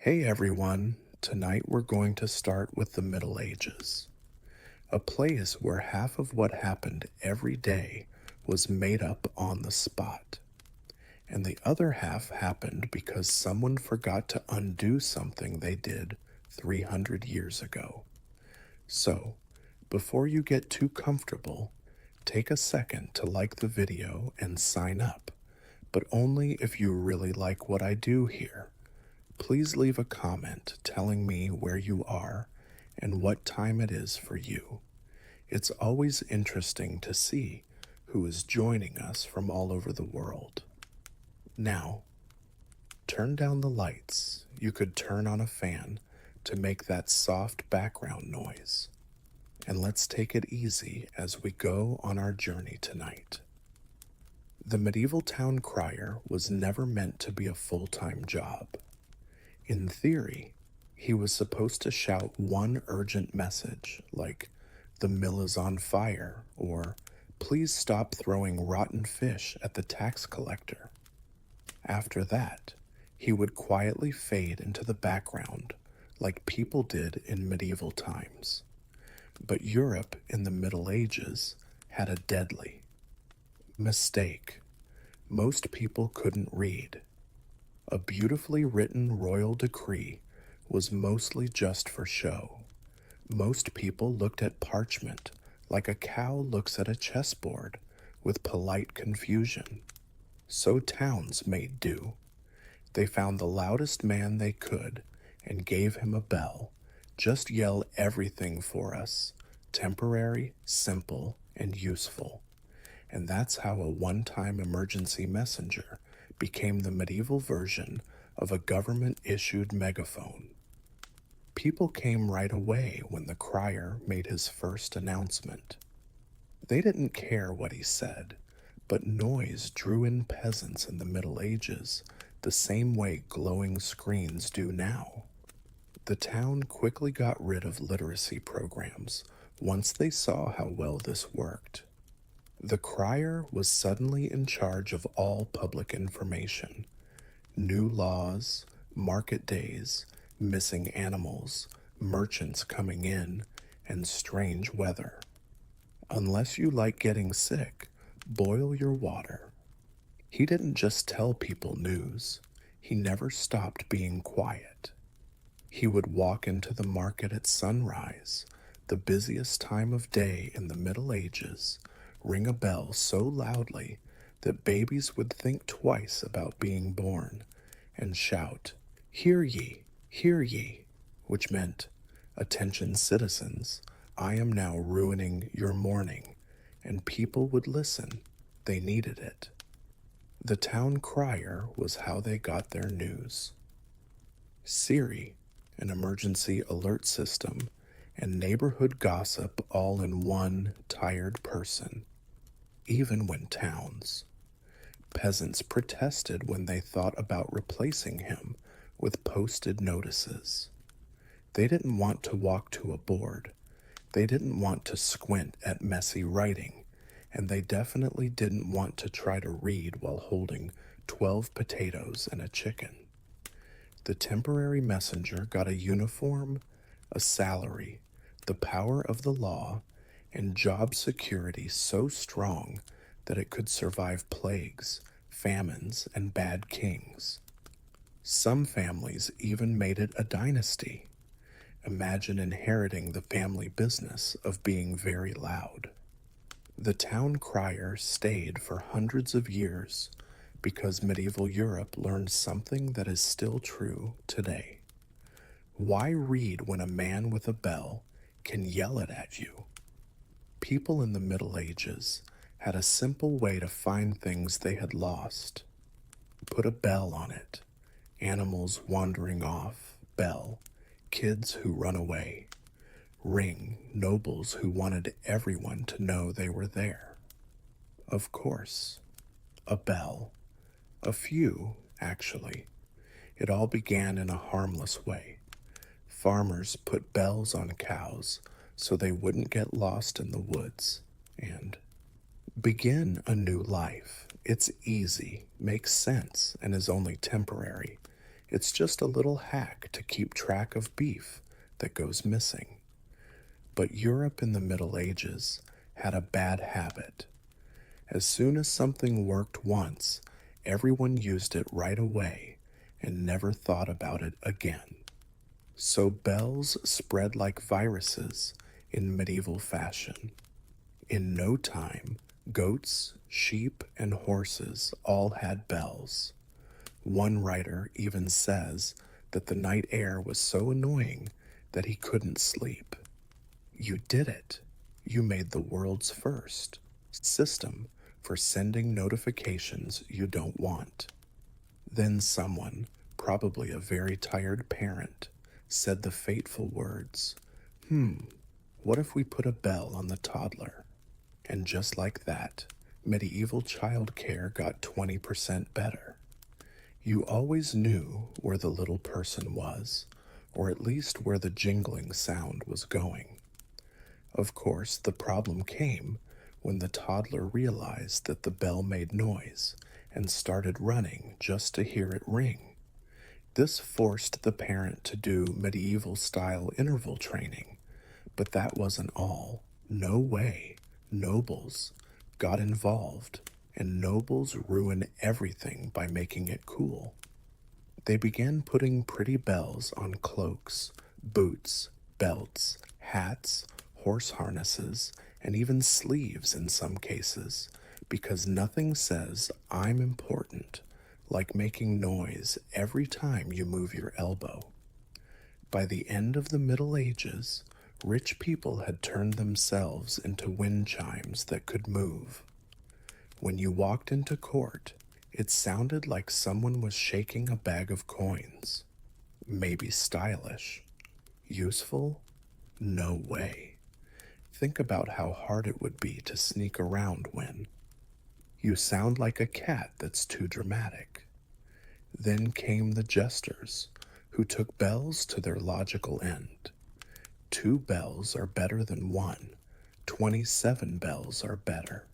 Hey everyone, tonight we're going to start with the Middle Ages, a place where half of what happened every day was made up on the spot, and the other half happened because someone forgot to undo something they did 300 years ago. So, before you get too comfortable, take a second to like the video and sign up, but only if you really like what I do here. Please leave a comment telling me where you are and what time it is for you. It's always interesting to see who is joining us from all over the world. Now, turn down the lights. You could turn on a fan to make that soft background noise. And let's take it easy as we go on our journey tonight. The medieval town crier was never meant to be a full-time job. In theory, he was supposed to shout one urgent message, like, "The mill is on fire," or, "Please stop throwing rotten fish at the tax collector." After that, he would quietly fade into the background, like people did in medieval times. But Europe in the Middle Ages had a deadly mistake. Most people couldn't read. A beautifully written royal decree was mostly just for show. Most people looked at parchment like a cow looks at a chessboard, with polite confusion. So towns made do. They found the loudest man they could and gave him a bell. Just yell everything for us, temporary, simple, and useful. And that's how a one-time emergency messenger became the medieval version of a government-issued megaphone. People came right away when the crier made his first announcement. They didn't care what he said, but noise drew in peasants in the Middle Ages the same way glowing screens do now. The town quickly got rid of literacy programs once they saw how well this worked. The crier was suddenly in charge of all public information: new laws, market days, missing animals, merchants coming in, and strange weather. Unless you like getting sick, boil your water. He didn't just tell people news, he never stopped being quiet. He would walk into the market at sunrise, the busiest time of day in the Middle Ages, ring a bell so loudly that babies would think twice about being born, and shout, "Hear ye," which meant, "Attention citizens, I am now ruining your morning," and people would listen. They needed it. The town crier was how they got their news. Siri, an emergency alert system, and neighborhood gossip all in one tired person. Even when towns. Peasants protested when they thought about replacing him with posted notices. They didn't want to walk to a board. They didn't want to squint at messy writing, and they definitely didn't want to try to read while holding 12 potatoes and a chicken. The temporary messenger got a uniform, a salary, the power of the law, and job security so strong that it could survive plagues, famines, and bad kings. Some families even made it a dynasty. Imagine inheriting the family business of being very loud. The town crier stayed for hundreds of years because medieval Europe learned something that is still true today. Why read when a man with a bell can yell it at you? People in the Middle Ages had a simple way to find things they had lost. Put a bell on it. Animals wandering off, bell. Kids who run away. Ring, nobles who wanted everyone to know they were there. Of course, a bell. A few, actually. It all began in a harmless way. Farmers put bells on cows so they wouldn't get lost in the woods, and begin a new life. It's easy, makes sense, and is only temporary. It's just a little hack to keep track of beef that goes missing. But Europe in the Middle Ages had a bad habit. As soon as something worked once, everyone used it right away and never thought about it again. So bells spread like viruses in medieval fashion. In no time, goats, sheep, and horses all had bells. One writer even says that the night air was so annoying that he couldn't sleep. You did it. You made the world's first system for sending notifications you don't want. Then someone, probably a very tired parent, said the fateful words, what if we put a bell on the toddler? And just like that, medieval childcare got 20% better. You always knew where the little person was, or at least where the jingling sound was going. Of course, the problem came when the toddler realized that the bell made noise and started running just to hear it ring. This forced the parent to do medieval style interval training, but that wasn't all. No way. Nobles got involved, and nobles ruin everything by making it cool. They began putting pretty bells on cloaks, boots, belts, hats, horse harnesses, and even sleeves in some cases, because nothing says I'm important like making noise every time you move your elbow. By the end of the Middle Ages, rich people had turned themselves into wind chimes that could move. When you walked into court, it sounded like someone was shaking a bag of coins. Maybe stylish. Useful? No way. Think about how hard it would be to sneak around when you sound like a cat that's too dramatic. Then came the jesters, who took bells to their logical end. 2 bells are better than 1. 27 bells are better.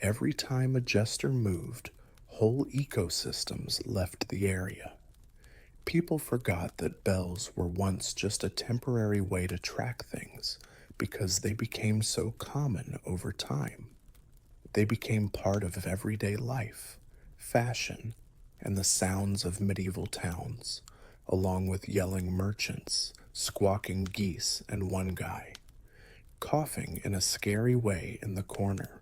Every time a jester moved, whole ecosystems left the area. People forgot that bells were once just a temporary way to track things because they became so common over time. They became part of everyday life, fashion, and the sounds of medieval towns, along with yelling merchants, squawking geese, and one guy coughing in a scary way in the corner.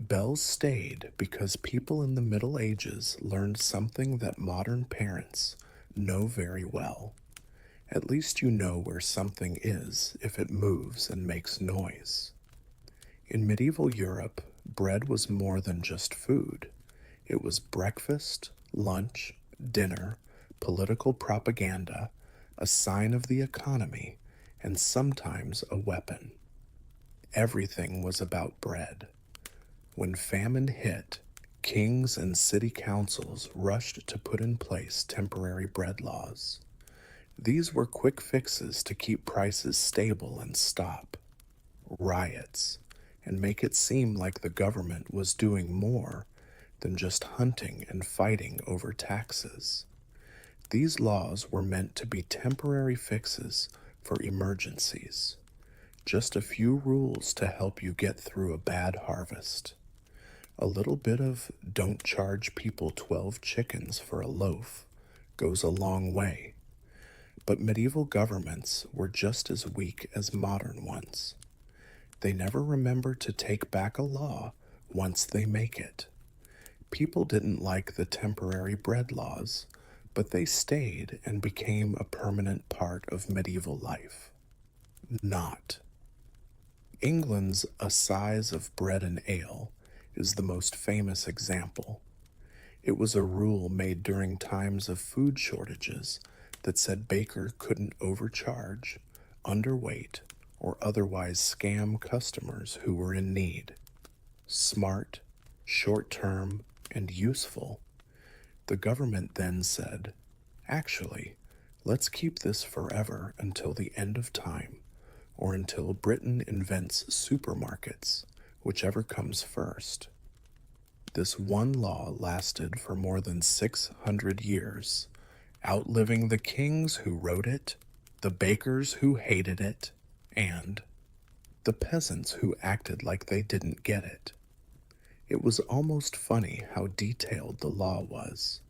Bells stayed because people in the Middle Ages learned something that modern parents know very well. At least you know where something is if it moves and makes noise. In medieval Europe, bread was more than just food. It was breakfast, lunch, dinner, political propaganda, a sign of the economy, and sometimes a weapon. Everything was about bread. When famine hit, kings and city councils rushed to put in place temporary bread laws. These were quick fixes to keep prices stable and stop riots and make it seem like the government was doing more than just hunting and fighting over taxes. These laws were meant to be temporary fixes for emergencies, just a few rules to help you get through a bad harvest. A little bit of don't charge people 12 chickens for a loaf goes a long way. But medieval governments were just as weak as modern ones. They never remember to take back a law once they make it. People didn't like the temporary bread laws, but they stayed and became a permanent part of medieval life. Not. England's assize of bread and ale is the most famous example. It was a rule made during times of food shortages that said baker couldn't overcharge, underweight, or otherwise scam customers who were in need. Smart, short-term, and useful. The government then said, actually, let's keep this forever until the end of time, or until Britain invents supermarkets, whichever comes first. This one law lasted for more than 600 years, outliving the kings who wrote it, the bakers who hated it, and the peasants who acted like they didn't get it. It was almost funny how detailed the law was.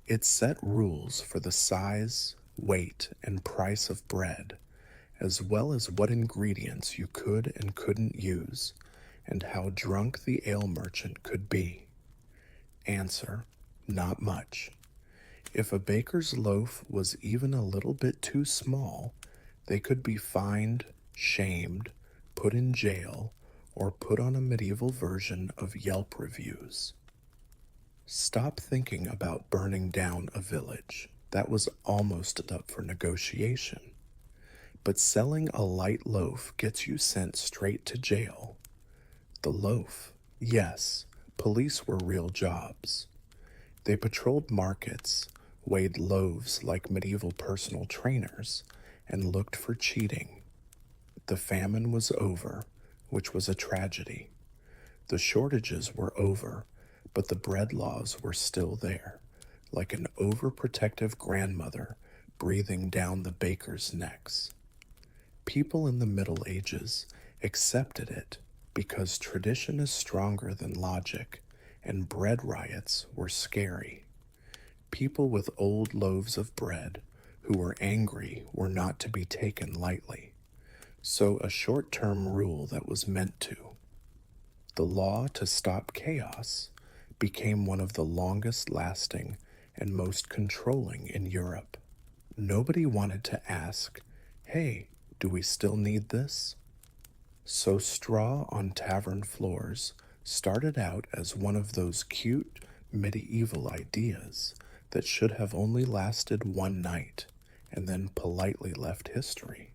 It set rules for the size, weight, and price of bread, as well as what ingredients you could and couldn't use, and how drunk the ale merchant could be. Answer: not much. If a baker's loaf was even a little bit too small, they could be fined, shamed, put in jail, or put on a medieval version of Yelp reviews. Stop thinking about burning down a village. That was almost up for negotiation. But selling a light loaf gets you sent straight to jail. The loaf, yes, police were real jobs. They patrolled markets, weighed loaves like medieval personal trainers, and looked for cheating. The famine was over, which was a tragedy. The shortages were over, but the bread laws were still there, like an overprotective grandmother breathing down the bakers' necks. People in the Middle Ages accepted it because tradition is stronger than logic, and bread riots were scary. People with old loaves of bread who were angry were not to be taken lightly. So a short-term rule that was meant to. The law to stop chaos became one of the longest lasting and most controlling in Europe. Nobody wanted to ask, hey, do we still need this? So straw on tavern floors started out as one of those cute medieval ideas that should have only lasted one night and then politely left history.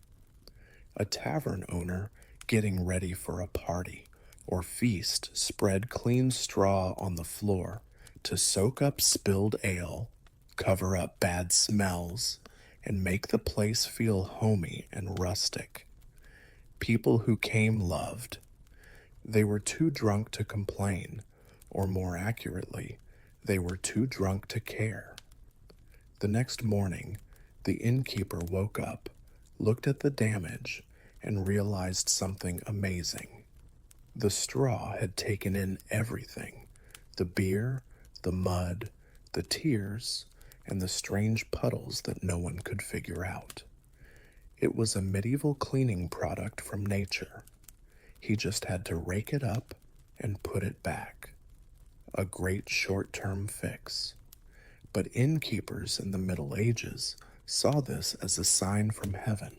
A tavern owner getting ready for a party or feast spread clean straw on the floor to soak up spilled ale, cover up bad smells, and make the place feel homey and rustic. People who came loved. They were too drunk to complain, or more accurately, they were too drunk to care. The next morning, the innkeeper woke up, looked at the damage, and realized something amazing. The straw had taken in everything: the beer, the mud, the tears, and the strange puddles that no one could figure out. It was a medieval cleaning product from nature. He just had to rake it up and put it back. A great short-term fix. But innkeepers in the Middle Ages saw this as a sign from heaven.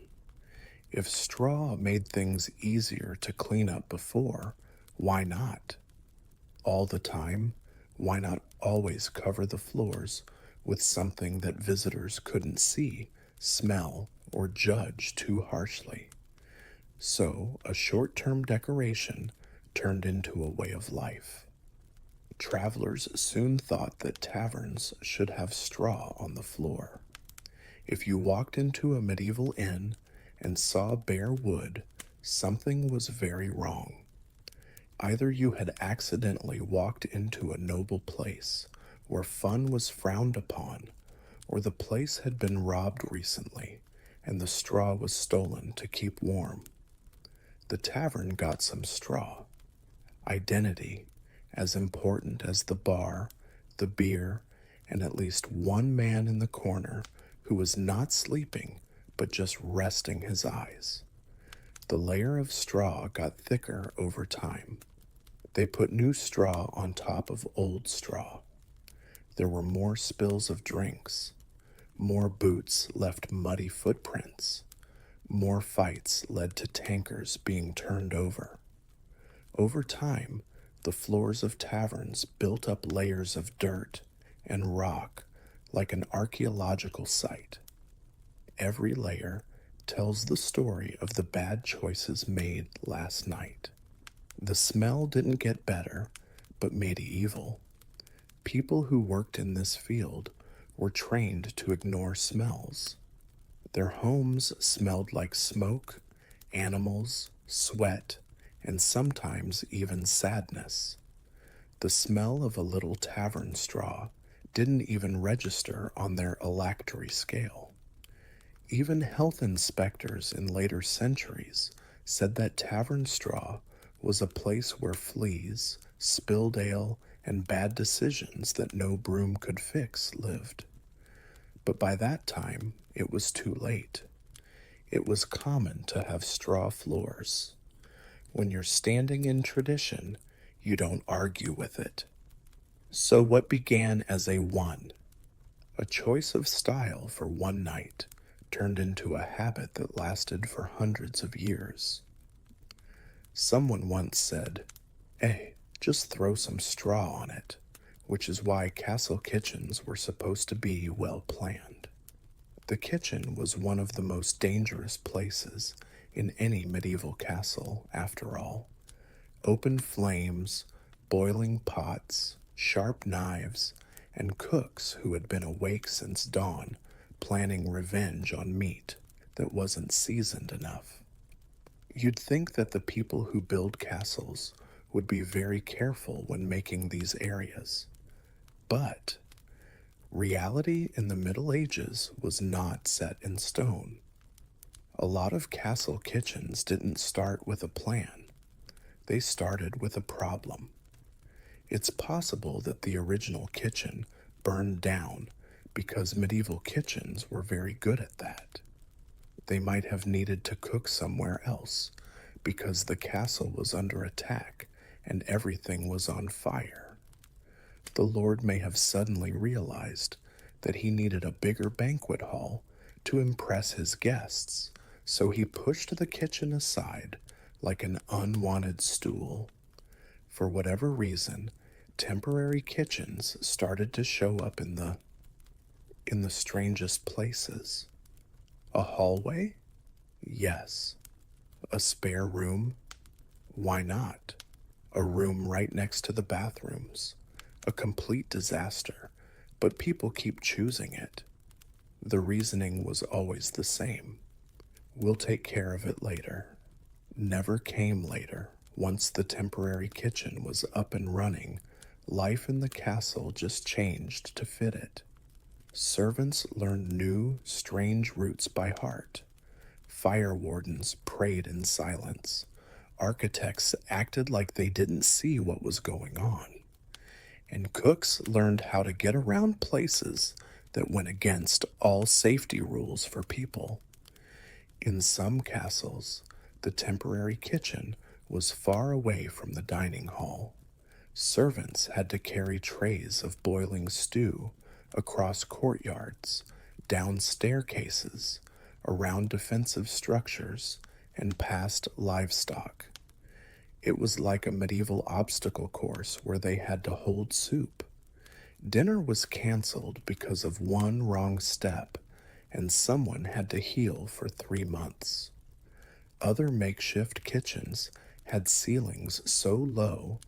If straw made things easier to clean up before, why not? All the time, why not always cover the floors with something that visitors couldn't see, smell, or judge too harshly? So, a short-term decoration turned into a way of life. Travelers soon thought that taverns should have straw on the floor. If you walked into a medieval inn and saw bare wood, something was very wrong. Either you had accidentally walked into a noble place where fun was frowned upon, or the place had been robbed recently and the straw was stolen to keep warm. The tavern got some straw. Identity, as important as the bar, the beer, and at least one man in the corner who was not sleeping but just resting his eyes. The layer of straw got thicker over time. They put new straw on top of old straw. There were more spills of drinks. More boots left muddy footprints. More fights led to tankers being turned over. Over time, the floors of taverns built up layers of dirt and rock like an archaeological site. Every layer tells the story of the bad choices made last night. The smell didn't get better, but medieval. People who worked in this field were trained to ignore smells. Their homes smelled like smoke, animals, sweat, and sometimes even sadness. The smell of a little tavern straw didn't even register on their electory scale. Even health inspectors in later centuries said that tavern straw was a place where fleas, spilled ale, and bad decisions that no broom could fix lived. But by that time, it was too late. It was common to have straw floors. When you're standing in tradition, you don't argue with it. So, what began as a choice of style for one night, turned into a habit that lasted for hundreds of years. Someone once said, "Hey, just throw some straw on it," which is why castle kitchens were supposed to be well planned. The kitchen was one of the most dangerous places in any medieval castle, after all. Open flames, boiling pots, sharp knives, and cooks who had been awake since dawn, planning revenge on meat that wasn't seasoned enough. You'd think that the people who build castles would be very careful when making these areas. But reality in the Middle Ages was not set in stone. A lot of castle kitchens didn't start with a plan, they started with a problem. It's possible that the original kitchen burned down because medieval kitchens were very good at that. They might have needed to cook somewhere else because the castle was under attack and everything was on fire. The Lord may have suddenly realized that he needed a bigger banquet hall to impress his guests, so he pushed the kitchen aside like an unwanted stool. For whatever reason, temporary kitchens started to show up in the strangest places. A hallway? Yes. A spare room? Why not? A room right next to the bathrooms. A complete disaster, but people keep choosing it. The reasoning was always the same. We'll take care of it later. Never came later. Once the temporary kitchen was up and running, life in the castle just changed to fit it. Servants learned new, strange routes by heart. Fire wardens prayed in silence. Architects acted like they didn't see what was going on. And cooks learned how to get around places that went against all safety rules for people. In some castles, the temporary kitchen was far away from the dining hall. Servants had to carry trays of boiling stew across courtyards, down staircases, around defensive structures, and past livestock. It was like a medieval obstacle course where they had to hold soup. Dinner was canceled because of one wrong step, and someone had to heal for 3 months. Other makeshift kitchens had ceilings so low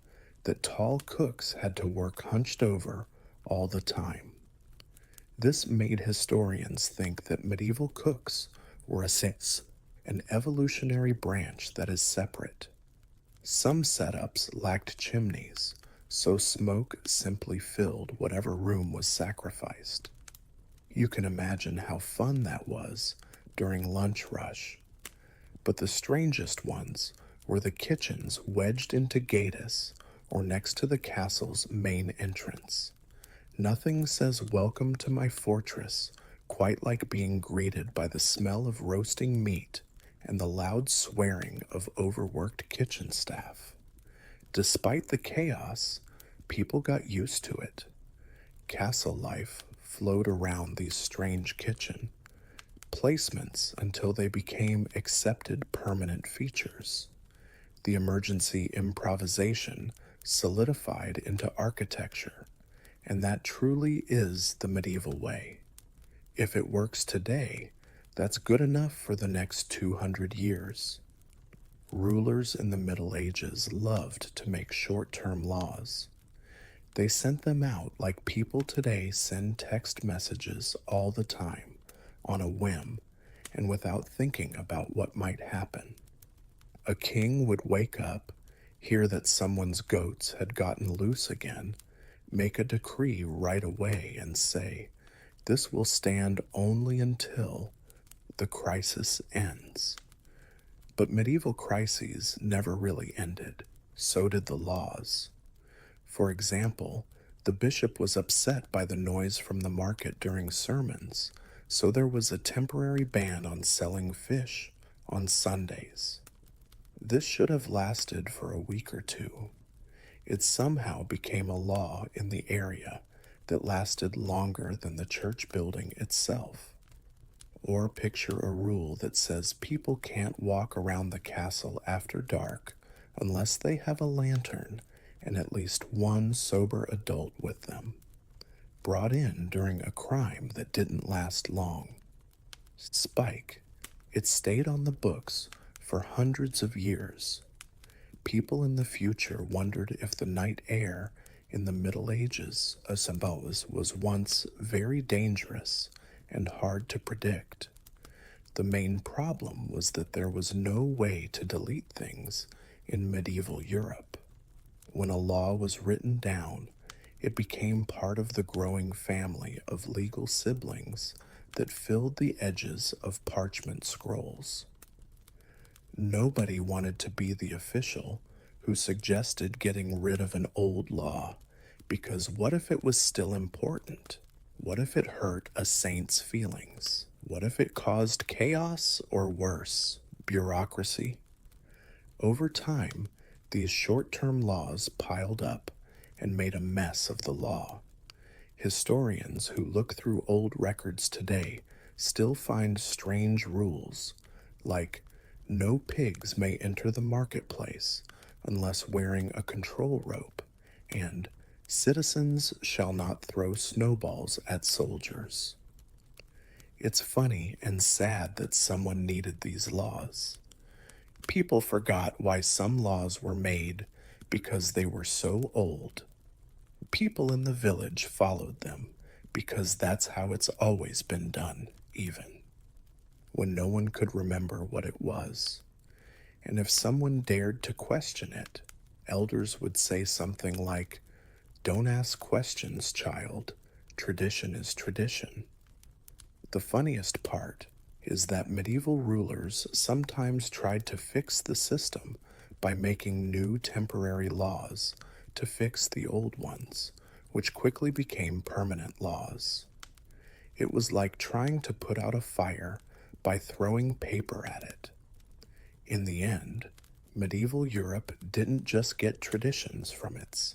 that tall cooks had to work hunched over all the time. This made historians think that medieval cooks were an evolutionary branch that is separate. Some setups lacked chimneys, so smoke simply filled whatever room was sacrificed. You can imagine how fun that was during lunch rush. But the strangest ones were the kitchens wedged into Gades or next to the castle's main entrance. Nothing says welcome to my fortress quite like being greeted by the smell of roasting meat and the loud swearing of overworked kitchen staff. Despite the chaos, people got used to it. Castle life flowed around these strange kitchen placements until they became accepted permanent features. The emergency improvisation solidified into architecture, and that truly is the medieval way. If it works today, that's good enough for the next 200 years. Rulers in the Middle Ages loved to make short-term laws. They sent them out like people today send text messages all the time, on a whim, and without thinking about what might happen. A king would wake up, hear that someone's goats had gotten loose again, make a decree right away and say, this will stand only until the crisis ends. But medieval crises never really ended. So did the laws. For example, the bishop was upset by the noise from the market during sermons, so there was a temporary ban on selling fish on Sundays. This should have lasted for a week or two. It somehow became a law in the area that lasted longer than the church building itself. Or picture a rule that says people can't walk around the castle after dark unless they have a lantern and at least one sober adult with them, brought in during a crime that didn't last long. Spike. It stayed on the books for hundreds of years. People in the future wondered if the night air in the Middle Ages, I suppose, was once very dangerous and hard to predict. The main problem was that there was no way to delete things in medieval Europe. When a law was written down, it became part of the growing family of legal siblings that filled the edges of parchment scrolls. Nobody wanted to be the official who suggested getting rid of an old law, because what if it was still important? What if it hurt a saint's feelings? What if it caused chaos or worse, bureaucracy? Over time, these short-term laws piled up and made a mess of the law. Historians who look through old records today still find strange rules, like no pigs may enter the marketplace unless wearing a control rope, and citizens shall not throw snowballs at soldiers. It's funny and sad that someone needed these laws. People forgot why some laws were made because they were so old. People in the village followed them because that's how it's always been done, even when no one could remember what it was. And if someone dared to question it, elders would say something like, "Don't ask questions, child. Tradition is tradition." The funniest part is that medieval rulers sometimes tried to fix the system by making new temporary laws to fix the old ones, which quickly became permanent laws. It was like trying to put out a fire by throwing paper at it. In the end, medieval Europe didn't just get traditions from its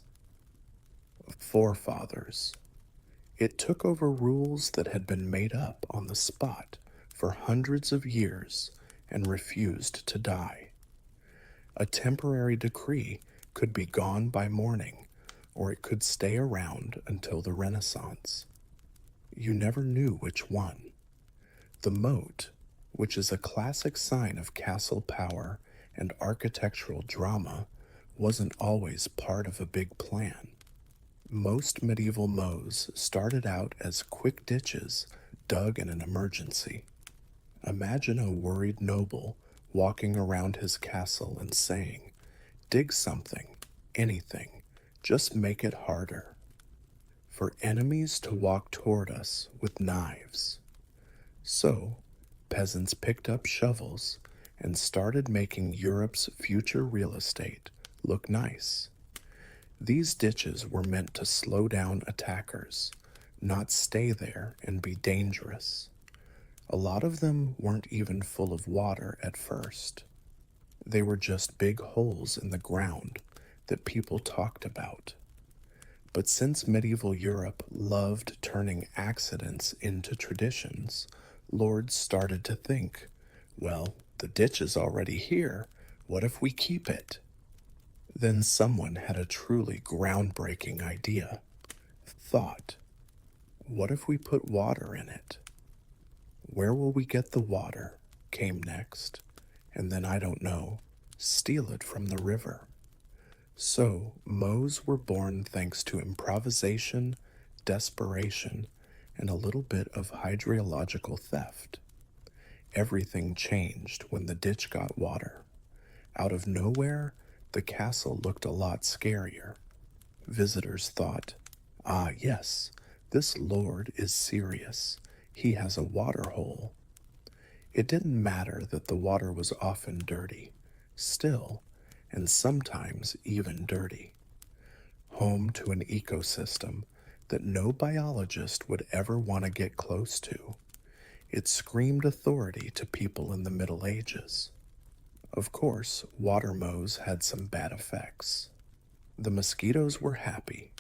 forefathers. It took over rules that had been made up on the spot for hundreds of years and refused to die. A temporary decree could be gone by morning, or it could stay around until the Renaissance. You never knew which one. The moat, which is a classic sign of castle power and architectural drama, wasn't always part of a big plan. Most medieval moats started out as quick ditches dug in an emergency. Imagine a worried noble walking around his castle and saying, "Dig something, anything, just make it harder." For enemies to walk toward us with knives. So, peasants picked up shovels and started making Europe's future real estate look nice. These ditches were meant to slow down attackers, not stay there and be dangerous. A lot of them weren't even full of water at first. They were just big holes in the ground that people talked about. But since medieval Europe loved turning accidents into traditions, lords started to think, well, the ditch is already here. What if we keep it? Then someone had a truly groundbreaking idea. Thought, what if we put water in it? Where will we get the water? Came next. And then, I don't know, steal it from the river. So, moats were born thanks to improvisation, desperation, and a little bit of hydrological theft. Everything changed when the ditch got water. Out of nowhere, the castle looked a lot scarier. Visitors thought, Ah, yes, this lord is serious. He has a water hole. It didn't matter that the water was often dirty, still, and sometimes even dirty. Home to an ecosystem that no biologist would ever want to get close to. It screamed authority to people in the Middle Ages. Of course, water mows had some bad effects. The mosquitoes were happy.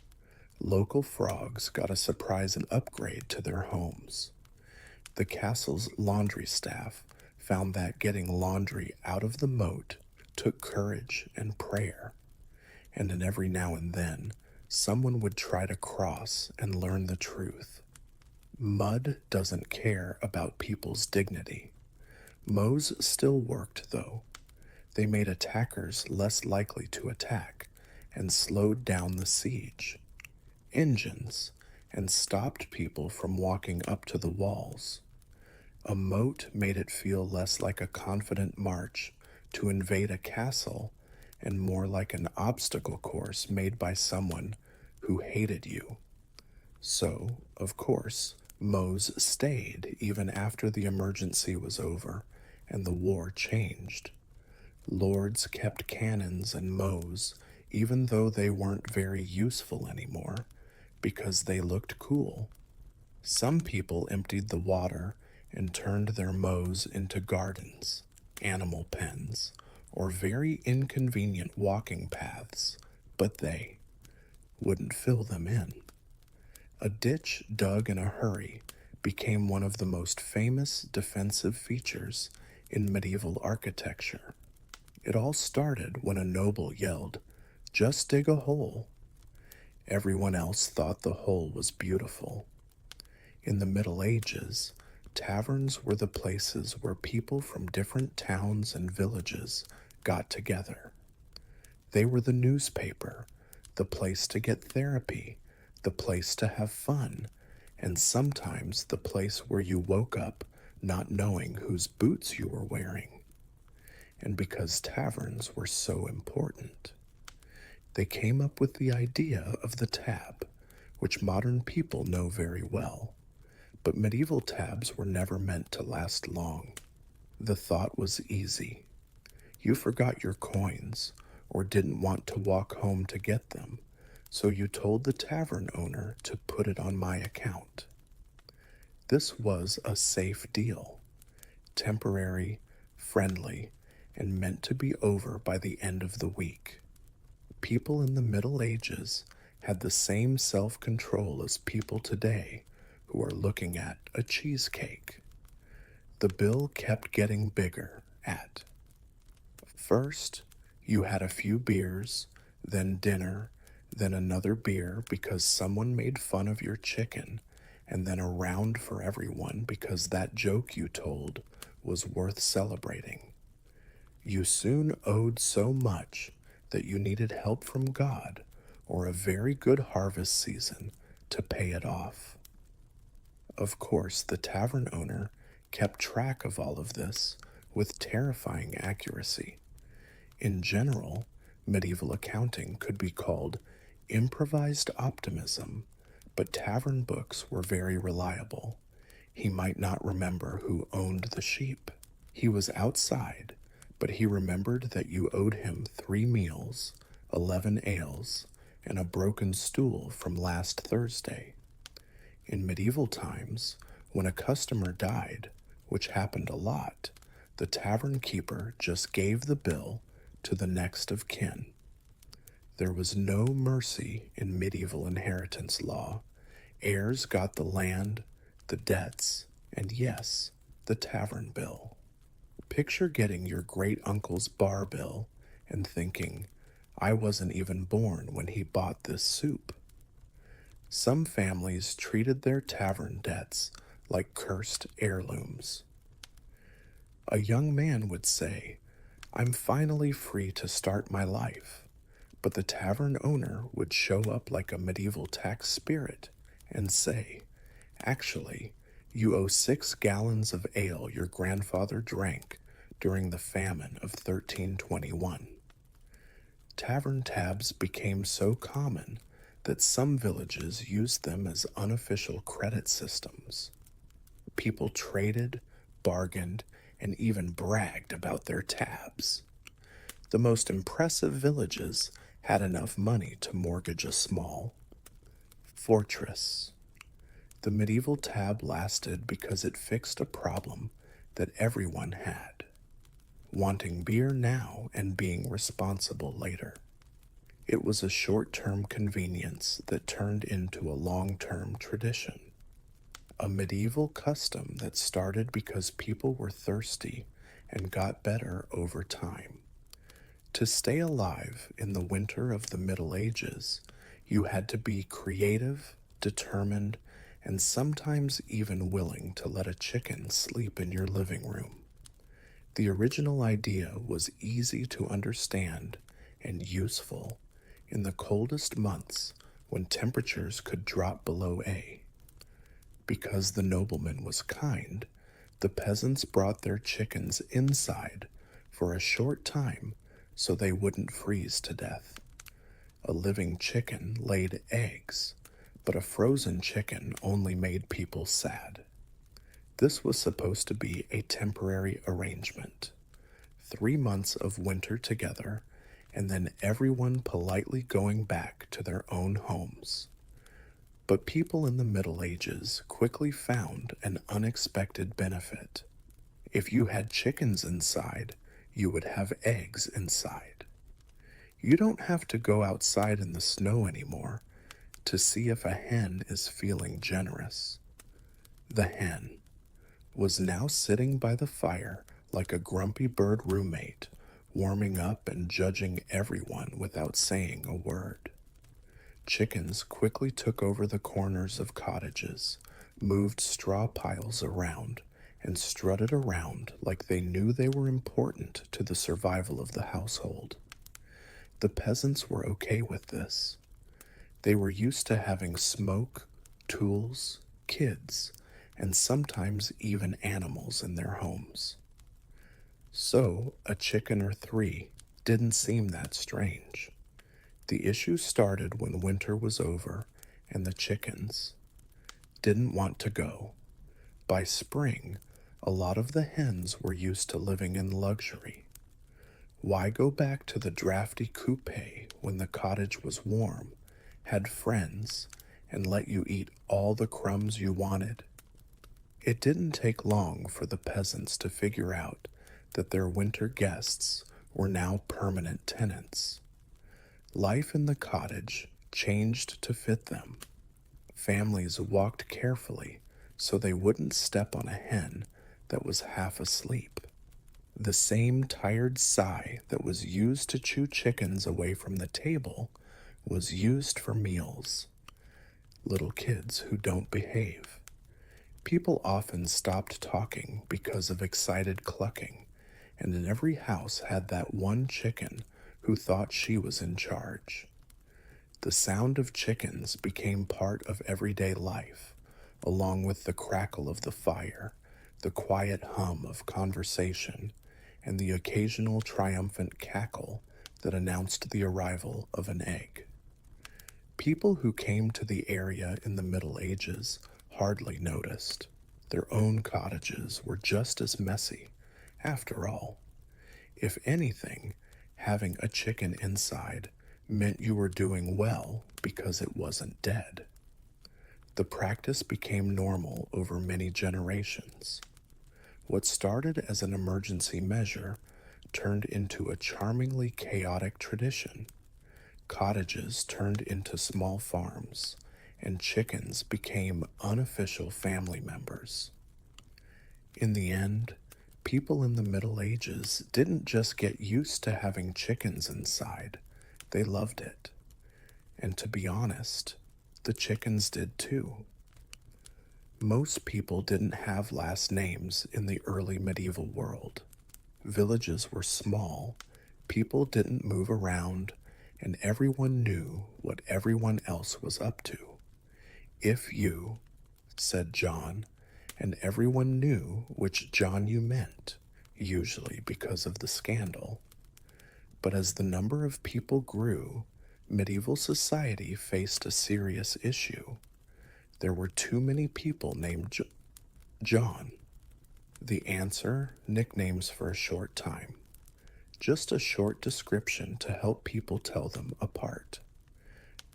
Local frogs got a surprise and upgrade to their homes. The castle's laundry staff found that getting laundry out of the moat took courage and prayer, and then every now and then, someone would try to cross and learn the truth. Mud doesn't care about people's dignity. Mows still worked, though. They made attackers less likely to attack and slowed down the siege. Engines and stopped people from walking up to the walls. A moat made it feel less like a confident march to invade a castle and more like an obstacle course made by someone who hated you. So, of course, mows stayed even after the emergency was over and the war changed. Lords kept cannons and mows even though they weren't very useful anymore because they looked cool. Some people emptied the water and turned their mows into gardens, animal pens, or very inconvenient walking paths, but they wouldn't fill them in. A ditch dug in a hurry became one of the most famous defensive features in medieval architecture. It all started when a noble yelled, "Just dig a hole." Everyone else thought the hole was beautiful. In the Middle Ages, taverns were the places where people from different towns and villages got together. They were the newspaper, the place to get therapy, the place to have fun, and sometimes the place where you woke up not knowing whose boots you were wearing. And because taverns were so important, they came up with the idea of the tab, which modern people know very well. But medieval tabs were never meant to last long. The thought was easy. You forgot your coins or didn't want to walk home to get them, so you told the tavern owner to put it on my account. This was a safe deal, temporary, friendly, and meant to be over by the end of the week. People in the Middle Ages had the same self control as people today who are looking at a cheesecake. The bill kept getting bigger at first, you had a few beers, then dinner, then another beer because someone made fun of your chicken, and then a round for everyone because that joke you told was worth celebrating. You soon owed so much that you needed help from God or a very good harvest season to pay it off. Of course, the tavern owner kept track of all of this with terrifying accuracy. In general, medieval accounting could be called improvised optimism, but tavern books were very reliable. He might not remember who owned the sheep. He was outside, but he remembered that you owed him 3 meals, 11 ales, and a broken stool from last Thursday. In medieval times, when a customer died, which happened a lot, the tavern keeper just gave the bill to the next of kin. There was no mercy in medieval inheritance law. Heirs got the land, the debts, and yes, the tavern bill. Picture getting your great uncle's bar bill and thinking, I wasn't even born when he bought this soup. Some families treated their tavern debts like cursed heirlooms. A young man would say, I'm finally free to start my life, but the tavern owner would show up like a medieval tax spirit and say, actually, you owe 6 gallons of ale your grandfather drank during the famine of 1321. Tavern tabs became so common that some villages used them as unofficial credit systems. People traded, bargained, and even bragged about their tabs. The most impressive villages had enough money to mortgage a small fortress. The medieval tab lasted because it fixed a problem that everyone had: wanting beer now and being responsible later. It was a short term convenience that turned into a long term tradition, a medieval custom that started because people were thirsty and got better over time. To stay alive in the winter of the Middle Ages, you had to be creative, determined, and sometimes even willing to let a chicken sleep in your living room. The original idea was easy to understand and useful in the coldest months when temperatures could drop below A. Because the nobleman was kind, the peasants brought their chickens inside for a short time so they wouldn't freeze to death. A living chicken laid eggs, but a frozen chicken only made people sad. This was supposed to be a temporary arrangement. 3 months of winter together, and then everyone politely going back to their own homes. But people in the Middle Ages quickly found an unexpected benefit. If you had chickens inside, you would have eggs inside. You don't have to go outside in the snow anymore to see if a hen is feeling generous. The hen was now sitting by the fire like a grumpy bird roommate, warming up and judging everyone without saying a word. Chickens quickly took over the corners of cottages, moved straw piles around, and strutted around like they knew they were important to the survival of the household. The peasants were okay with this. They were used to having smoke, tools, kids, and sometimes even animals in their homes. So, a chicken or three didn't seem that strange. The issue started when winter was over and the chickens didn't want to go. By spring, a lot of the hens were used to living in luxury. Why go back to the drafty coupe when the cottage was warm, had friends, and let you eat all the crumbs you wanted? It didn't take long for the peasants to figure out that their winter guests were now permanent tenants. Life in the cottage changed to fit them. Families walked carefully so they wouldn't step on a hen that was half asleep. The same tired sigh that was used to chew chickens away from the table was used for meals. Little kids who don't behave. People often stopped talking because of excited clucking, and in every house had that one chicken who thought she was in charge. The sound of chickens became part of everyday life, along with the crackle of the fire, the quiet hum of conversation, and the occasional triumphant cackle that announced the arrival of an egg. People who came to the area in the Middle Ages hardly noticed. Their own cottages were just as messy. After all, if anything, having a chicken inside meant you were doing well because it wasn't dead. The practice became normal over many generations. What started as an emergency measure turned into a charmingly chaotic tradition. Cottages turned into small farms, and chickens became unofficial family members. In the end, people in the Middle Ages didn't just get used to having chickens inside, they loved it. And to be honest, the chickens did too. Most people didn't have last names in the early medieval world. Villages were small, people didn't move around, and everyone knew what everyone else was up to. If you, said John, and everyone knew which John you meant, usually because of the scandal. But as the number of people grew, Medieval society faced a serious issue. There were too many people named John. The answer: nicknames for a short time. Just a short description to help people tell them apart.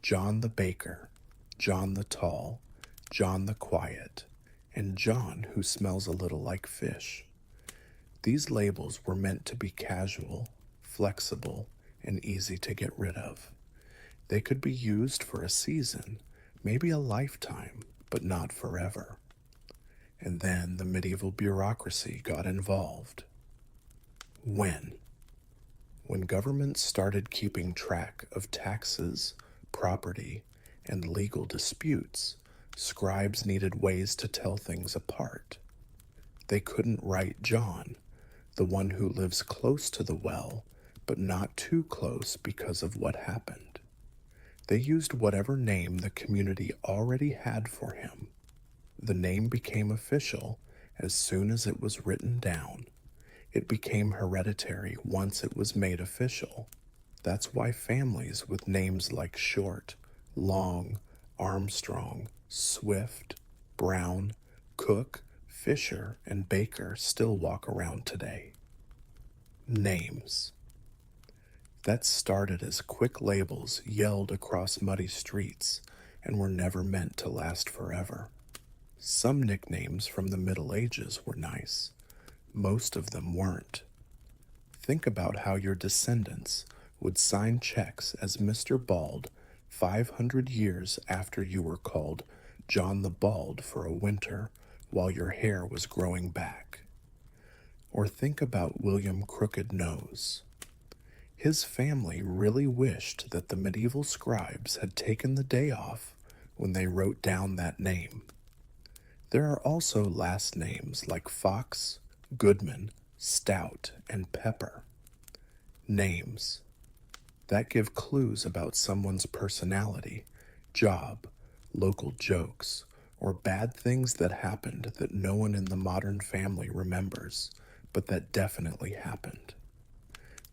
John the Baker, John the Tall, John the Quiet, and John who smells a little like fish. These labels were meant to be casual, flexible, and easy to get rid of. They could be used for a season, maybe a lifetime, but not forever. And then the medieval bureaucracy got involved. When? When governments started keeping track of taxes, property, and legal disputes, scribes needed ways to tell things apart. They couldn't write John, the one who lives close to the well, but not too close because of what happened. They used whatever name the community already had for him. The name became official as soon as it was written down. It became hereditary once it was made official. That's why families with names like Short, Long, Armstrong, Swift, Brown, Cook, Fisher, and Baker still walk around today. Names. That started as quick labels yelled across muddy streets and were never meant to last forever. Some nicknames from the Middle Ages were nice. Most of them weren't. Think about how your descendants would sign checks as Mr. Bald 500 years after you were called John the Bald for a winter while your hair was growing back. Or think about William Crooked Nose. His family really wished that the medieval scribes had taken the day off when they wrote down that name. There are also last names like Fox, Goodman, Stout, and Pepper. Names that give clues about someone's personality, job, local jokes, or bad things that happened that no one in the modern family remembers, but that definitely happened.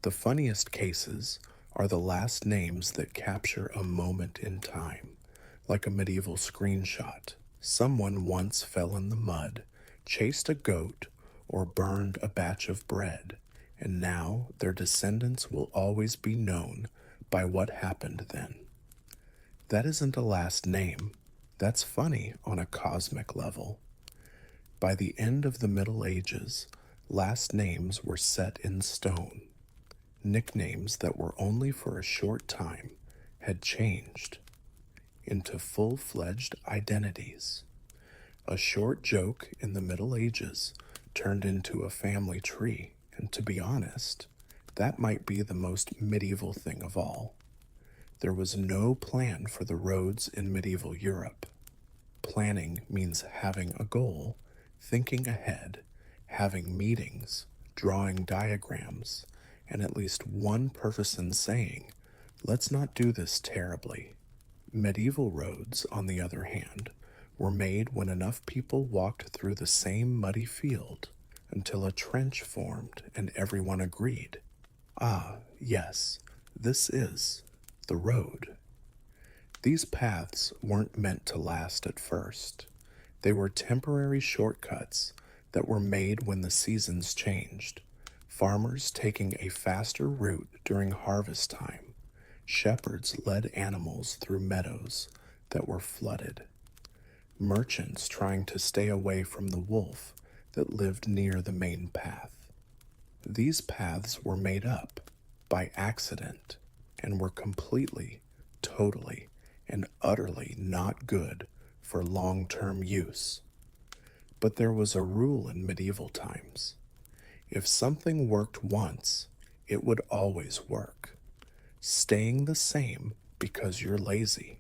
The funniest cases are the last names that capture a moment in time, like a medieval screenshot. Someone once fell in the mud, chased a goat, or burned a batch of bread, and now their descendants will always be known by what happened then. That isn't a last name. That's funny on a cosmic level. By the end of the Middle Ages, last names were set in stone. Nicknames that were only for a short time had changed into full-fledged identities. A short joke in the Middle Ages turned into a family tree, and to be honest, that might be the most medieval thing of all. There was no plan for the roads in medieval Europe. Planning means having a goal, thinking ahead, having meetings, drawing diagrams, and at least one person saying, "Let's not do this terribly." Medieval roads, on the other hand, were made when enough people walked through the same muddy field until a trench formed and everyone agreed. Ah, yes, this is the road. These paths weren't meant to last at first. They were temporary shortcuts that were made when the seasons changed. Farmers taking a faster route during harvest time. Shepherds led animals through meadows that were flooded. Merchants trying to stay away from the wolf that lived near the main path. These paths were made up by accident and were completely, totally, and utterly not good for long-term use. But there was a rule in medieval times. If something worked once, it would always work. Staying the same because you're lazy.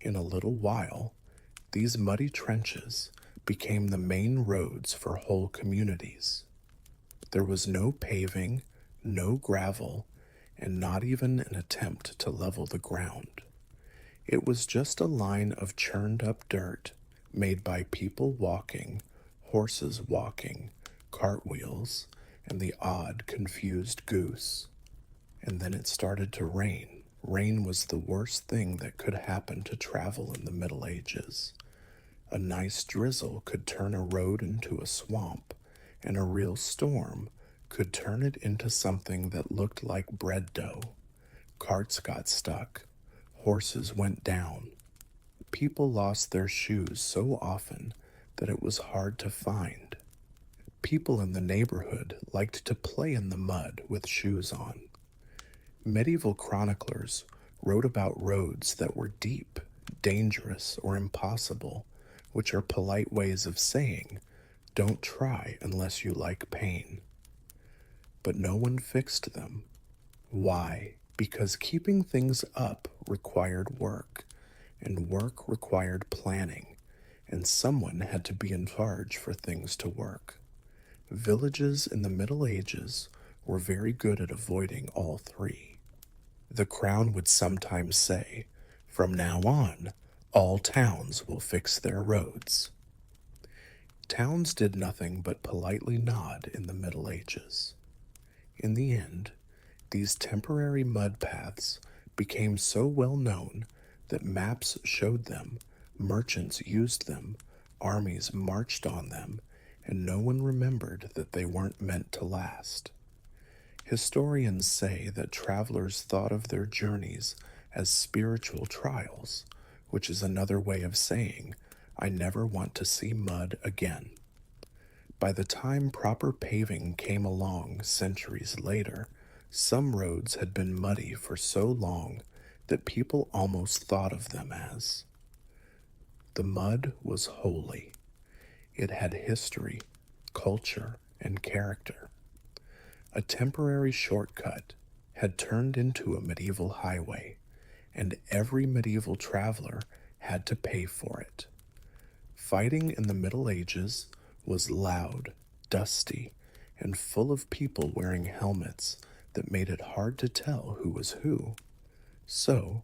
In a little while, these muddy trenches became the main roads for whole communities. There was no paving, no gravel, and not even an attempt to level the ground. It was just a line of churned up dirt made by people walking, horses walking, cartwheels, and the odd, confused goose. And then it started to rain. Rain was the worst thing that could happen to travel in the Middle Ages. A nice drizzle could turn a road into a swamp, and a real storm could turn it into something that looked like bread dough. Carts got stuck, horses went down. People lost their shoes so often that it was hard to find. People in the neighborhood liked to play in the mud with shoes on. Medieval chroniclers wrote about roads that were deep, dangerous, or impossible, which are polite ways of saying, don't try unless you like pain. But no one fixed them. Why? Because keeping things up required work, and work required planning, and someone had to be in charge for things to work. Villages in the Middle Ages were very good at avoiding all three. The crown would sometimes say, from now on, all towns will fix their roads. Towns did nothing but politely nod in the Middle Ages. In the end, these temporary mud paths became so well known that maps showed them, merchants used them, armies marched on them, and no one remembered that they weren't meant to last. Historians say that travelers thought of their journeys as spiritual trials, which is another way of saying, I never want to see mud again. By the time proper paving came along centuries later, some roads had been muddy for so long that people almost thought of them as. The mud was holy. It had history, culture, and character. A temporary shortcut had turned into a medieval highway, and every medieval traveler had to pay for it. Fighting in the Middle Ages was loud, dusty, and full of people wearing helmets that made it hard to tell who was who. So,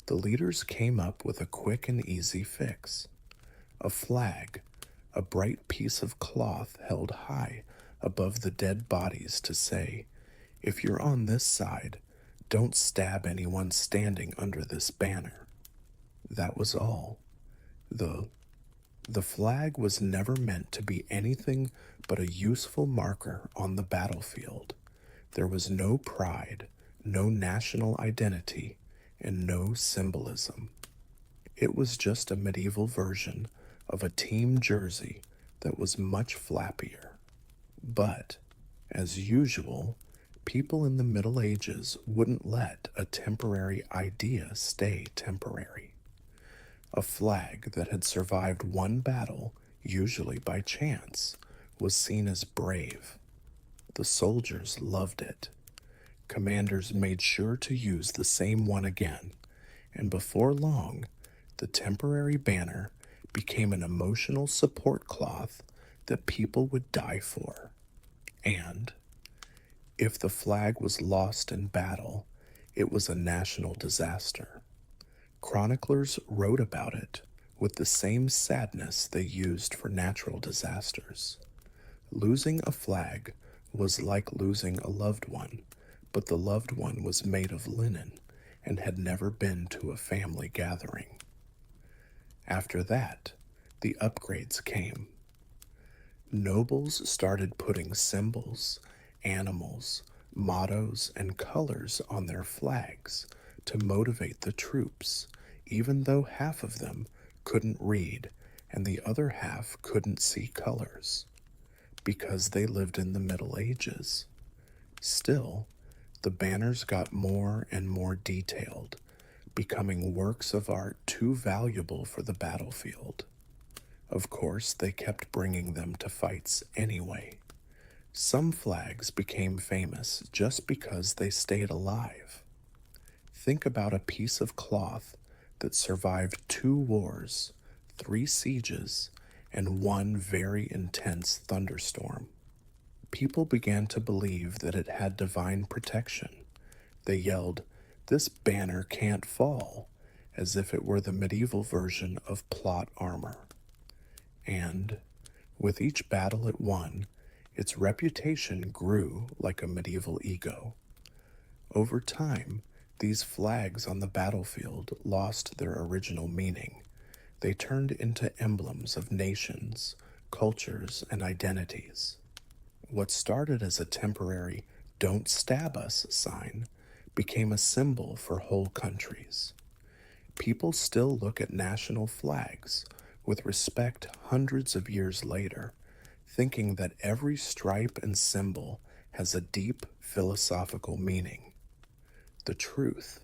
the leaders came up with a quick and easy fix. A flag, a bright piece of cloth held high above the dead bodies to say, if you're on this side, don't stab anyone standing under this banner. That was all. The flag was never meant to be anything but a useful marker on the battlefield. There was no pride, no national identity, and no symbolism. It was just a medieval version of a team jersey that was much flappier. But, as usual, people in the Middle Ages wouldn't let a temporary idea stay temporary. A flag that had survived one battle, usually by chance, was seen as brave. The soldiers loved it. Commanders made sure to use the same one again, and before long, the temporary banner became an emotional support cloth that people would die for. And, if the flag was lost in battle, it was a national disaster. Chroniclers wrote about it with the same sadness they used for natural disasters. Losing a flag was like losing a loved one, but the loved one was made of linen and had never been to a family gathering. After that, the upgrades came. Nobles started putting symbols, animals, mottos, and colors on their flags to motivate the troops, even though half of them couldn't read and the other half couldn't see colors, because they lived in the Middle Ages. Still, the banners got more and more detailed, becoming works of art too valuable for the battlefield. Of course, they kept bringing them to fights anyway. Some flags became famous just because they stayed alive. Think about a piece of cloth that survived 2 wars, 3 sieges, and 1 very intense thunderstorm. People began to believe that it had divine protection. They yelled, "This banner can't fall," as if it were the medieval version of plot armor. And, with each battle it won, its reputation grew like a medieval ego. Over time, These flags on the battlefield lost their original meaning. They turned into emblems of nations, cultures, and identities. What started as a temporary "Don't stab us" sign became a symbol for whole countries. People still look at national flags with respect hundreds of years later, thinking that every stripe and symbol has a deep philosophical meaning. The truth: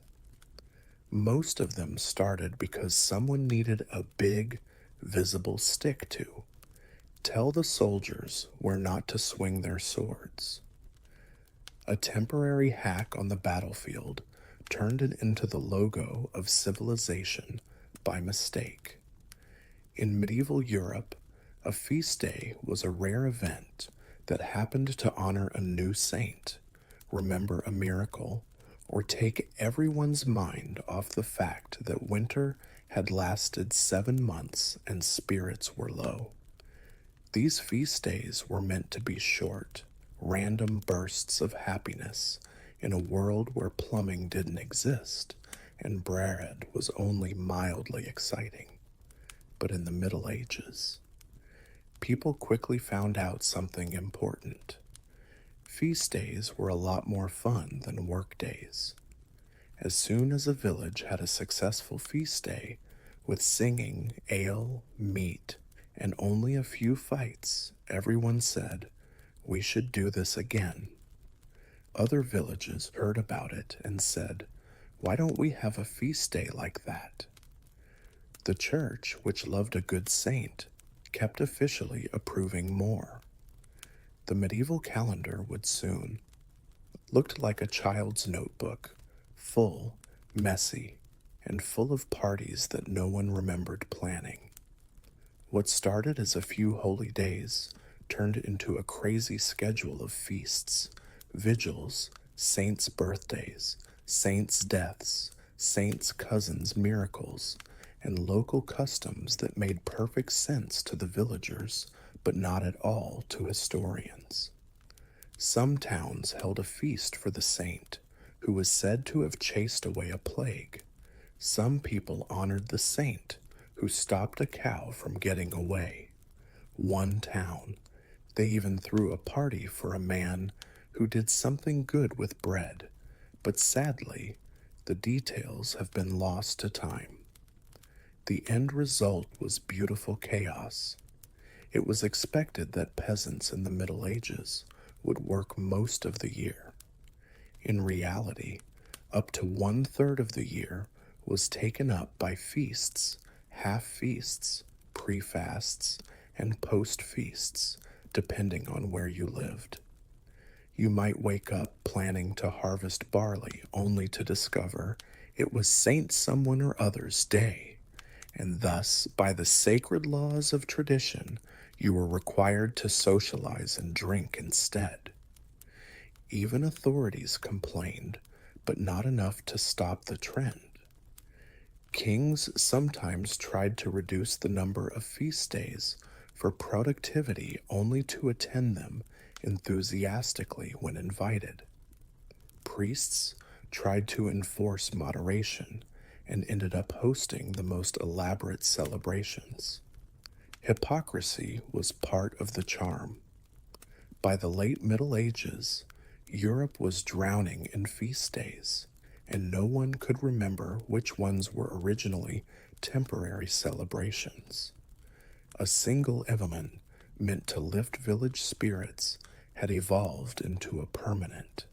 most of them started because someone needed a big, visible stick to tell the soldiers where not to swing their swords. A temporary hack on the battlefield turned it into the logo of civilization by mistake. In medieval Europe, a feast day was a rare event that happened to honor a new saint, remember a miracle, or take everyone's mind off the fact that winter had lasted 7 months and spirits were low. These feast days were meant to be short, random bursts of happiness in a world where plumbing didn't exist and bread was only mildly exciting. But in the Middle Ages, people quickly found out something important. Feast days were a lot more fun than work days. As soon as a village had a successful feast day, with singing, ale, meat, and only a few fights, everyone said, "We should do this again." Other villages heard about it and said, "Why don't we have a feast day like that?" The church, which loved a good saint, kept officially approving more. The medieval calendar would soon looked like a child's notebook, full, messy, and full of parties that no one remembered planning. What started as a few holy days turned into a crazy schedule of feasts, vigils, saints' birthdays, saints' deaths, saints' cousins' miracles, and local customs that made perfect sense to the villagers, but not at all to historians. Some towns held a feast for the saint, who was said to have chased away a plague. Some people honored the saint, who stopped a cow from getting away. One town, they even threw a party for a man who did something good with bread, but sadly, the details have been lost to time. The end result was beautiful chaos. It was expected that peasants in the Middle Ages would work most of the year. In reality, up to 1/3 of the year was taken up by feasts, half feasts, pre-fasts, and post-feasts, depending on where you lived. You might wake up planning to harvest barley only to discover it was Saint someone or other's day, and thus, by the sacred laws of tradition, you were required to socialize and drink instead. Even authorities complained, but not enough to stop the trend. Kings sometimes tried to reduce the number of feast days for productivity only to attend them enthusiastically when invited. Priests tried to enforce moderation and ended up hosting the most elaborate celebrations. Hypocrisy was part of the charm. By the late Middle Ages, Europe was drowning in feast days, and no one could remember which ones were originally temporary celebrations. A single event meant to lift village spirits had evolved into a permanent,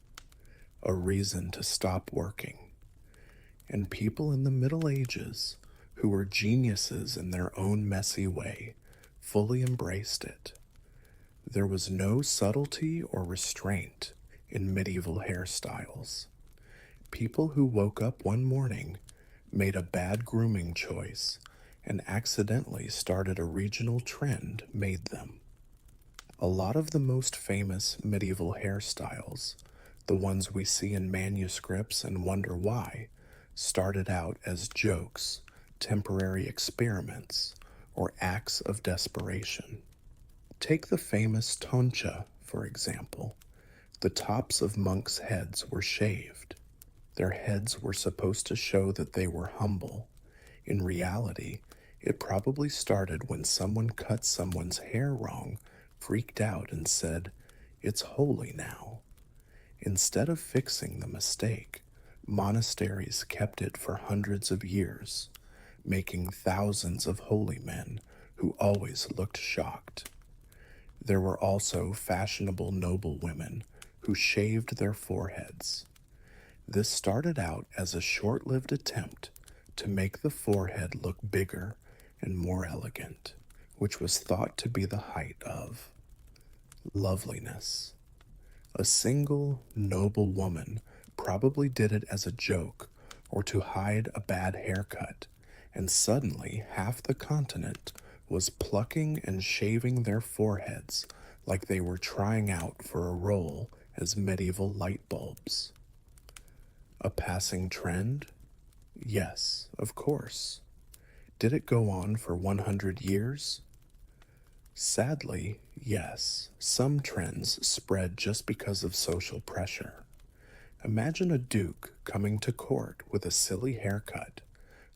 a reason to stop working. And people in the Middle Ages, who were geniuses in their own messy way, fully embraced it. There was no subtlety or restraint in medieval hairstyles. People who woke up one morning, made a bad grooming choice, and accidentally started a regional trend made them. A lot of the most famous medieval hairstyles, the ones we see in manuscripts and wonder why, started out as jokes, temporary experiments, or acts of desperation. Take the famous toncha, for example. The tops of monks' heads were shaved. Their heads were supposed to show that they were humble. In reality, it probably started when someone cut someone's hair wrong, freaked out, and said, "It's holy now." Instead of fixing the mistake, monasteries kept it for hundreds of years, making thousands of holy men who always looked shocked. There were also fashionable noble women who shaved their foreheads. This started out as a short lived attempt to make the forehead look bigger and more elegant, which was thought to be the height of loveliness. A single, noble woman probably did it as a joke or to hide a bad haircut, and suddenly half the continent was plucking and shaving their foreheads like they were trying out for a role as medieval light bulbs. A passing trend? Yes, of course. Did it go on for 100 years? Sadly, yes, some trends spread just because of social pressure. Imagine a duke coming to court with a silly haircut,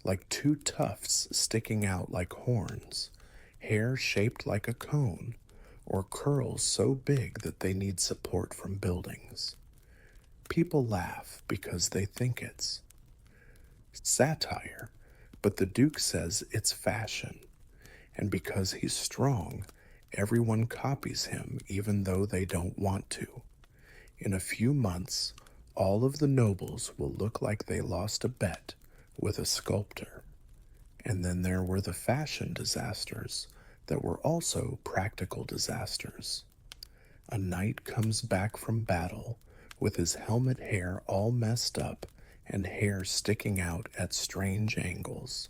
like two tufts sticking out like horns, hair shaped like a cone, or curls so big that they need support from buildings. People laugh because they think it's satire, but the duke says it's fashion. And because he's strong, everyone copies him even though they don't want to. In a few months, all of the nobles will look like they lost a bet with a sculptor. And then there were the fashion disasters that were also practical disasters. A knight comes back from battle with his helmet hair all messed up and hair sticking out at strange angles.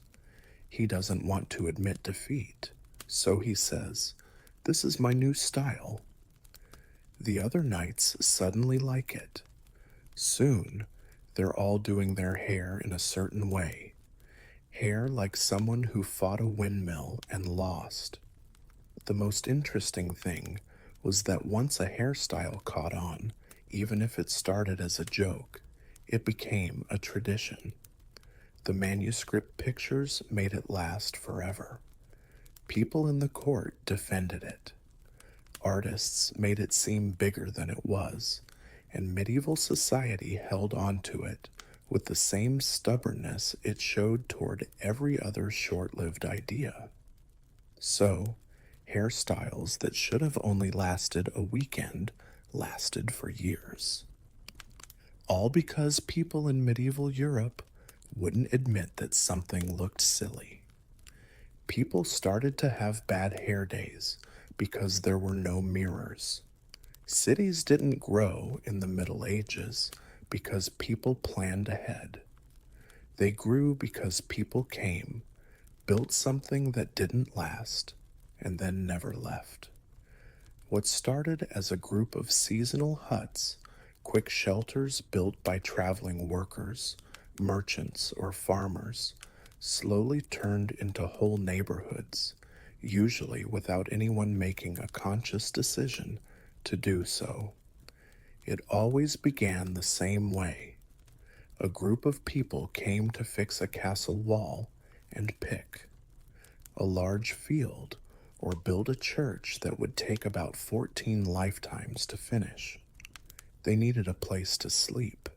He doesn't want to admit defeat, so he says, "This is my new style." The other knights suddenly like it. Soon, they're all doing their hair in a certain way. Hair like someone who fought a windmill and lost. The most interesting thing was that once a hairstyle caught on, even if it started as a joke, it became a tradition. The manuscript pictures made it last forever. People in the court defended it. Artists made it seem bigger than it was, and medieval society held on to it with the same stubbornness it showed toward every other short lived idea. So, hairstyles that should have only lasted a weekend lasted for years. All because people in medieval Europe wouldn't admit that something looked silly. People started to have bad hair days because there were no mirrors. Cities didn't grow in the Middle Ages because people planned ahead. They grew because people came, built something that didn't last, and then never left. What started as a group of seasonal huts, quick shelters built by traveling workers, merchants, or farmers, slowly turned into whole neighborhoods, usually without anyone making a conscious decision to do so. It always began the same way. A group of people came to fix a castle wall and pick a large field or build a church that would take about 14 lifetimes to finish. They needed a place to sleep,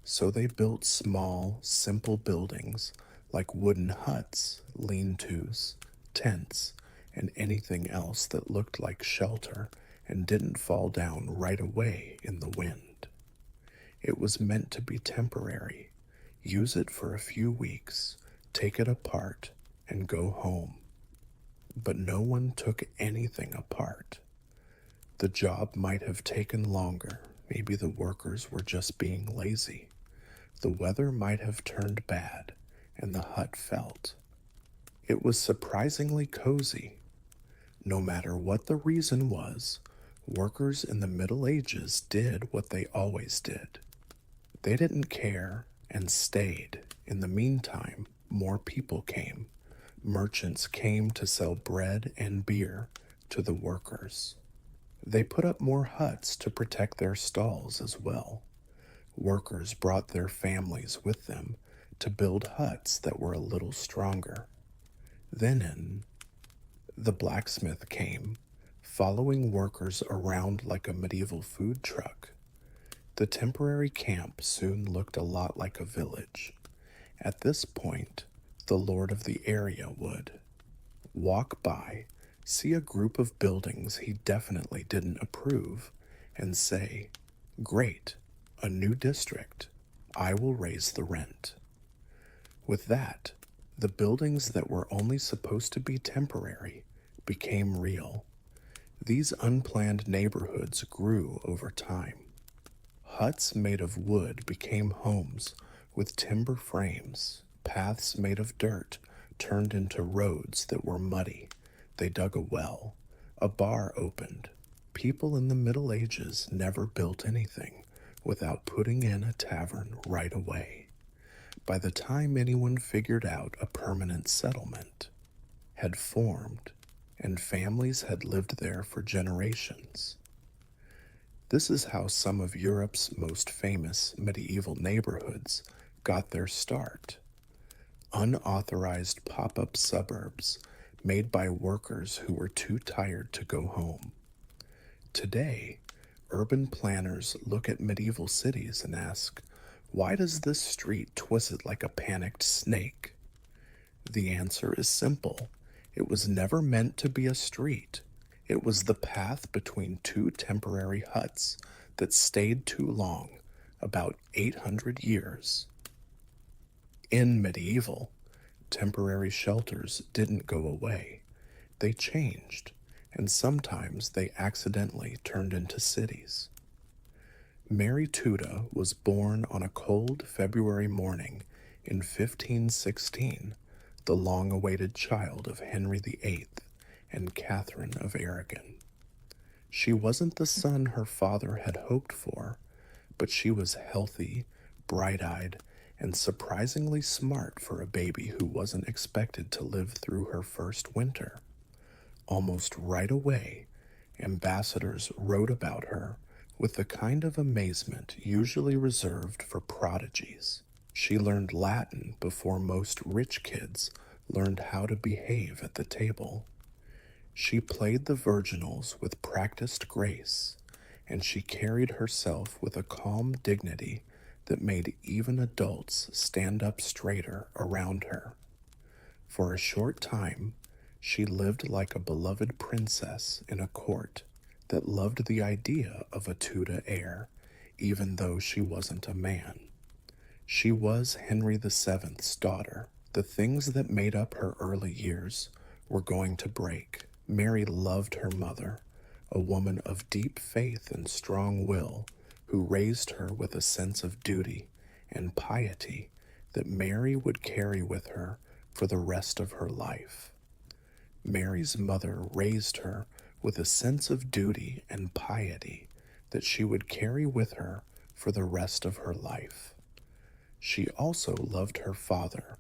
so they built small, simple buildings like wooden huts, lean-tos, tents, and anything else that looked like shelter and didn't fall down right away in the wind. It was meant to be temporary. Use it for a few weeks, take it apart, and go home. But no one took anything apart. The job might have taken longer. Maybe the workers were just being lazy. The weather might have turned bad, and the hut felt. It was surprisingly cozy. No matter what the reason was, workers in the Middle Ages did what they always did. They didn't care and stayed. In the meantime, more people came. Merchants came to sell bread and beer to the workers. They put up more huts to protect their stalls as well. Workers brought their families with them to build huts that were a little stronger. Then the blacksmith came, following workers around like a medieval food truck. The temporary camp soon looked a lot like a village. At this point, the lord of the area would walk by, see a group of buildings he definitely didn't approve, and say, "Great, a new district. I will raise the rent." With that, the buildings that were only supposed to be temporary became real. These unplanned neighborhoods grew over time. Huts made of wood became homes with timber frames. Paths made of dirt turned into roads that were muddy. They dug a well. A bar opened. People in the Middle Ages never built anything without putting in a tavern right away. By the time anyone figured out a permanent settlement had formed and families had lived there for generations. This is how some of Europe's most famous medieval neighborhoods got their start. Unauthorized pop-up suburbs made by workers who were too tired to go home. Today, urban planners look at medieval cities and ask, why does this street twist it like a panicked snake? The answer is simple. It was never meant to be a street. It was the path between two temporary huts that stayed too long, about 800 years. In medieval, temporary shelters didn't go away. They changed, and sometimes they accidentally turned into cities. Mary Tuda was born on a cold February morning in 1516, the long-awaited child of Henry VIII and Catherine of Aragon. She wasn't the son her father had hoped for, but she was healthy, bright-eyed, and surprisingly smart for a baby who wasn't expected to live through her first winter. Almost right away, ambassadors wrote about her with the kind of amazement usually reserved for prodigies. She learned Latin before most rich kids learned how to behave at the table. She played the virginals with practiced grace, and she carried herself with a calm dignity that made even adults stand up straighter around her. For a short time, she lived like a beloved princess in a court that loved the idea of a Tudor heir, even though she wasn't a man. She was Henry VII's daughter. The things that made up her early years were going to break. Mary loved her mother, a woman of deep faith and strong will, who raised her with a sense of duty and piety that Mary would carry with her for the rest of her life. Mary's mother raised her with a sense of duty and piety that she would carry with her for the rest of her life. She also loved her father,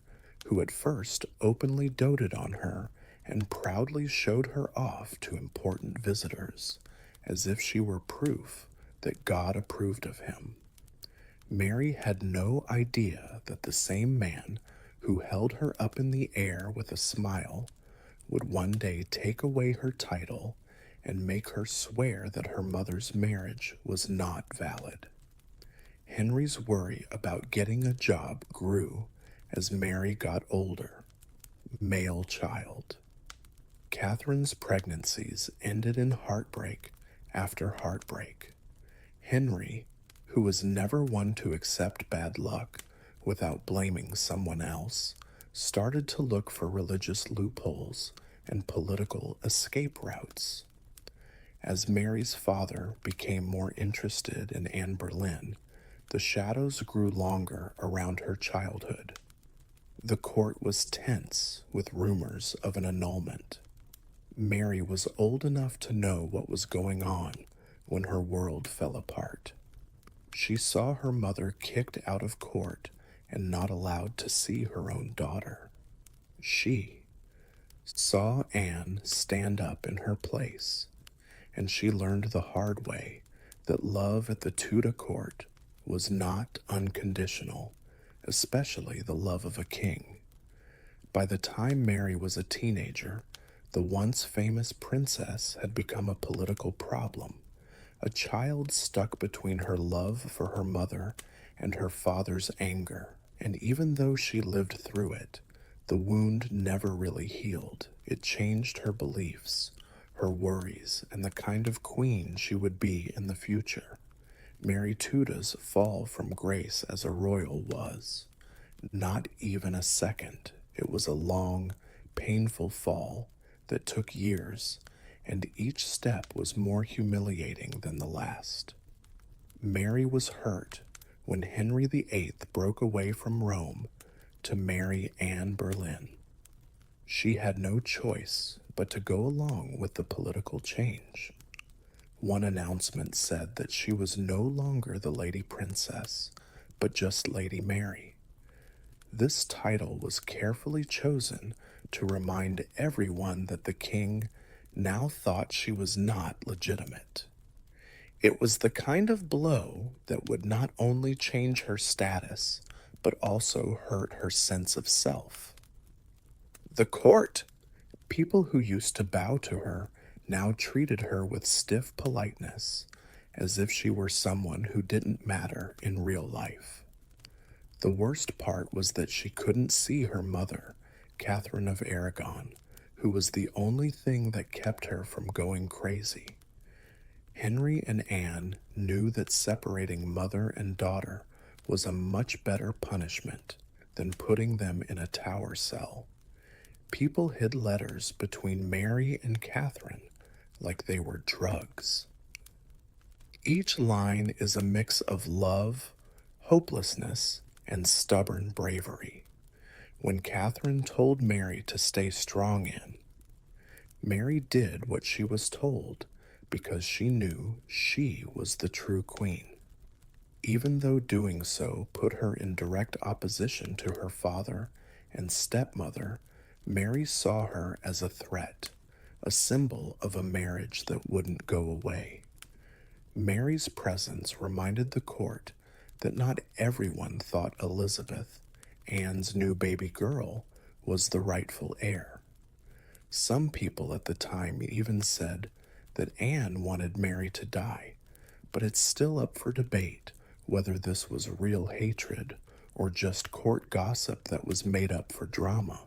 who at first openly doted on her and proudly showed her off to important visitors, as if she were proof that God approved of him. Mary had no idea that the same man who held her up in the air with a smile would one day take away her title and make her swear that her mother's marriage was not valid. Henry's worry about getting a job grew as Mary got older. Male child. Catherine's pregnancies ended in heartbreak after heartbreak. Henry, who was never one to accept bad luck without blaming someone else, started to look for religious loopholes and political escape routes. As Mary's father became more interested in Anne Boleyn, the shadows grew longer around her childhood. The court was tense with rumors of an annulment. Mary was old enough to know what was going on when her world fell apart. She saw her mother kicked out of court and not allowed to see her own daughter. She saw Anne stand up in her place, and she learned the hard way that love at the Tudor court was not unconditional, especially the love of a king. By the time Mary was a teenager, the once famous princess had become a political problem, a child stuck between her love for her mother and her father's anger. And even though she lived through it, the wound never really healed. It changed her beliefs, her worries, and the kind of queen she would be in the future. Mary Tudor's fall from grace as a royal was not even a second. It was a long, painful fall that took years, and each step was more humiliating than the last. Mary was hurt when Henry VIII broke away from Rome to marry Anne Boleyn. She had no choice but to go along with the political change. One announcement said that she was no longer the Lady Princess, but just Lady Mary. This title was carefully chosen to remind everyone that the king now thought she was not legitimate. It was the kind of blow that would not only change her status, but also hurt her sense of self. The court, people who used to bow to her, now treated her with stiff politeness, as if she were someone who didn't matter in real life. The worst part was that she couldn't see her mother, Catherine of Aragon, who was the only thing that kept her from going crazy. Henry and Anne knew that separating mother and daughter was a much better punishment than putting them in a tower cell. People hid letters between Mary and Catherine like they were drugs. Each line is a mix of love, hopelessness, and stubborn bravery. When Catherine told Mary to stay strong in, Mary did what she was told because she knew she was the true queen. Even though doing so put her in direct opposition to her father and stepmother, Mary saw her as a threat, a symbol of a marriage that wouldn't go away. Mary's presence reminded the court that not everyone thought Elizabeth, Anne's new baby girl, was the rightful heir. Some people at the time even said that Anne wanted Mary to die, but it's still up for debate whether this was real hatred or just court gossip that was made up for drama.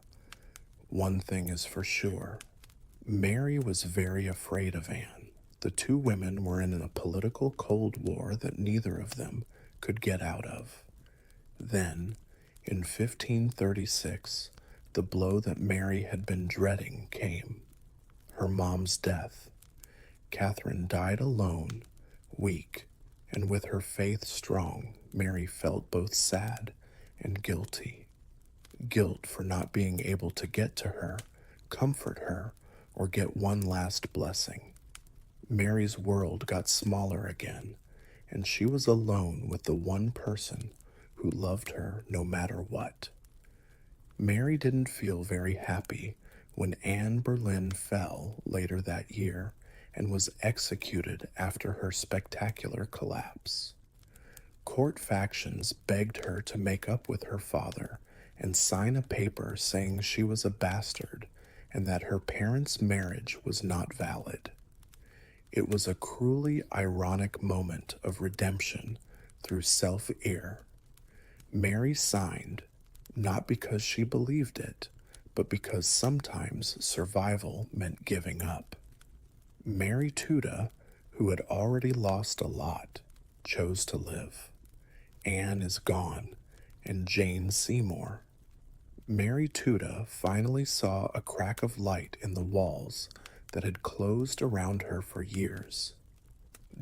One thing is for sure, Mary was very afraid of Anne. The two women were in a political Cold War that neither of them could get out of. Then, in 1536, the blow that Mary had been dreading came. Her mom's death. Catherine died alone, weak, and with her faith strong, Mary felt both sad and guilty. Guilt for not being able to get to her, comfort her, or get one last blessing. Mary's world got smaller again, and she was alone with the one person who loved her no matter what. Mary didn't feel very happy when Anne Boleyn fell later that year and was executed after her spectacular collapse. Court factions begged her to make up with her father and sign a paper saying she was a bastard and that her parents' marriage was not valid. It was a cruelly ironic moment of redemption through self-ear. Mary signed, not because she believed it, but because sometimes survival meant giving up. Mary Tudor, who had already lost a lot, chose to live. Anne is gone, and Jane Seymour. Mary Tudor finally saw a crack of light in the walls that had closed around her for years.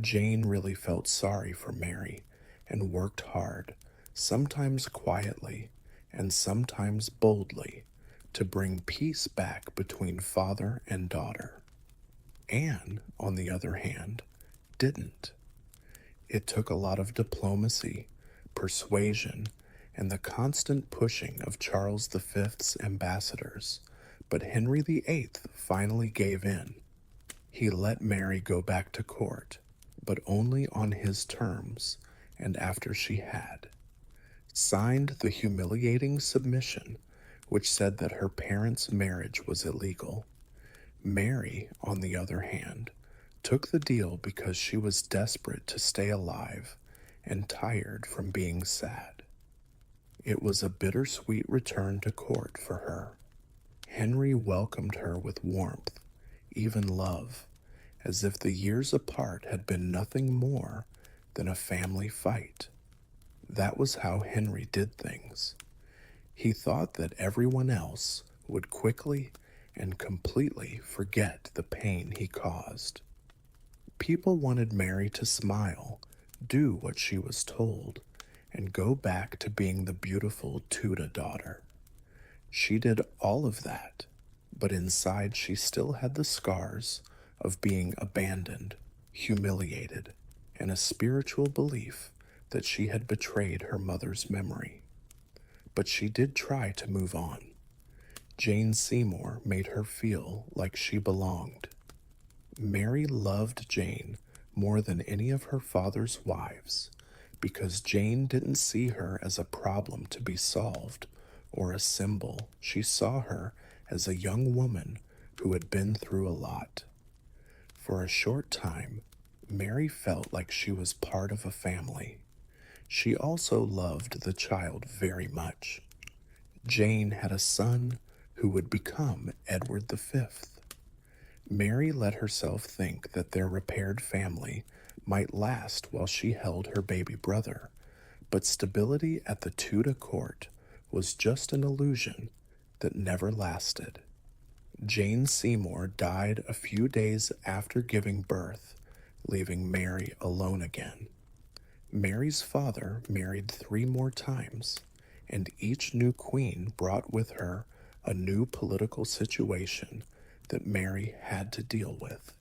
Jane really felt sorry for Mary and worked hard, sometimes quietly and sometimes boldly, to bring peace back between father and daughter. Anne, on the other hand, didn't. It took a lot of diplomacy, persuasion, and the constant pushing of Charles V's ambassadors, but Henry VIII finally gave in. He let Mary go back to court, but only on his terms, and after she had, signed the humiliating submission which said that her parents' marriage was illegal. Mary, on the other hand, took the deal because she was desperate to stay alive and tired from being sad. It was a bittersweet return to court for her. Henry welcomed her with warmth, even love, as if the years apart had been nothing more than a family fight. That was how Henry did things. He thought that everyone else would quickly and completely forget the pain he caused. People wanted Mary to smile, do what she was told, and go back to being the beautiful Tuda daughter. She did all of that, but inside she still had the scars of being abandoned, humiliated, and a spiritual belief that she had betrayed her mother's memory. But she did try to move on. Jane Seymour made her feel like she belonged. Mary loved Jane more than any of her father's wives because Jane didn't see her as a problem to be solved or a symbol. She saw her as a young woman who had been through a lot. For a short time, Mary felt like she was part of a family. She also loved the child very much. Jane had a son who would become Edward V. Mary let herself think that their repaired family might last while she held her baby brother, but stability at the Tudor court was just an illusion that never lasted. Jane Seymour died a few days after giving birth, leaving Mary alone again. Mary's father married 3 more times, and each new queen brought with her a new political situation that Mary had to deal with.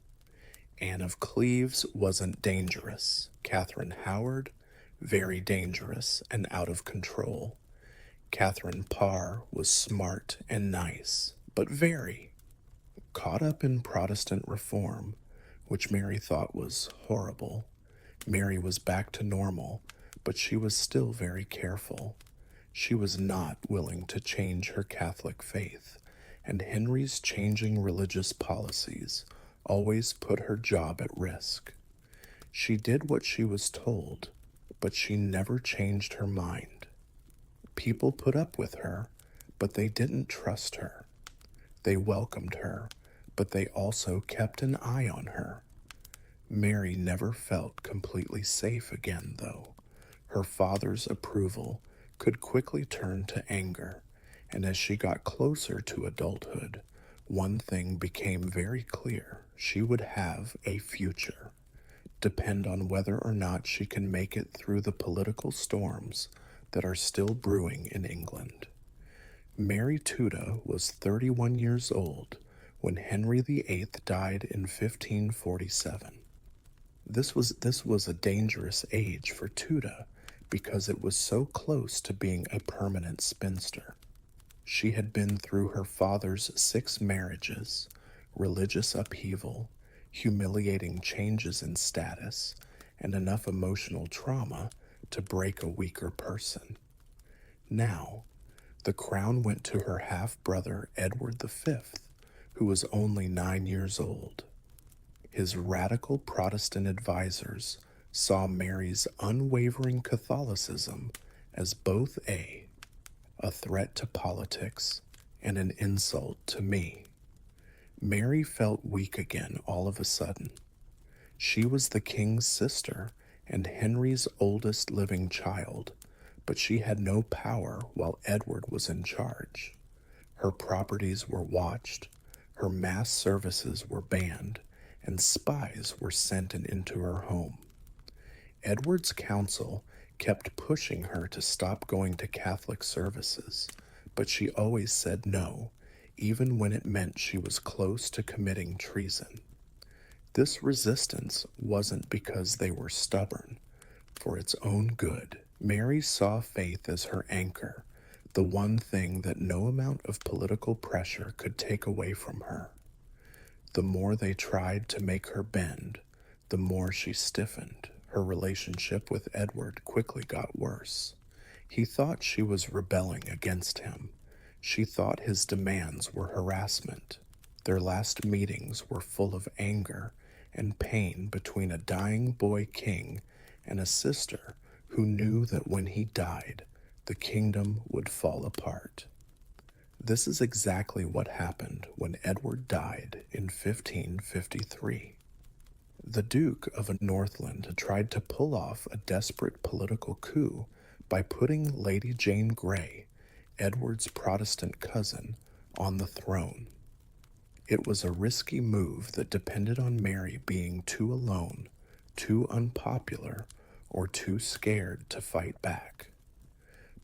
Anne of Cleves wasn't dangerous. Catherine Howard, very dangerous and out of control. Catherine Parr was smart and nice, but very caught up in Protestant reform, which Mary thought was horrible. Mary was back to normal, but she was still very careful. She was not willing to change her Catholic faith, and Henry's changing religious policies always put her job at risk. She did what she was told, but she never changed her mind. People put up with her, but they didn't trust her. They welcomed her, but they also kept an eye on her. Mary never felt completely safe again, though. Her father's approval could quickly turn to anger, and as she got closer to adulthood, one thing became very clear. She would have a future. Depend on whether or not she can make it through the political storms that are still brewing in England. Mary Tudor was 31 years old when Henry VIII died in 1547. This was a dangerous age for Tudor because it was so close to being a permanent spinster. She had been through her father's 6 marriages, religious upheaval, humiliating changes in status, and enough emotional trauma to break a weaker person. Now, the crown went to her half-brother Edward V, who was only 9 years old. His radical Protestant advisors saw Mary's unwavering Catholicism as both a threat to politics and an insult to me. Mary felt weak again all of a sudden. She was the king's sister and Henry's oldest living child, but she had no power while Edward was in charge. Her properties were watched, her mass services were banned, and spies were sent into her home. Edward's council kept pushing her to stop going to Catholic services, but she always said no, even when it meant she was close to committing treason. This resistance wasn't because they were stubborn. For its own good, Mary saw faith as her anchor, the one thing that no amount of political pressure could take away from her. The more they tried to make her bend, the more she stiffened. Her relationship with Edward quickly got worse. He thought she was rebelling against him. She thought his demands were harassment. Their last meetings were full of anger and pain between a dying boy king and a sister who knew that when he died, the kingdom would fall apart. This is exactly what happened when Edward died in 1553. The Duke of Northland tried to pull off a desperate political coup by putting Lady Jane Grey, Edward's Protestant cousin, on the throne. It was a risky move that depended on Mary being too alone, too unpopular, or too scared to fight back.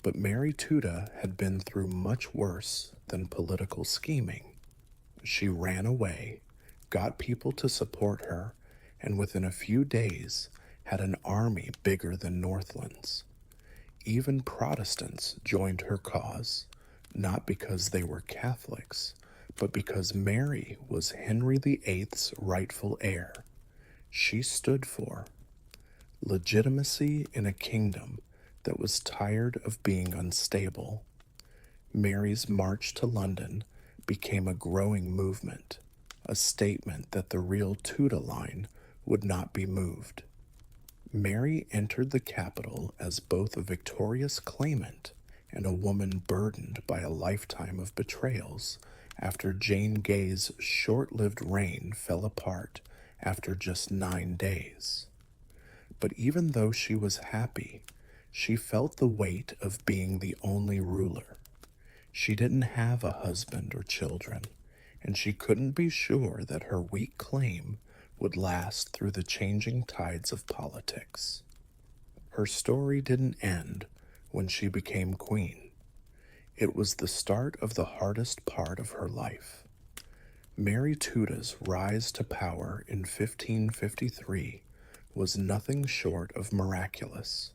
But Mary Tudor had been through much worse than political scheming. She ran away, got people to support her, and within a few days had an army bigger than Northland's. Even Protestants joined her cause, not because they were Catholics, but because Mary was Henry VIII's rightful heir. She stood for legitimacy in a kingdom that was tired of being unstable. Mary's march to London became a growing movement, a statement that the real Tudor line would not be moved. Mary entered the capital as both a victorious claimant and a woman burdened by a lifetime of betrayals after Jane Gay's short-lived reign fell apart after just 9 days. But even though she was happy, she felt the weight of being the only ruler. She didn't have a husband or children, and she couldn't be sure that her weak claim would last through the changing tides of politics. Her story didn't end when she became queen. It was the start of the hardest part of her life. Mary Tudor's rise to power in 1553 was nothing short of miraculous.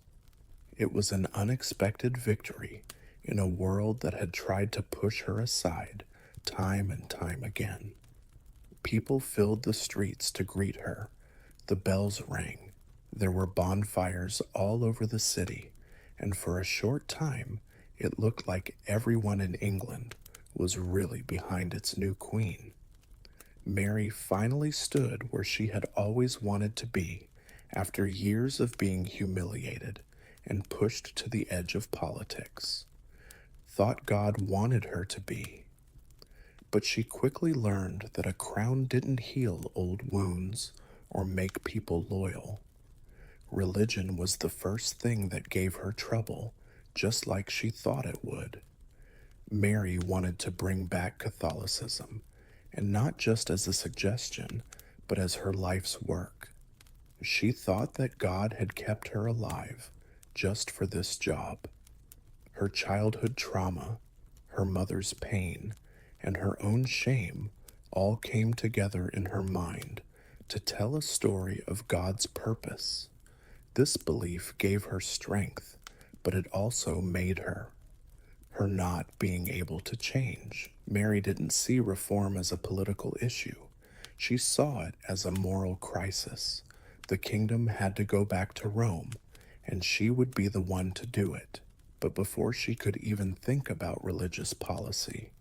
It was an unexpected victory in a world that had tried to push her aside time and time again. People filled the streets to greet her. The bells rang. There were bonfires all over the city, and for a short time, it looked like everyone in England was really behind its new queen. Mary finally stood where she had always wanted to be after years of being humiliated and pushed to the edge of politics. Thought God wanted her to be. But she quickly learned that a crown didn't heal old wounds or make people loyal. Religion was the first thing that gave her trouble, just like she thought it would. Mary wanted to bring back Catholicism, and not just as a suggestion, but as her life's work. She thought that God had kept her alive just for this job. Her childhood trauma, her mother's pain, and her own shame all came together in her mind to tell a story of God's purpose. This belief gave her strength, but it also made her. Her not being able to change. Mary didn't see reform as a political issue. She saw it as a moral crisis. The kingdom had to go back to Rome, and she would be the one to do it. But before she could even think about religious policy,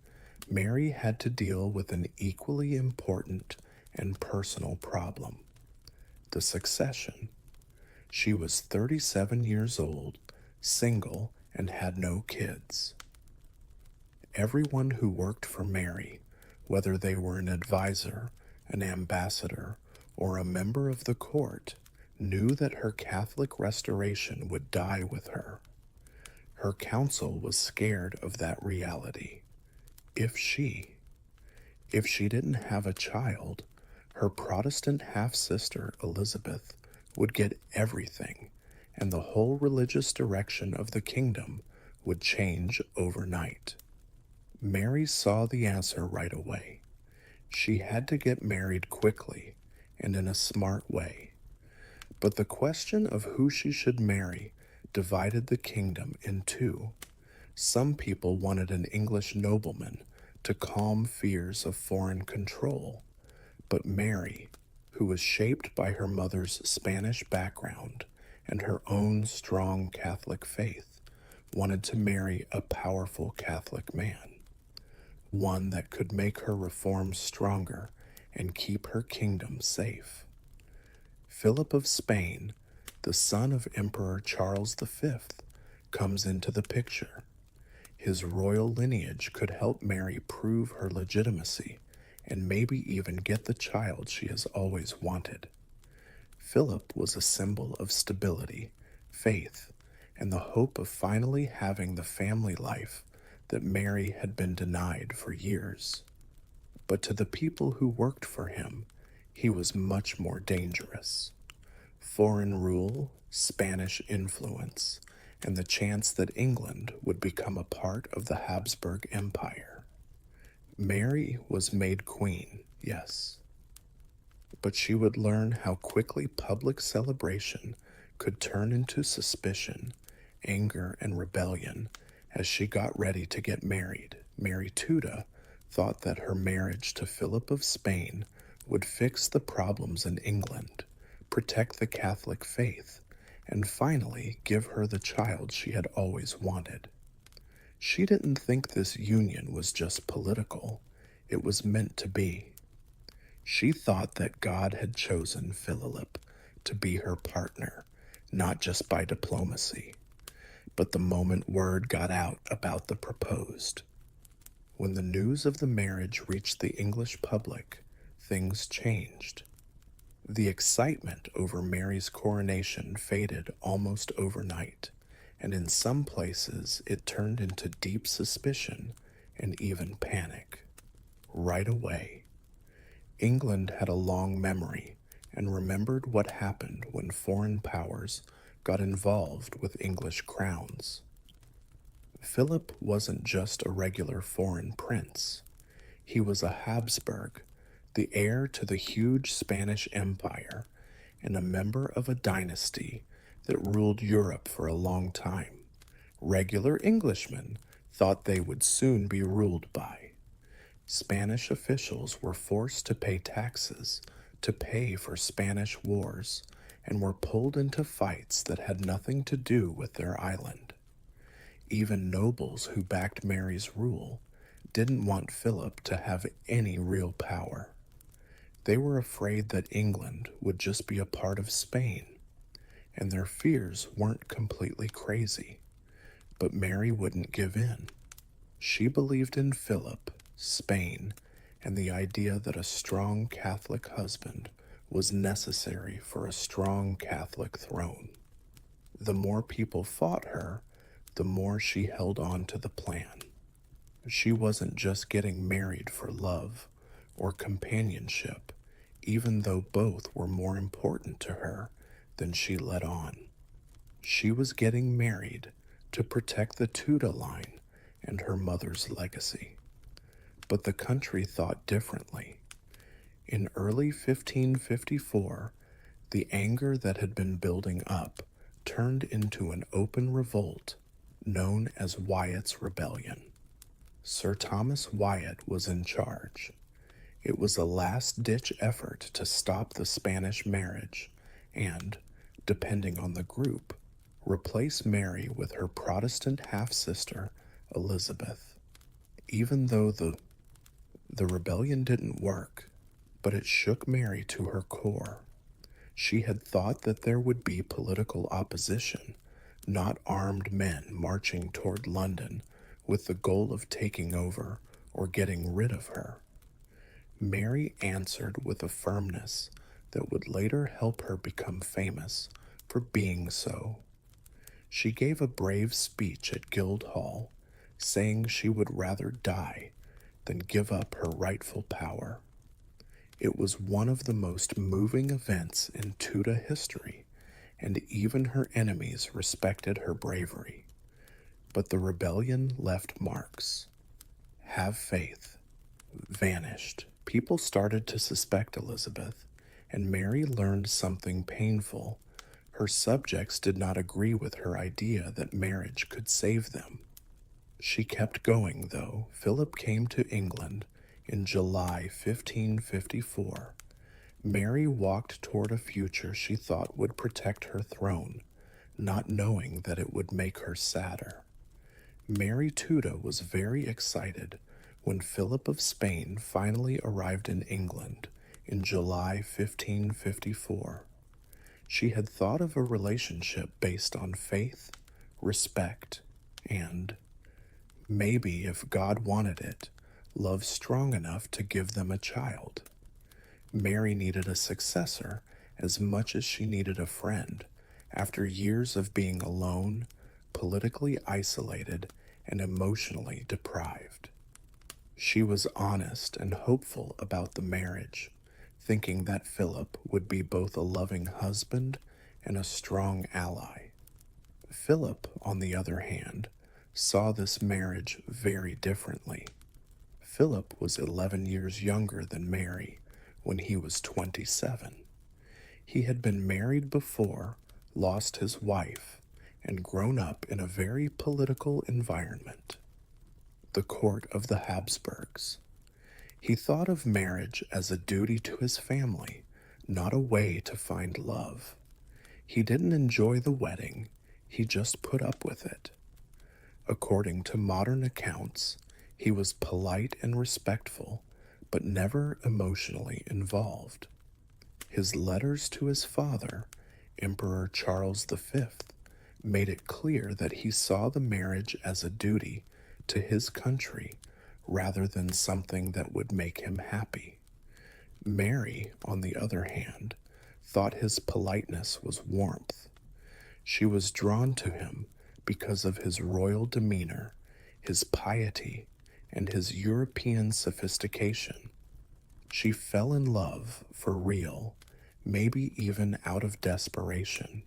Mary had to deal with an equally important and personal problem: the succession. She was 37 years old, single, and had no kids. Everyone who worked for Mary, whether they were an advisor, an ambassador, or a member of the court, knew that her Catholic restoration would die with her. Her council was scared of that reality. If she didn't have a child, her Protestant half-sister Elizabeth would get everything, and the whole religious direction of the kingdom would change overnight. Mary saw the answer right away. She had to get married quickly and in a smart way. But the question of who she should marry divided the kingdom in two. Some people wanted an English nobleman to calm fears of foreign control, but Mary, who was shaped by her mother's Spanish background and her own strong Catholic faith, wanted to marry a powerful Catholic man, one that could make her reforms stronger and keep her kingdom safe. Philip of Spain, the son of Emperor Charles V, comes into the picture. His royal lineage could help Mary prove her legitimacy and maybe even get the child she has always wanted. Philip was a symbol of stability, faith, and the hope of finally having the family life that Mary had been denied for years. But to the people who worked for him, he was much more dangerous. Foreign rule, Spanish influence, and the chance that England would become a part of the Habsburg Empire. Mary was made queen, yes, but she would learn how quickly public celebration could turn into suspicion, anger, and rebellion as she got ready to get married. Mary Tuda thought that her marriage to Philip of Spain would fix the problems in England, protect the Catholic faith, and finally give her the child she had always wanted. She didn't think this union was just political, it was meant to be. She thought that God had chosen Philip to be her partner, not just by diplomacy, but the moment word got out about the proposed. When the news of the marriage reached the English public, things changed. The excitement over Mary's coronation faded almost overnight, and in some places it turned into deep suspicion and even panic. Right away, England had a long memory and remembered what happened when foreign powers got involved with English crowns. Philip wasn't just a regular foreign prince. He was a Habsburg, the heir to the huge Spanish Empire, and a member of a dynasty that ruled Europe for a long time. Regular Englishmen thought they would soon be ruled by. Spanish officials were forced to pay taxes to pay for Spanish wars and were pulled into fights that had nothing to do with their island. Even nobles who backed Mary's rule didn't want Philip to have any real power. They were afraid that England would just be a part of Spain, and their fears weren't completely crazy. But Mary wouldn't give in. She believed in Philip, Spain, and the idea that a strong Catholic husband was necessary for a strong Catholic throne. The more people fought her, the more she held on to the plan. She wasn't just getting married for love or companionship, even though both were more important to her than she let on. She was getting married to protect the Tudor line and her mother's legacy. But the country thought differently. In early 1554, the anger that had been building up turned into an open revolt known as Wyatt's Rebellion. Sir Thomas Wyatt was in charge. It was a last-ditch effort to stop the Spanish marriage and, depending on the group, replace Mary with her Protestant half-sister, Elizabeth. Even though the rebellion didn't work, but it shook Mary to her core. She had thought that there would be political opposition, not armed men marching toward London with the goal of taking over or getting rid of her. Mary answered with a firmness that would later help her become famous for being so. She gave a brave speech at Guildhall, saying she would rather die than give up her rightful power. It was one of the most moving events in Tudor history, and even her enemies respected her bravery. But the rebellion left marks. Have faith vanished. People started to suspect Elizabeth, and Mary learned something painful. Her subjects did not agree with her idea that marriage could save them. She kept going, though. Philip came to England in July 1554. Mary walked toward a future she thought would protect her throne, not knowing that it would make her sadder. Mary Tuda was very excited when Philip of Spain finally arrived in England in July 1554. She had thought of a relationship based on faith, respect, and, maybe if God wanted it, love strong enough to give them a child. Mary needed a successor as much as she needed a friend after years of being alone, politically isolated, and emotionally deprived. She was honest and hopeful about the marriage, thinking that Philip would be both a loving husband and a strong ally. Philip, on the other hand, saw this marriage very differently. Philip was 11 years younger than Mary when he was 27. He had been married before, lost his wife, and grown up in a very political environment, the court of the Habsburgs. He thought of marriage as a duty to his family, not a way to find love. He didn't enjoy the wedding, he just put up with it. According to modern accounts, he was polite and respectful, but never emotionally involved. His letters to his father, Emperor Charles V, made it clear that he saw the marriage as a duty to his country rather than something that would make him happy. Mary, on the other hand, thought his politeness was warmth. She was drawn to him because of his royal demeanor, his piety, and his European sophistication. She fell in love for real, maybe even out of desperation.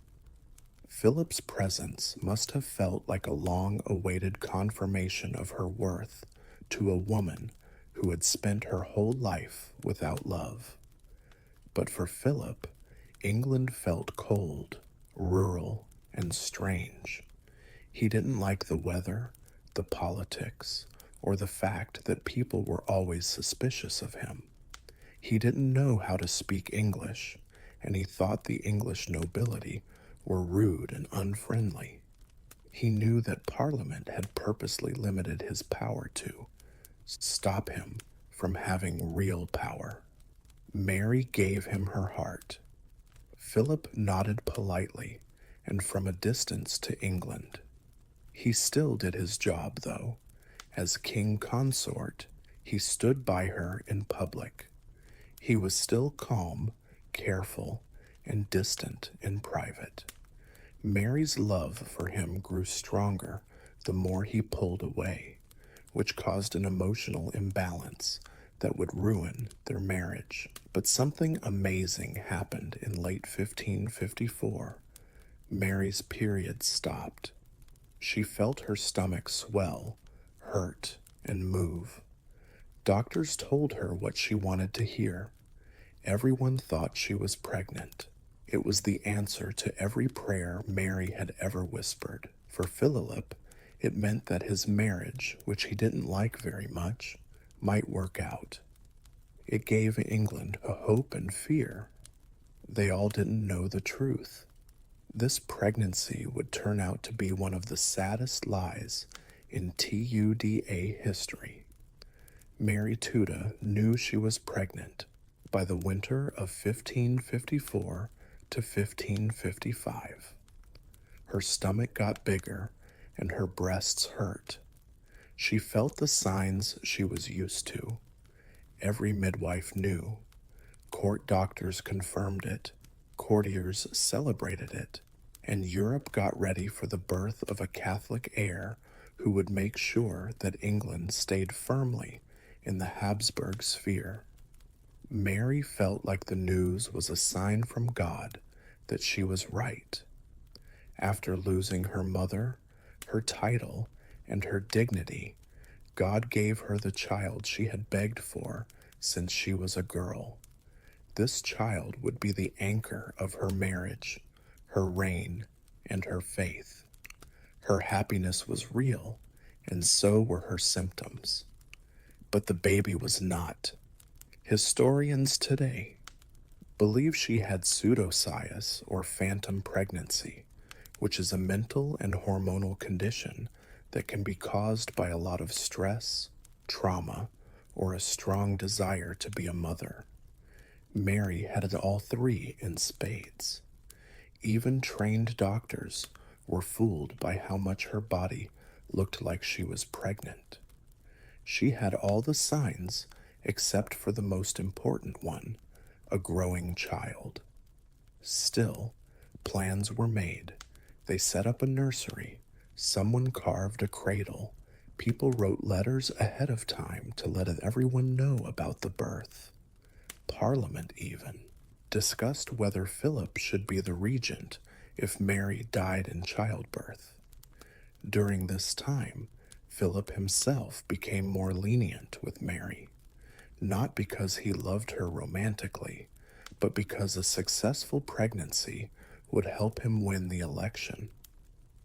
Philip's presence must have felt like a long-awaited confirmation of her worth to a woman who had spent her whole life without love. But for Philip, England felt cold, rural, and strange. He didn't like the weather, the politics, or the fact that people were always suspicious of him. He didn't know how to speak English, and he thought the English nobility were rude and unfriendly. He knew that Parliament had purposely limited his power to stop him from having real power. Mary gave him her heart. Philip nodded politely and from a distance to England. He still did his job, though. As king consort, he stood by her in public. He was still calm, careful, and distant in private. Mary's love for him grew stronger the more he pulled away, which caused an emotional imbalance that would ruin their marriage. But something amazing happened in late 1554. Mary's period stopped. She felt her stomach swell, hurt, and move. Doctors told her what she wanted to hear. Everyone thought she was pregnant. It was the answer to every prayer Mary had ever whispered. For Philip, it meant that his marriage, which he didn't like very much, might work out. It gave England a hope and fear. They all didn't know the truth. This pregnancy would turn out to be one of the saddest lies in TUDA history. Mary Tuda knew she was pregnant by the winter of 1554 to 1555. Her stomach got bigger and her breasts hurt. She felt the signs she was used to. Every midwife knew. Court doctors confirmed it. Courtiers celebrated it. And Europe got ready for the birth of a Catholic heir who would make sure that England stayed firmly in the Habsburg sphere. Mary felt like the news was a sign from God that she was right. After losing her mother, her title, and her dignity, God gave her the child she had begged for since she was a girl. This child would be the anchor of her marriage, her reign, and her faith. Her happiness was real, and so were her symptoms. But the baby was not. Historians today believed she had pseudocyesis or phantom pregnancy, which is a mental and hormonal condition that can be caused by a lot of stress, trauma, or a strong desire to be a mother. Mary had all three in spades. Even trained doctors were fooled by how much her body looked like she was pregnant. She had all the signs except for the most important one, a growing child. Still, plans were made. They set up a nursery. Someone carved a cradle. People wrote letters ahead of time to let everyone know about the birth. Parliament even discussed whether Philip should be the regent if Mary died in childbirth. During this time, Philip himself became more lenient with Mary, not because he loved her romantically, but because a successful pregnancy would help him win the election.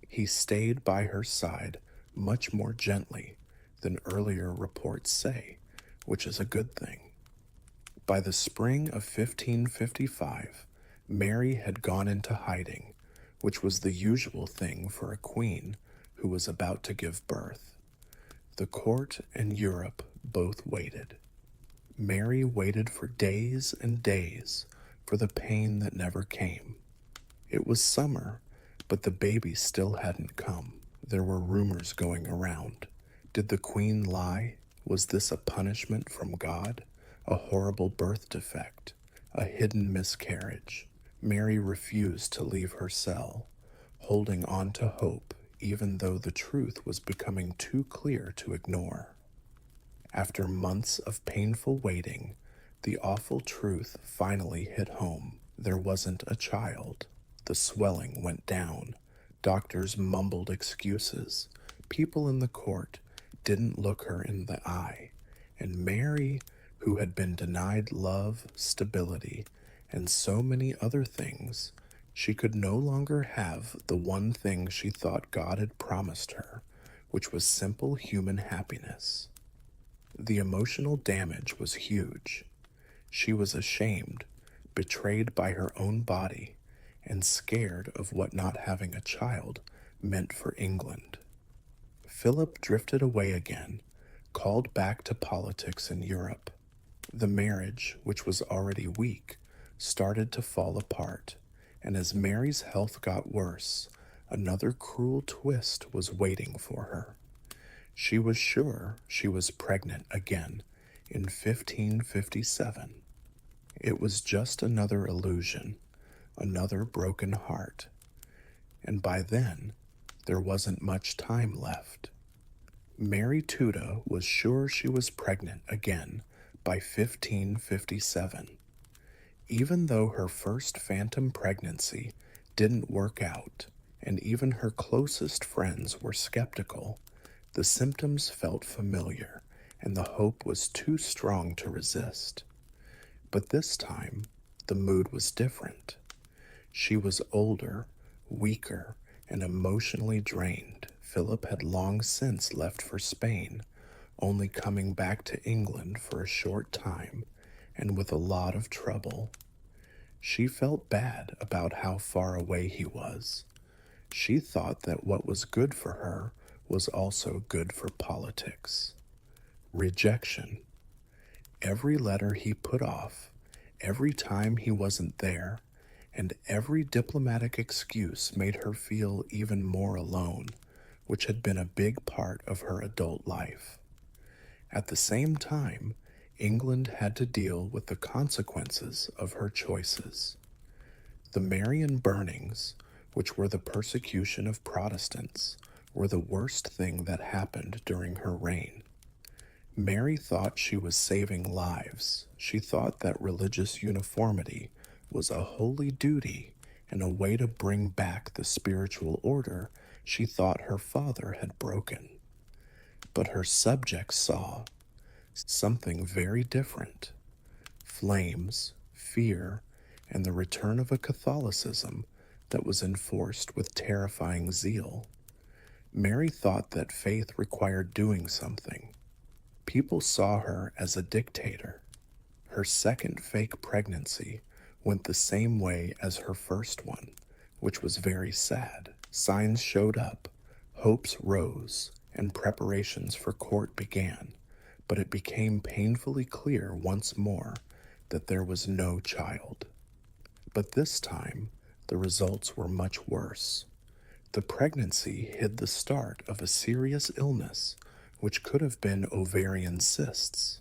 He stayed by her side much more gently than earlier reports say, which is a good thing. By the spring of 1555, Mary had gone into hiding, which was the usual thing for a queen who was about to give birth. The court and Europe both waited. Mary waited for days and days for the pain that never came. It was summer, but the baby still hadn't come. There were rumors going around. Did the queen lie? Was this a punishment from God? A horrible birth defect? A hidden miscarriage? Mary refused to leave her cell, holding on to hope even though the truth was becoming too clear to ignore. After months of painful waiting, the awful truth finally hit home. There wasn't a child. The swelling went down. Doctors mumbled excuses. People in the court didn't look her in the eye. And Mary, who had been denied love, stability, and so many other things, she could no longer have the one thing she thought God had promised her, which was simple human happiness. The emotional damage was huge. She was ashamed, betrayed by her own body, and scared of what not having a child meant for England. Philip drifted away again, called back to politics in Europe. The marriage, which was already weak, started to fall apart, and as Mary's health got worse, another cruel twist was waiting for her. She was sure she was pregnant again in 1557. It was just another illusion, another broken heart, and by then there wasn't much time left. Mary Tudor was sure she was pregnant again by 1557. Even though her first phantom pregnancy didn't work out, and even her closest friends were skeptical, the symptoms felt familiar, and the hope was too strong to resist. But this time, the mood was different. She was older, weaker, and emotionally drained. Philip had long since left for Spain, only coming back to England for a short time, and with a lot of trouble. She felt bad about how far away he was. She thought that what was good for her was also good for politics. Rejection. Every letter he put off, every time he wasn't there, and every diplomatic excuse made her feel even more alone, which had been a big part of her adult life. At the same time, England had to deal with the consequences of her choices. The Marian burnings, which were the persecution of Protestants, were the worst thing that happened during her reign. Mary thought she was saving lives. She thought that religious uniformity was a holy duty and a way to bring back the spiritual order she thought her father had broken. But her subjects saw something very different: flames, fear, and the return of a Catholicism that was enforced with terrifying zeal. Mary thought that faith required doing something. People saw her as a dictator. Her second fake pregnancy went the same way as her first one, which was very sad. Signs showed up, hopes rose, and preparations for court began, but it became painfully clear once more that there was no child. But this time, the results were much worse. The pregnancy hid the start of a serious illness, which could have been ovarian cysts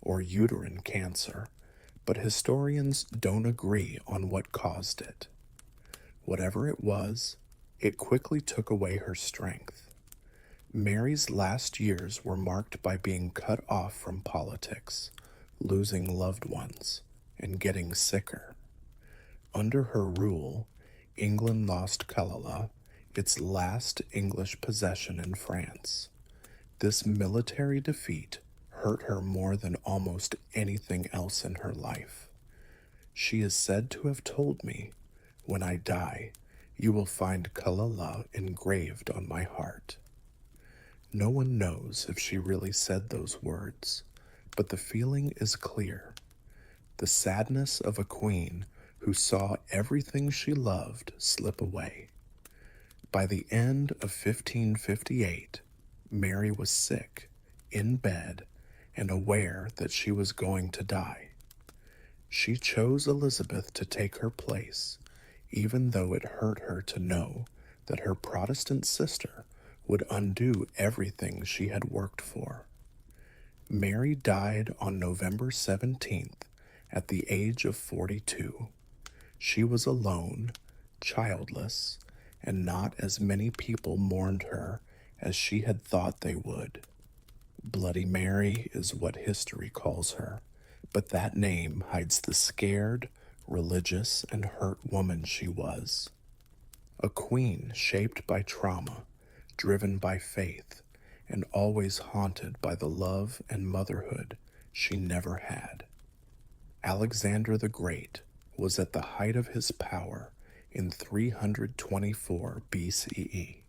or uterine cancer, but historians don't agree on what caused it. Whatever it was, it quickly took away her strength. Mary's last years were marked by being cut off from politics, losing loved ones, and getting sicker. Under her rule, England lost Calais, its last English possession in France. This military defeat hurt her more than almost anything else in her life. She is said to have told me, "When I die, you will find Calais engraved on my heart." No one knows if she really said those words, but the feeling is clear. The sadness of a queen who saw everything she loved slip away. By the end of 1558, Mary was sick, in bed, and aware that she was going to die. She chose Elizabeth to take her place, even though it hurt her to know that her Protestant sister would undo everything she had worked for. Mary died on November 17th at the age of 42. She was alone, childless, and not as many people mourned her as she had thought they would. Bloody Mary is what history calls her, but that name hides the scared, religious, and hurt woman she was. A queen shaped by trauma, driven by faith, and always haunted by the love and motherhood she never had. Alexander the Great was at the height of his power in 324 BCE.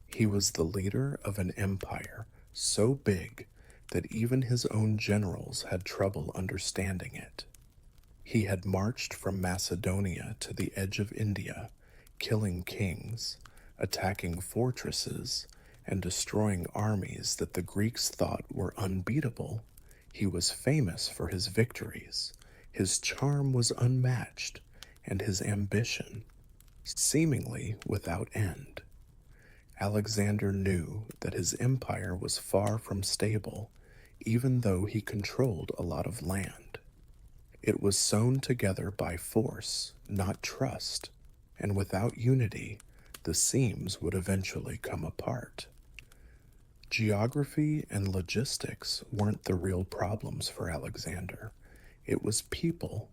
He was the leader of an empire so big that even his own generals had trouble understanding it. He had marched from Macedonia to the edge of India, killing kings, attacking fortresses, and destroying armies that the Greeks thought were unbeatable. He was famous for his victories. His charm was unmatched, and his ambition seemingly without end. Alexander knew that his empire was far from stable, even though he controlled a lot of land. It was sewn together by force, not trust, and without unity, the seams would eventually come apart. Geography and logistics weren't the real problems for Alexander. It was people.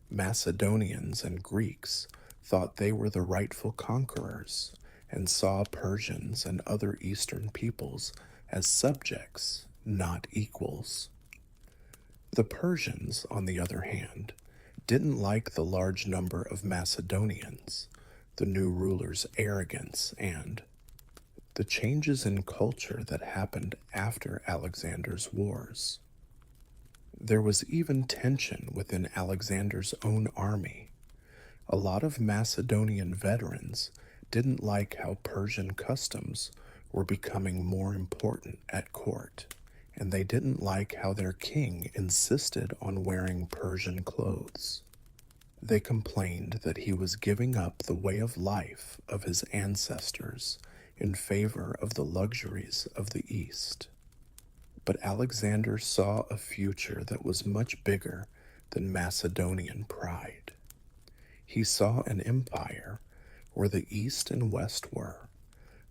Macedonians and Greeks thought they were the rightful conquerors and saw Persians and other Eastern peoples as subjects, not equals. The Persians, on the other hand, didn't like the large number of Macedonians, the new ruler's arrogance, and the changes in culture that happened after Alexander's wars. There was even tension within Alexander's own army. A lot of Macedonian veterans didn't like how Persian customs were becoming more important at court, and they didn't like how their king insisted on wearing Persian clothes. They complained that he was giving up the way of life of his ancestors in favor of the luxuries of the East. But Alexander saw a future that was much bigger than Macedonian pride. He saw an empire where the East and West were,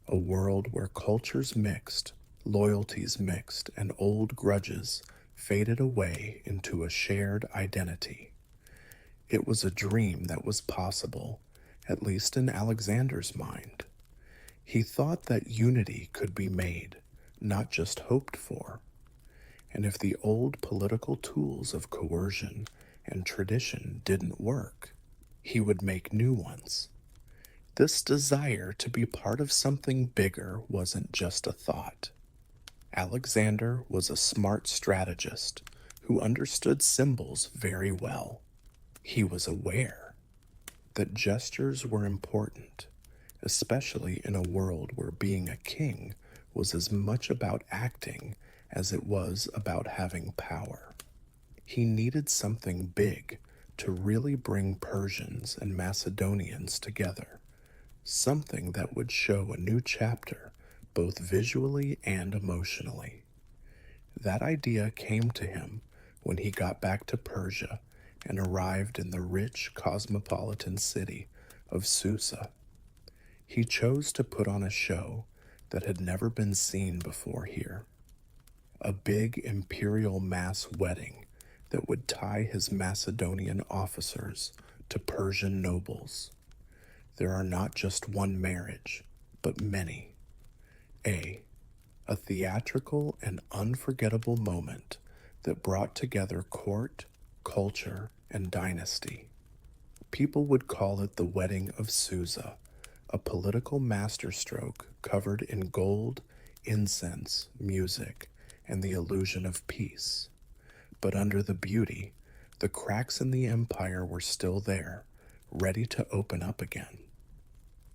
a world where cultures mixed, loyalties mixed, and old grudges faded away into a shared identity. It was a dream that was possible, at least in Alexander's mind. He thought that unity could be made, not just hoped for. And if the old political tools of coercion and tradition didn't work, he would make new ones. This desire to be part of something bigger wasn't just a thought. Alexander was a smart strategist who understood symbols very well. He was aware that gestures were important, especially in a world where being a king was as much about acting as it was about having power. He needed something big to really bring Persians and Macedonians together, something that would show a new chapter, both visually and emotionally. That idea came to him when he got back to Persia and arrived in the rich cosmopolitan city of Susa. He chose to put on a show that had never been seen before here, a big imperial mass wedding that would tie his Macedonian officers to Persian nobles. There are not just one marriage, but many. A. A theatrical and unforgettable moment that brought together court, culture, and dynasty. People would call it the Wedding of Susa, a political masterstroke covered in gold, incense, music, and the illusion of peace. But under the beauty, the cracks in the empire were still there, ready to open up again.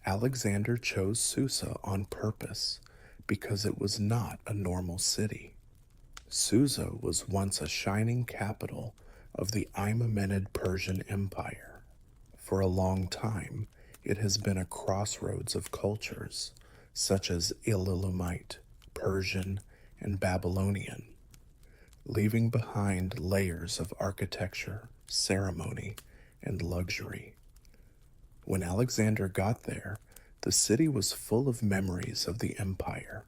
Alexander chose Susa on purpose because it was not a normal city. Susa was once a shining capital of the Achaemenid Persian Empire. For a long time, it has been a crossroads of cultures, such as Elamite, Persian, and Babylonian, leaving behind layers of architecture, ceremony, and luxury. When Alexander got there, the city was full of memories of the empire.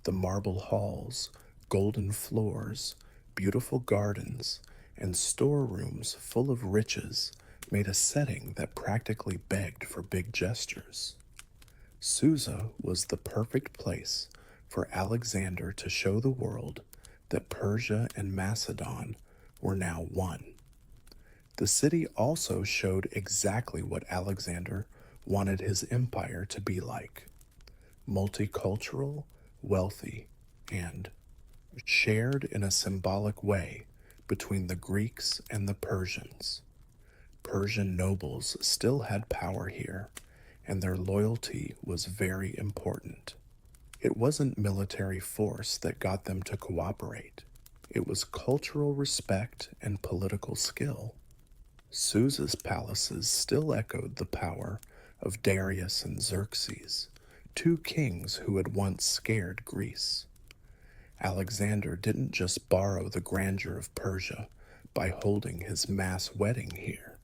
The marble halls, golden floors, beautiful gardens, and storerooms full of riches made a setting that practically begged for big gestures. Susa was the perfect place for Alexander to show the world that Persia and Macedon were now one. The city also showed exactly what Alexander wanted his empire to be like: multicultural, wealthy, and shared in a symbolic way between the Greeks and the Persians. Persian nobles still had power here, and their loyalty was very important. It wasn't military force that got them to cooperate. It was cultural respect and political skill. Susa's palaces still echoed the power of Darius and Xerxes, two kings who had once scared Greece. Alexander didn't just borrow the grandeur of Persia by holding his mass wedding here.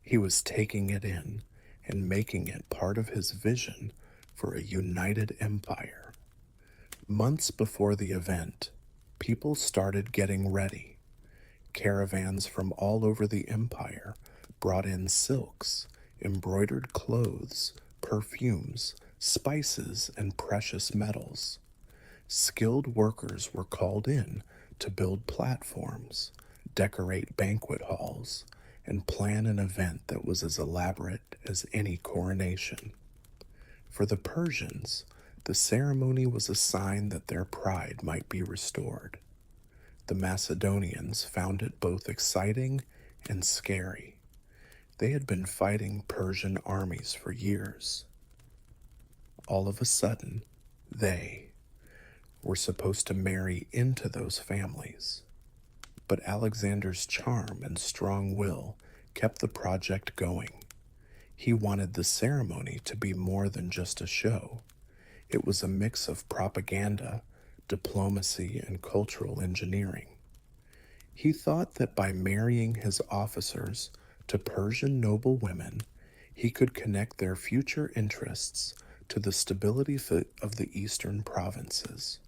He was taking it in and making it part of his vision for a united empire. Months before the event, people started getting ready. Caravans from all over the empire brought in silks, embroidered clothes, perfumes, spices, and precious metals. Skilled workers were called in to build platforms, decorate banquet halls, and plan an event that was as elaborate as any coronation. For the Persians, the ceremony was a sign that their pride might be restored. The Macedonians found it both exciting and scary. They had been fighting Persian armies for years. All of a sudden, they were supposed to marry into those families. But Alexander's charm and strong will kept the project going. He wanted the ceremony to be more than just a show. It was a mix of propaganda, diplomacy, and cultural engineering. He thought that by marrying his officers to Persian noble women, he could connect their future interests to the stability of the eastern provinces.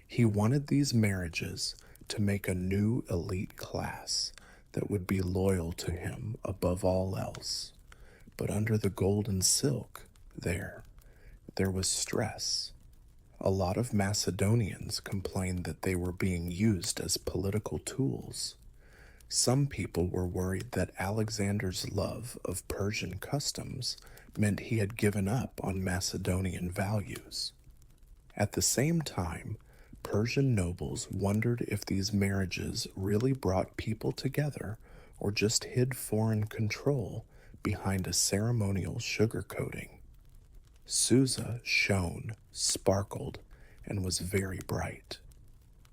He wanted these marriages to make a new elite class that would be loyal to him above all else. But under the gold and silk, there was stress. A lot of Macedonians complained that they were being used as political tools. Some people were worried that Alexander's love of Persian customs meant he had given up on Macedonian values. At the same time, Persian nobles wondered if these marriages really brought people together or just hid foreign control behind a ceremonial sugarcoating. Susa shone, sparkled, and was very bright.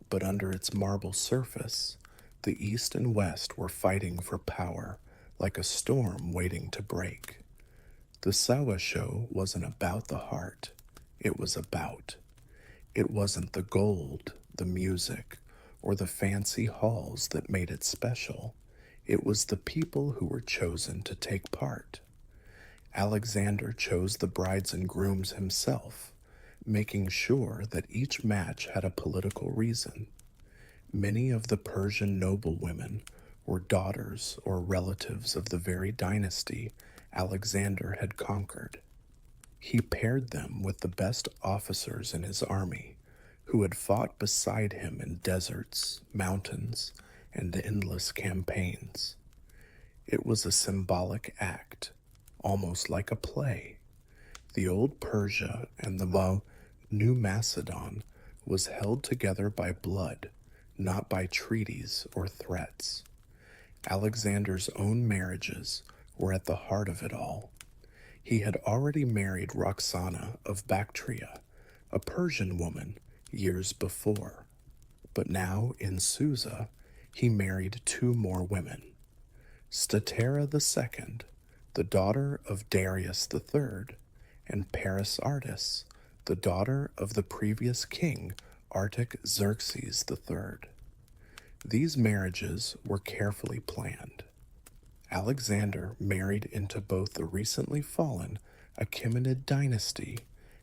But under its marble surface, the East and West were fighting for power like a storm waiting to break. The Sawa show wasn't about the heart, it was about. It wasn't the gold, the music, or the fancy halls that made it special. It was the people who were chosen to take part. Alexander chose the brides and grooms himself, making sure that each match had a political reason. Many of the Persian noblewomen were daughters or relatives of the very dynasty Alexander had conquered. He paired them with the best officers in his army, who had fought beside him in deserts, mountains, and endless campaigns. It was a symbolic act, almost like a play. The old Persia and the New Macedon was held together by blood, not by treaties or threats. Alexander's own marriages were at the heart of it all. He had already married Roxana of Bactria, a Persian woman, years before. But now, in Susa, he married two more women. Statera II, the daughter of Darius III, and Paris Artis, the daughter of the previous king, Artaxerxes III. These marriages were carefully planned. Alexander married into both the recently fallen Achaemenid dynasty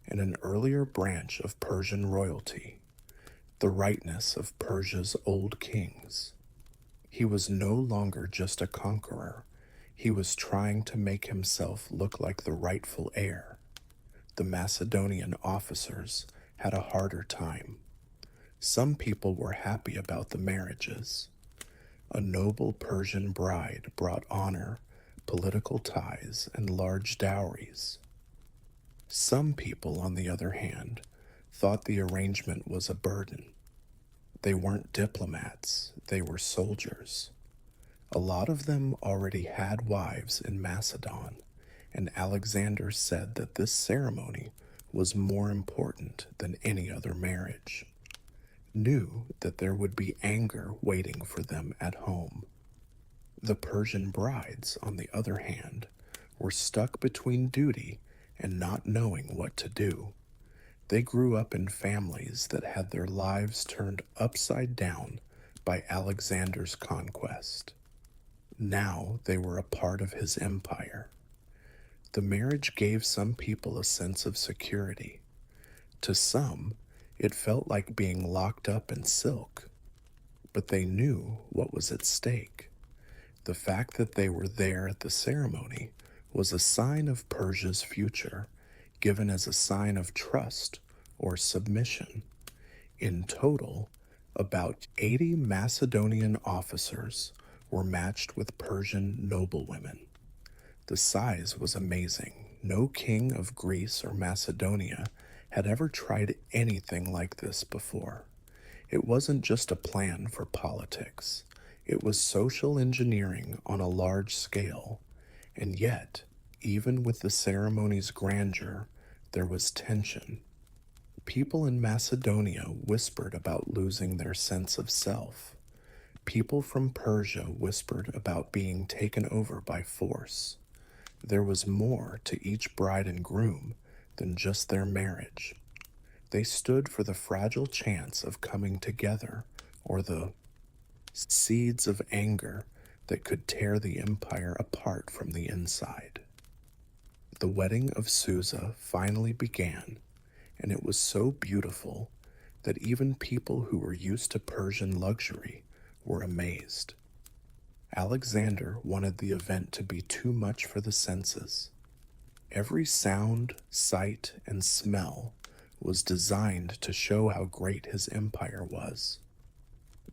and an earlier branch of Persian royalty, the rightness of Persia's old kings. He was no longer just a conqueror, he was trying to make himself look like the rightful heir. The Macedonian officers had a harder time. Some people were happy about the marriages. A noble Persian bride brought honor, political ties, and large dowries. Some people, on the other hand, thought the arrangement was a burden. They weren't diplomats, they were soldiers. A lot of them already had wives in Macedon, and Alexander said that this ceremony was more important than any other marriage. Knew that there would be anger waiting for them at home. The Persian brides, on the other hand, were stuck between duty and not knowing what to do. They grew up in families that had their lives turned upside down by Alexander's conquest. Now they were a part of his empire. The marriage gave some people a sense of security. To some, it felt like being locked up in silk, but they knew what was at stake. The fact that they were there at the ceremony was a sign of Persia's future, given as a sign of trust or submission. In total, about 80 Macedonian officers were matched with Persian noblewomen. The size was amazing. No king of Greece or Macedonia had ever tried anything like this before. It wasn't just a plan for politics. It was social engineering on a large scale. And yet, even with the ceremony's grandeur, there was tension. People in Macedonia whispered about losing their sense of self. People from Persia whispered about being taken over by force. There was more to each bride and groom than just their marriage. They stood for the fragile chance of coming together, or the seeds of anger that could tear the empire apart from the inside. The wedding of Susa finally began, and it was so beautiful that even people who were used to Persian luxury were amazed. Alexander wanted the event to be too much for the senses. Every sound, sight, and smell was designed to show how great his empire was.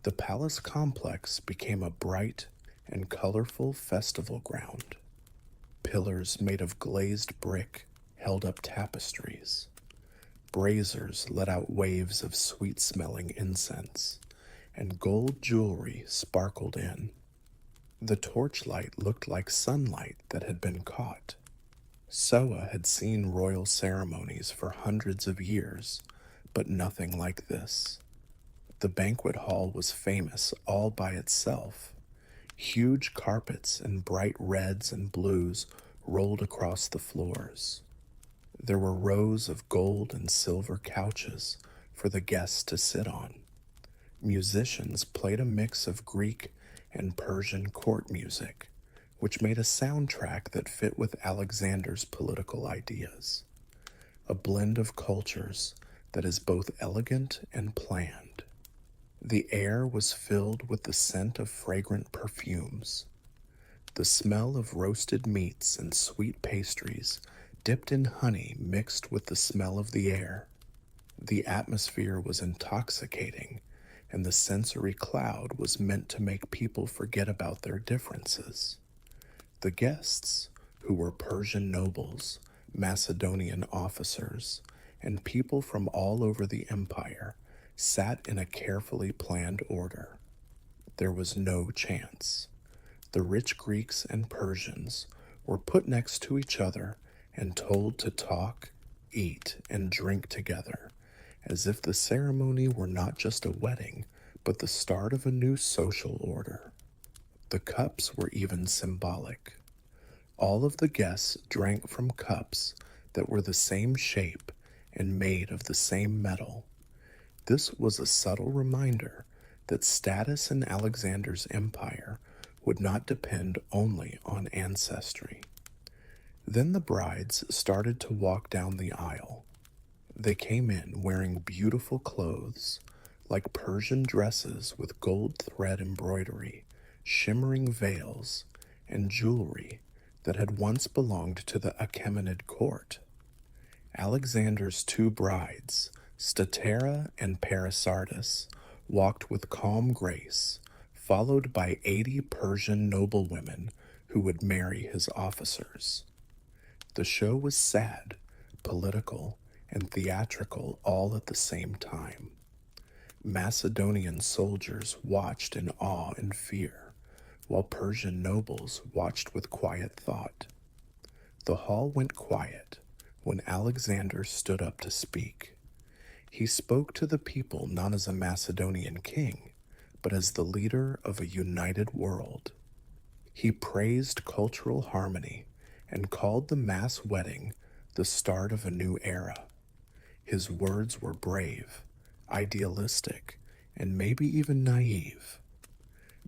The palace complex became a bright and colorful festival ground. Pillars made of glazed brick held up tapestries. Braziers let out waves of sweet-smelling incense, and gold jewelry sparkled in. The torchlight looked like sunlight that had been caught. Soa had seen royal ceremonies for hundreds of years, but nothing like this. The banquet hall was famous all by itself. Huge carpets and bright reds and blues rolled across the floors. There were rows of gold and silver couches for the guests to sit on. Musicians played a mix of Greek and Persian court music, which made a soundtrack that fit with Alexander's political ideas. A blend of cultures that is both elegant and planned. The air was filled with the scent of fragrant perfumes. The smell of roasted meats and sweet pastries dipped in honey mixed with the smell of the air. The atmosphere was intoxicating, and the sensory cloud was meant to make people forget about their differences. The guests, who were Persian nobles, Macedonian officers, and people from all over the empire, sat in a carefully planned order. There was no chance. The rich Greeks and Persians were put next to each other and told to talk, eat, and drink together, as if the ceremony were not just a wedding, but the start of a new social order. The cups were even symbolic. All of the guests drank from cups that were the same shape and made of the same metal. This was a subtle reminder that status in Alexander's empire would not depend only on ancestry. Then the brides started to walk down the aisle. They came in wearing beautiful clothes, like Persian dresses with gold thread embroidery, shimmering veils, and jewelry that had once belonged to the Achaemenid court. Alexander's two brides, Statera and Parisardis, walked with calm grace, followed by 80 Persian noblewomen who would marry his officers. The show was sad, political, and theatrical all at the same time. Macedonian soldiers watched in awe and fear, while Persian nobles watched with quiet thought. The hall went quiet when Alexander stood up to speak. He spoke to the people not as a Macedonian king, but as the leader of a united world. He praised cultural harmony and called the mass wedding the start of a new era. His words were brave, idealistic, and maybe even naive.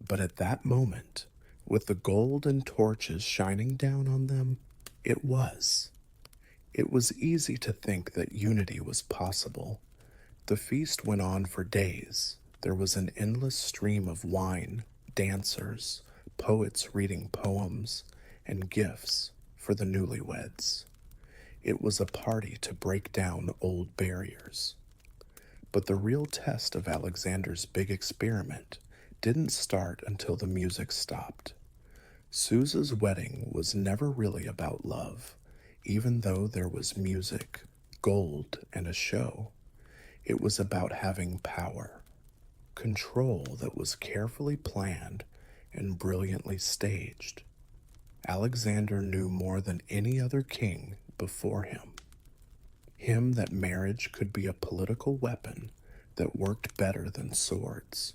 But at that moment, with the gold and torches shining down on them, it was. It was easy to think that unity was possible. The feast went on for days. There was an endless stream of wine, dancers, poets reading poems, and gifts for the newlyweds. It was a party to break down old barriers. But the real test of Alexander's big experiment didn't start until the music stopped. Susa's wedding was never really about love, even though there was music, gold, and a show. It was about having power, control that was carefully planned and brilliantly staged. Alexander knew more than any other king before him that marriage could be a political weapon that worked better than swords.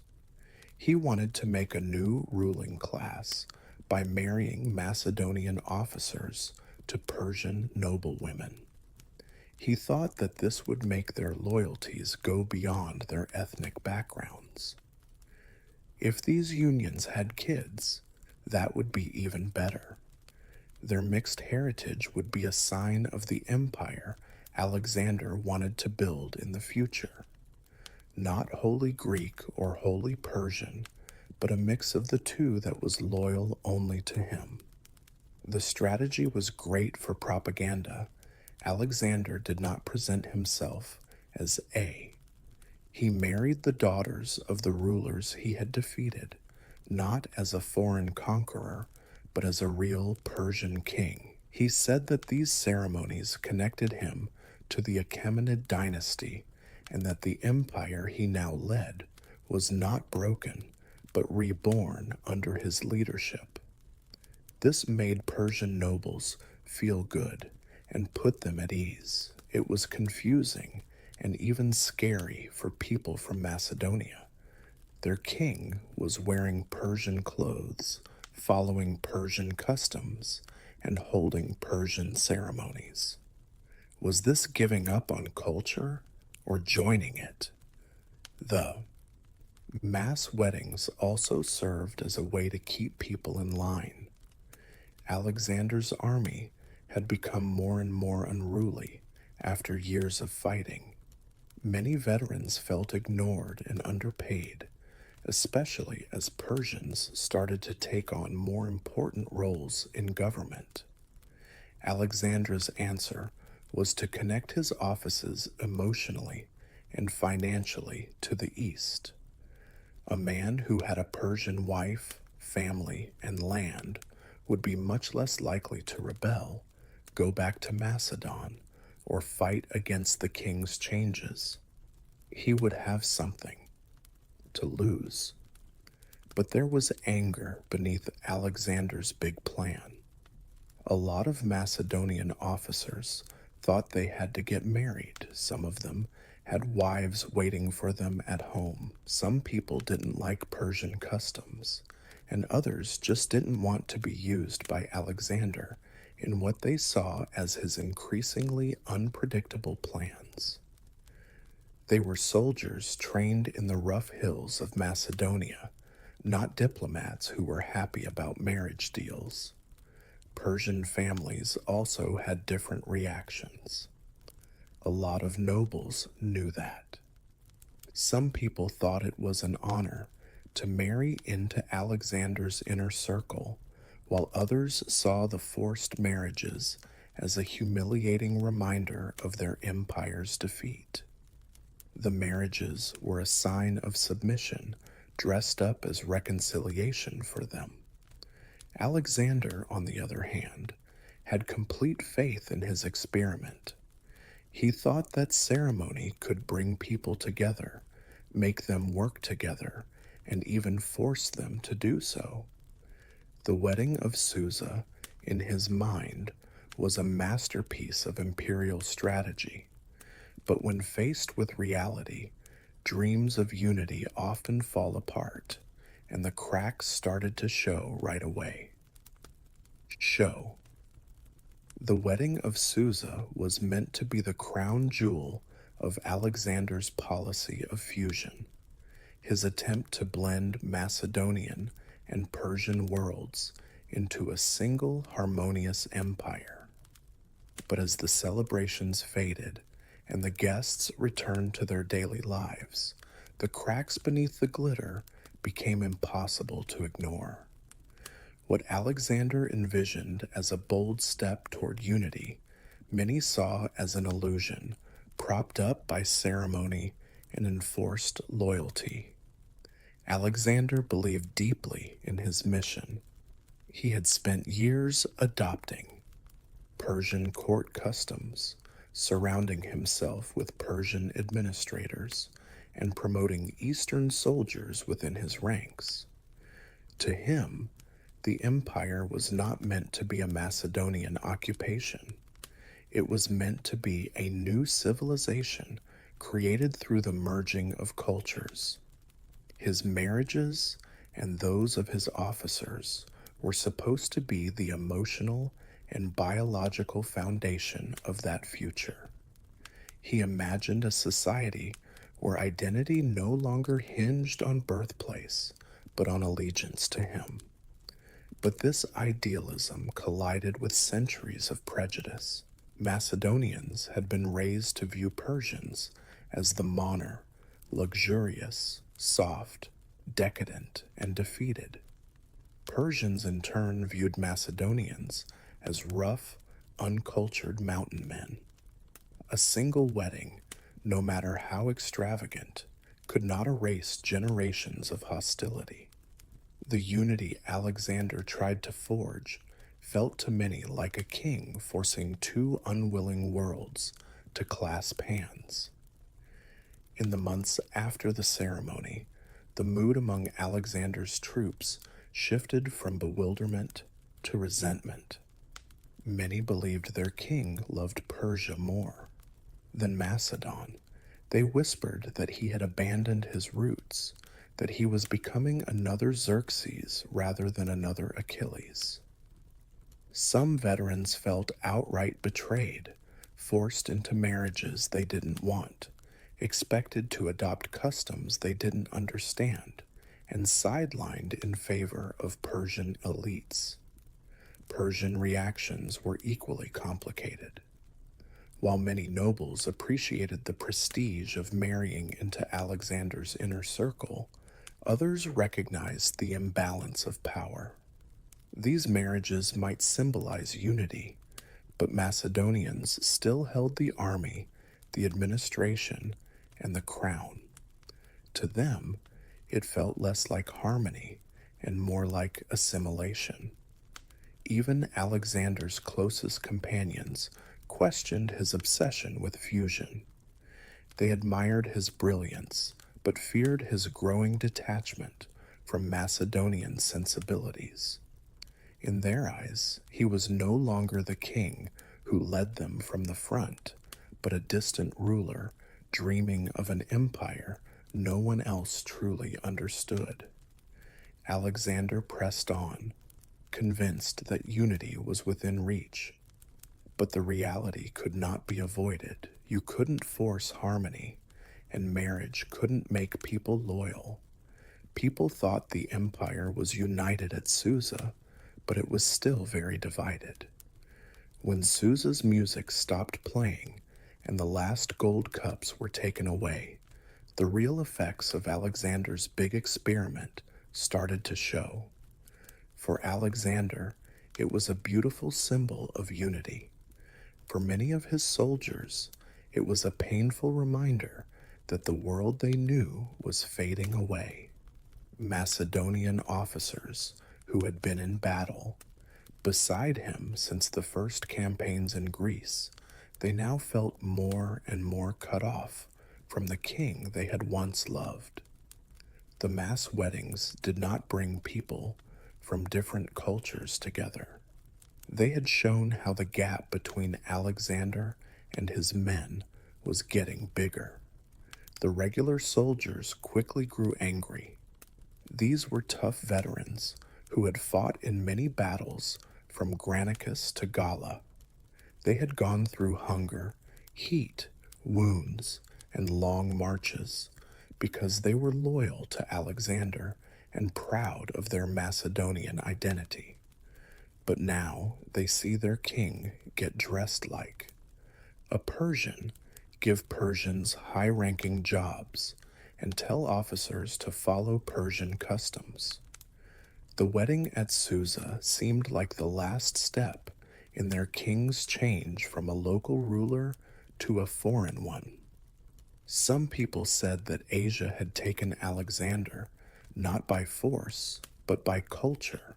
He wanted to make a new ruling class by marrying Macedonian officers to Persian noblewomen. He thought that this would make their loyalties go beyond their ethnic backgrounds. If these unions had kids, that would be even better. Their mixed heritage would be a sign of the empire Alexander wanted to build in the future. Not wholly Greek or wholly Persian, but a mix of the two that was loyal only to him. The strategy was great for propaganda. Alexander did not present himself as A. He married the daughters of the rulers he had defeated, not as a foreign conqueror, but as a real Persian king. He said that these ceremonies connected him to the Achaemenid dynasty and that the empire he now led was not broken, but reborn under his leadership. This made Persian nobles feel good and put them at ease. It was confusing and even scary for people from Macedonia. Their king was wearing Persian clothes, following Persian customs, and holding Persian ceremonies. Was this giving up on culture or joining it? The mass weddings also served as a way to keep people in line. Alexander's army had become more and more unruly after years of fighting. Many veterans felt ignored and underpaid, especially as Persians started to take on more important roles in government. Alexander's answer was to connect his offices emotionally and financially to the east. A man who had a Persian wife, family, and land would be much less likely to rebel, go back to Macedon, or fight against the king's changes. He would have something to lose. But there was anger beneath Alexander's big plan. A lot of Macedonian officers thought they had to get married. Some of them had wives waiting for them at home. Some people didn't like Persian customs, and others just didn't want to be used by Alexander in what they saw as his increasingly unpredictable plans. They were soldiers trained in the rough hills of Macedonia, not diplomats who were happy about marriage deals. Persian families also had different reactions. A lot of nobles knew that. Some people thought it was an honor to marry into Alexander's inner circle, while others saw the forced marriages as a humiliating reminder of their empire's defeat. The marriages were a sign of submission, dressed up as reconciliation for them. Alexander, on the other hand, had complete faith in his experiment. He thought that ceremony could bring people together, make them work together, and even force them to do so. The wedding of Susa, in his mind, was a masterpiece of imperial strategy. But when faced with reality, dreams of unity often fall apart, and the cracks started to show right away. The wedding of Susa was meant to be the crown jewel of Alexander's policy of fusion, his attempt to blend Macedonian and Persian worlds into a single harmonious empire. But as the celebrations faded and the guests returned to their daily lives, the cracks beneath the glitter became impossible to ignore. What Alexander envisioned as a bold step toward unity, many saw as an illusion, propped up by ceremony and enforced loyalty. Alexander believed deeply in his mission. He had spent years adopting Persian court customs, surrounding himself with Persian administrators, and promoting Eastern soldiers within his ranks. To him, the empire was not meant to be a Macedonian occupation. It was meant to be a new civilization created through the merging of cultures. His marriages and those of his officers were supposed to be the emotional and biological foundation of that future. He imagined a society where identity no longer hinged on birthplace, but on allegiance to him. But this idealism collided with centuries of prejudice. Macedonians had been raised to view Persians as the monarch, luxurious, soft, decadent, and defeated. Persians in turn viewed Macedonians as rough, uncultured mountain men. A single wedding, no matter how extravagant, could not erase generations of hostility. The unity Alexander tried to forge felt to many like a king forcing two unwilling worlds to clasp hands. In the months after the ceremony, the mood among Alexander's troops shifted from bewilderment to resentment. Many believed their king loved Persia more than Macedon. They whispered that he had abandoned his roots, that he was becoming another Xerxes rather than another Achilles. Some veterans felt outright betrayed, forced into marriages they didn't want, expected to adopt customs they didn't understand, and sidelined in favor of Persian elites. Persian reactions were equally complicated. While many nobles appreciated the prestige of marrying into Alexander's inner circle, others recognized the imbalance of power. These marriages might symbolize unity, but Macedonians still held the army, the administration, and the crown. To them, it felt less like harmony and more like assimilation. Even Alexander's closest companions questioned his obsession with fusion. They admired his brilliance, but feared his growing detachment from Macedonian sensibilities. In their eyes, he was no longer the king who led them from the front, but a distant ruler dreaming of an empire no one else truly understood. Alexander pressed on, convinced that unity was within reach. But the reality could not be avoided. You couldn't force harmony, and marriage couldn't make people loyal. People thought the empire was united at Susa, but it was still very divided. When Susa's music stopped playing and the last gold cups were taken away, the real effects of Alexander's big experiment started to show. For Alexander, it was a beautiful symbol of unity. For many of his soldiers, it was a painful reminder that the world they knew was fading away. Macedonian officers who had been in battle beside him since the first campaigns in Greece, they now felt more and more cut off from the king they had once loved. The mass weddings did not bring people from different cultures together. They had shown how the gap between Alexander and his men was getting bigger. The regular soldiers quickly grew angry. These were tough veterans who had fought in many battles from Granicus to Gala. They had gone through hunger, heat, wounds, and long marches because they were loyal to Alexander and proud of their Macedonian identity. But now they see their king get dressed like a Persian, give Persians high-ranking jobs, and tell officers to follow Persian customs. The wedding at Susa seemed like the last step in their king's change from a local ruler to a foreign one. Some people said that Asia had taken Alexander not by force, but by culture.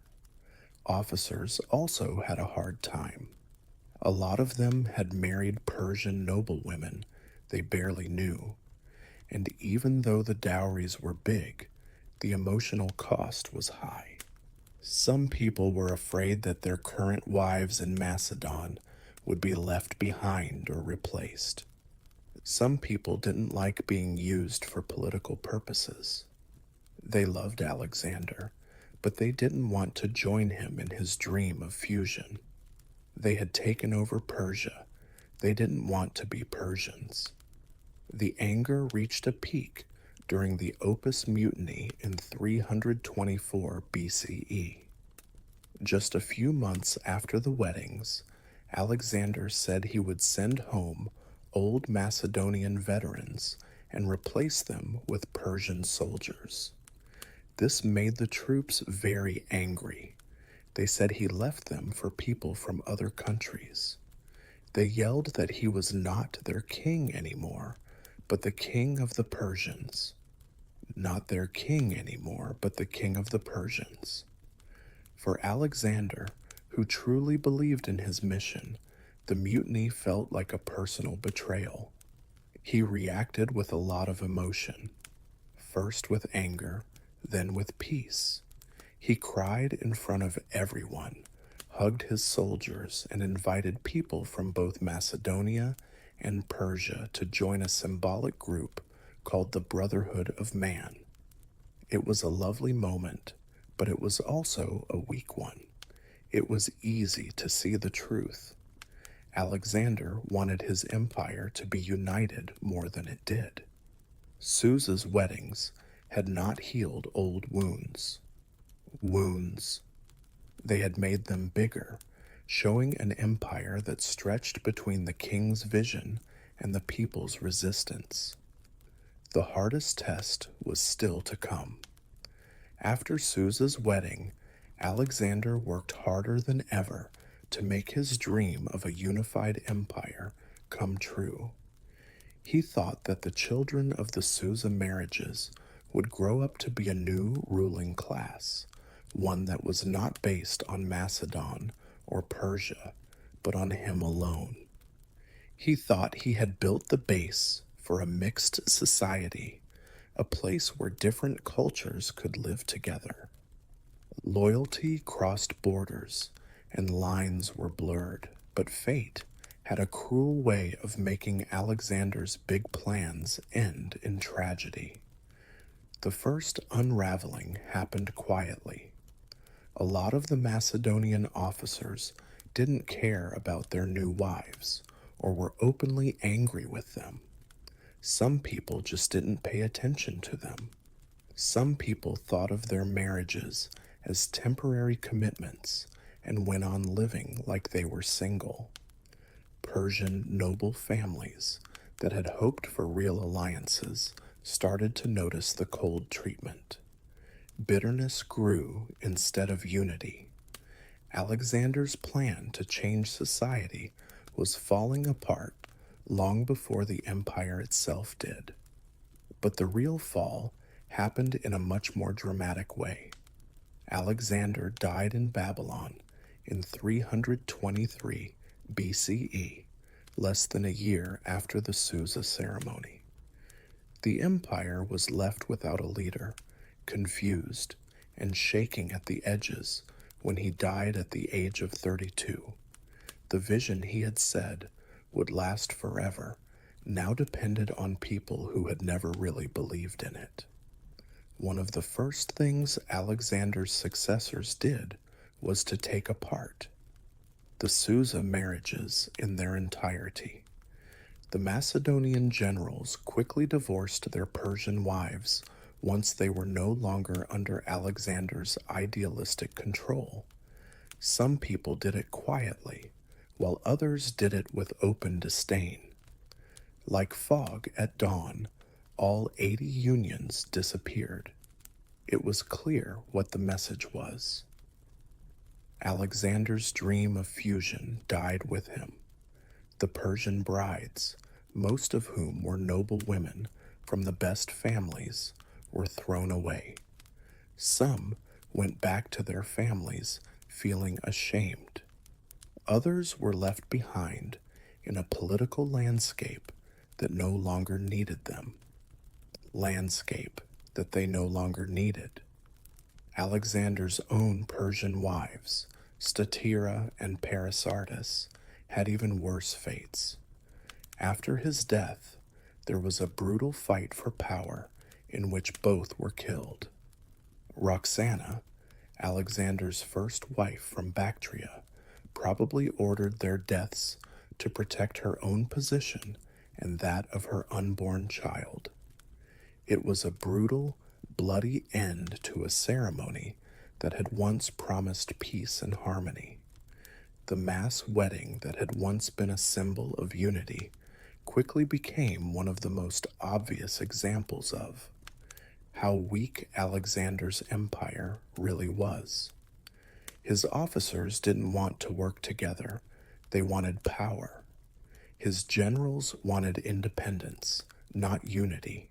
Officers also had a hard time. A lot of them had married Persian noblewomen they barely knew, and even though the dowries were big, the emotional cost was high. Some people were afraid that their current wives in Macedon would be left behind or replaced. Some people didn't like being used for political purposes. They loved Alexander, but they didn't want to join him in his dream of fusion. They had taken over Persia. They didn't want to be Persians. The anger reached a peak during the Opus Mutiny in 324 BCE. Just a few months after the weddings, Alexander said he would send home old Macedonian veterans and replace them with Persian soldiers. This made the troops very angry. They said he left them for people from other countries. They yelled that he was not their king anymore, but the king of the Persians. Not their king anymore, but the king of the Persians. For Alexander, who truly believed in his mission, the mutiny felt like a personal betrayal. He reacted with a lot of emotion, first with anger, then with peace. He cried in front of everyone, hugged his soldiers, and invited people from both Macedonia and Persia to join a symbolic group called the Brotherhood of Man. It was a lovely moment, but it was also a weak one. It was easy to see the truth. Alexander wanted his empire to be united more than it did. Susa's weddings had not healed old wounds. Wounds. They had made them bigger, showing an empire that stretched between the king's vision and the people's resistance. The hardest test was still to come. After Susa's wedding, Alexander worked harder than ever to make his dream of a unified empire come true. He thought that the children of the Susa marriages would grow up to be a new ruling class, one that was not based on Macedon or Persia, but on him alone. He thought he had built the base for a mixed society, a place where different cultures could live together. Loyalty crossed borders, and lines were blurred, but fate had a cruel way of making Alexander's big plans end in tragedy. The first unraveling happened quietly. A lot of the Macedonian officers didn't care about their new wives or were openly angry with them. Some people just didn't pay attention to them. Some people thought of their marriages as temporary commitments and went on living like they were single. Persian noble families that had hoped for real alliances started to notice the cold treatment. Bitterness grew instead of unity. Alexander's plan to change society was falling apart long before the empire itself did. But the real fall happened in a much more dramatic way. Alexander died in Babylon in 323 BCE, less than a year after the Susa ceremony. The empire was left without a leader, confused and shaking at the edges when he died at the age of 32. The vision he had said would last forever now depended on people who had never really believed in it. One of the first things Alexander's successors did was to take apart the Susa marriages in their entirety. The Macedonian generals quickly divorced their Persian wives once they were no longer under Alexander's idealistic control. Some people did it quietly, while others did it with open disdain. Like fog at dawn, all 80 unions disappeared. It was clear what the message was. Alexander's dream of fusion died with him. The Persian brides, most of whom were noble women from the best families, were thrown away. Some went back to their families feeling ashamed. Others were left behind in a political landscape that no longer needed them. Landscape that they no longer needed. Alexander's own Persian wives, Statira and Parisardis, had even worse fates. After his death, there was a brutal fight for power in which both were killed. Roxana, Alexander's first wife from Bactria, probably ordered their deaths to protect her own position and that of her unborn child. It was a brutal, bloody end to a ceremony that had once promised peace and harmony. The mass wedding that had once been a symbol of unity quickly became one of the most obvious examples of how weak Alexander's empire really was. His officers didn't want to work together, they wanted power. His generals wanted independence, not unity.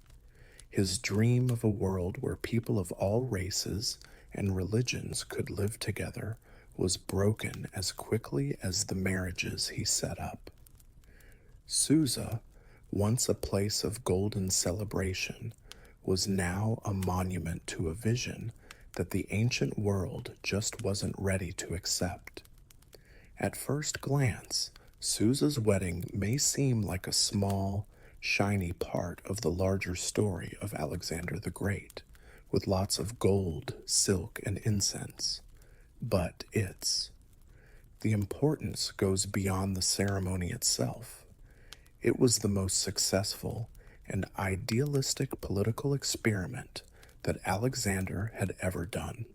His dream of a world where people of all races and religions could live together was broken as quickly as the marriages he set up. Susa, once a place of golden celebration, was now a monument to a vision that the ancient world just wasn't ready to accept. At first glance, Susa's wedding may seem like a small, shiny part of the larger story of Alexander the Great, with lots of gold, silk, and incense. But the importance goes beyond the ceremony itself. It was the most successful and idealistic political experiment that Alexander had ever done.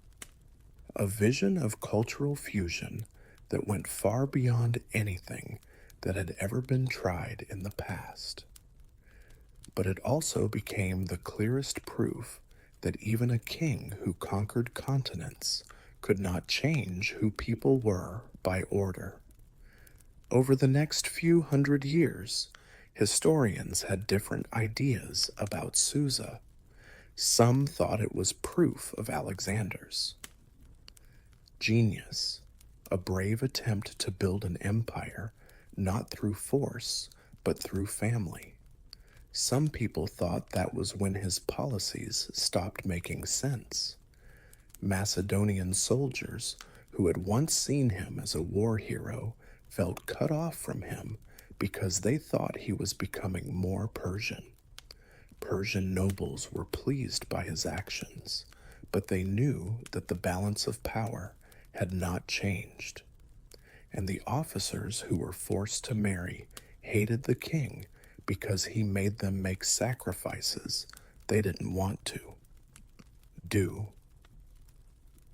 A vision of cultural fusion that went far beyond anything that had ever been tried in the past. But it also became the clearest proof that even a king who conquered continents could not change who people were by order. Over the next few hundred years, historians had different ideas about Susa. Some thought it was proof of Alexander's genius, a brave attempt to build an empire not through force, but through family. Some people thought that was when his policies stopped making sense. Macedonian soldiers who had once seen him as a war hero felt cut off from him because they thought he was becoming more Persian. Persian nobles were pleased by his actions, but they knew that the balance of power had not changed. And the officers who were forced to marry hated the king because he made them make sacrifices they didn't want to do.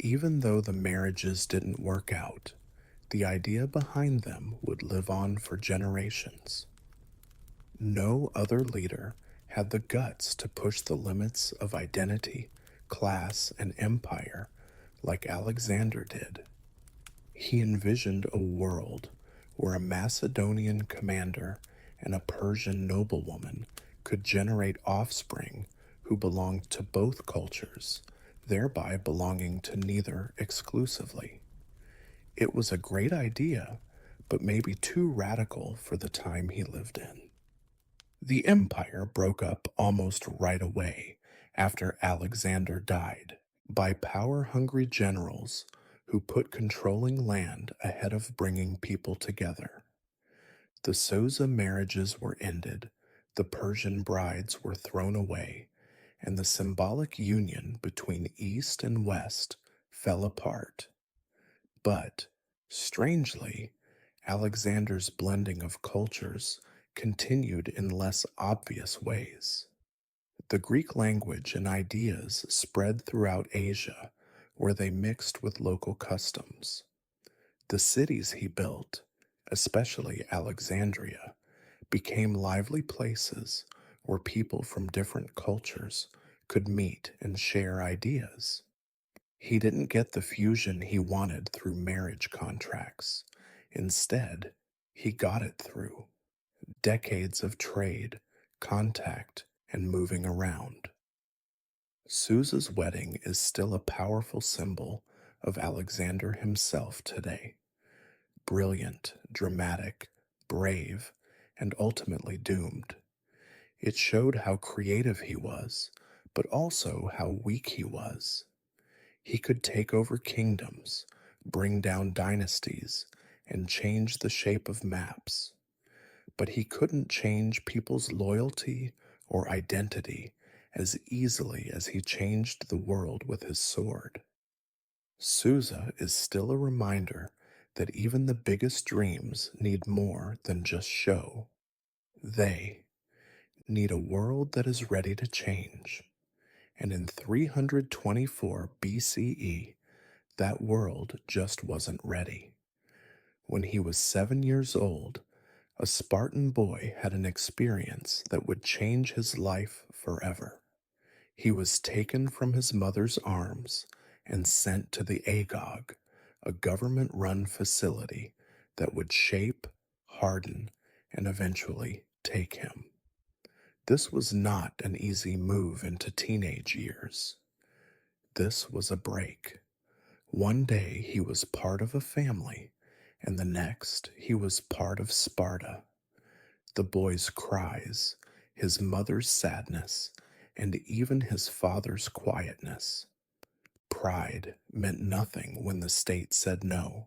Even though the marriages didn't work out, the idea behind them would live on for generations. No other leader had the guts to push the limits of identity, class, and empire like Alexander did. He envisioned a world where a Macedonian commander and a Persian noblewoman could generate offspring who belonged to both cultures, thereby belonging to neither exclusively. It was a great idea, but maybe too radical for the time he lived in. The empire broke up almost right away after Alexander died by power-hungry generals who put controlling land ahead of bringing people together. The Sosa marriages were ended, the Persian brides were thrown away, and the symbolic union between East and West fell apart. But, strangely, Alexander's blending of cultures continued in less obvious ways. The Greek language and ideas spread throughout Asia, where they mixed with local customs. The cities he built, especially Alexandria, became lively places where people from different cultures could meet and share ideas. He didn't get the fusion he wanted through marriage contracts. Instead, he got it through decades of trade, contact, and moving around. Susa's wedding is still a powerful symbol of Alexander himself today. Brilliant, dramatic, brave, and ultimately doomed. It showed how creative he was, but also how weak he was. He could take over kingdoms, bring down dynasties, and change the shape of maps. But he couldn't change people's loyalty or identity as easily as he changed the world with his sword. Susa is still a reminder that even the biggest dreams need more than just show. They need a world that is ready to change. And in 324 BCE, that world just wasn't ready. When he was 7 years old, a Spartan boy had an experience that would change his life forever. He was taken from his mother's arms and sent to the Agog, a government-run facility that would shape, harden, and eventually take him. This was not an easy move into teenage years. This was a break. One day he was part of a family, and the next he was part of Sparta. The boy's cries, his mother's sadness, and even his father's quietness. Pride meant nothing when the state said no.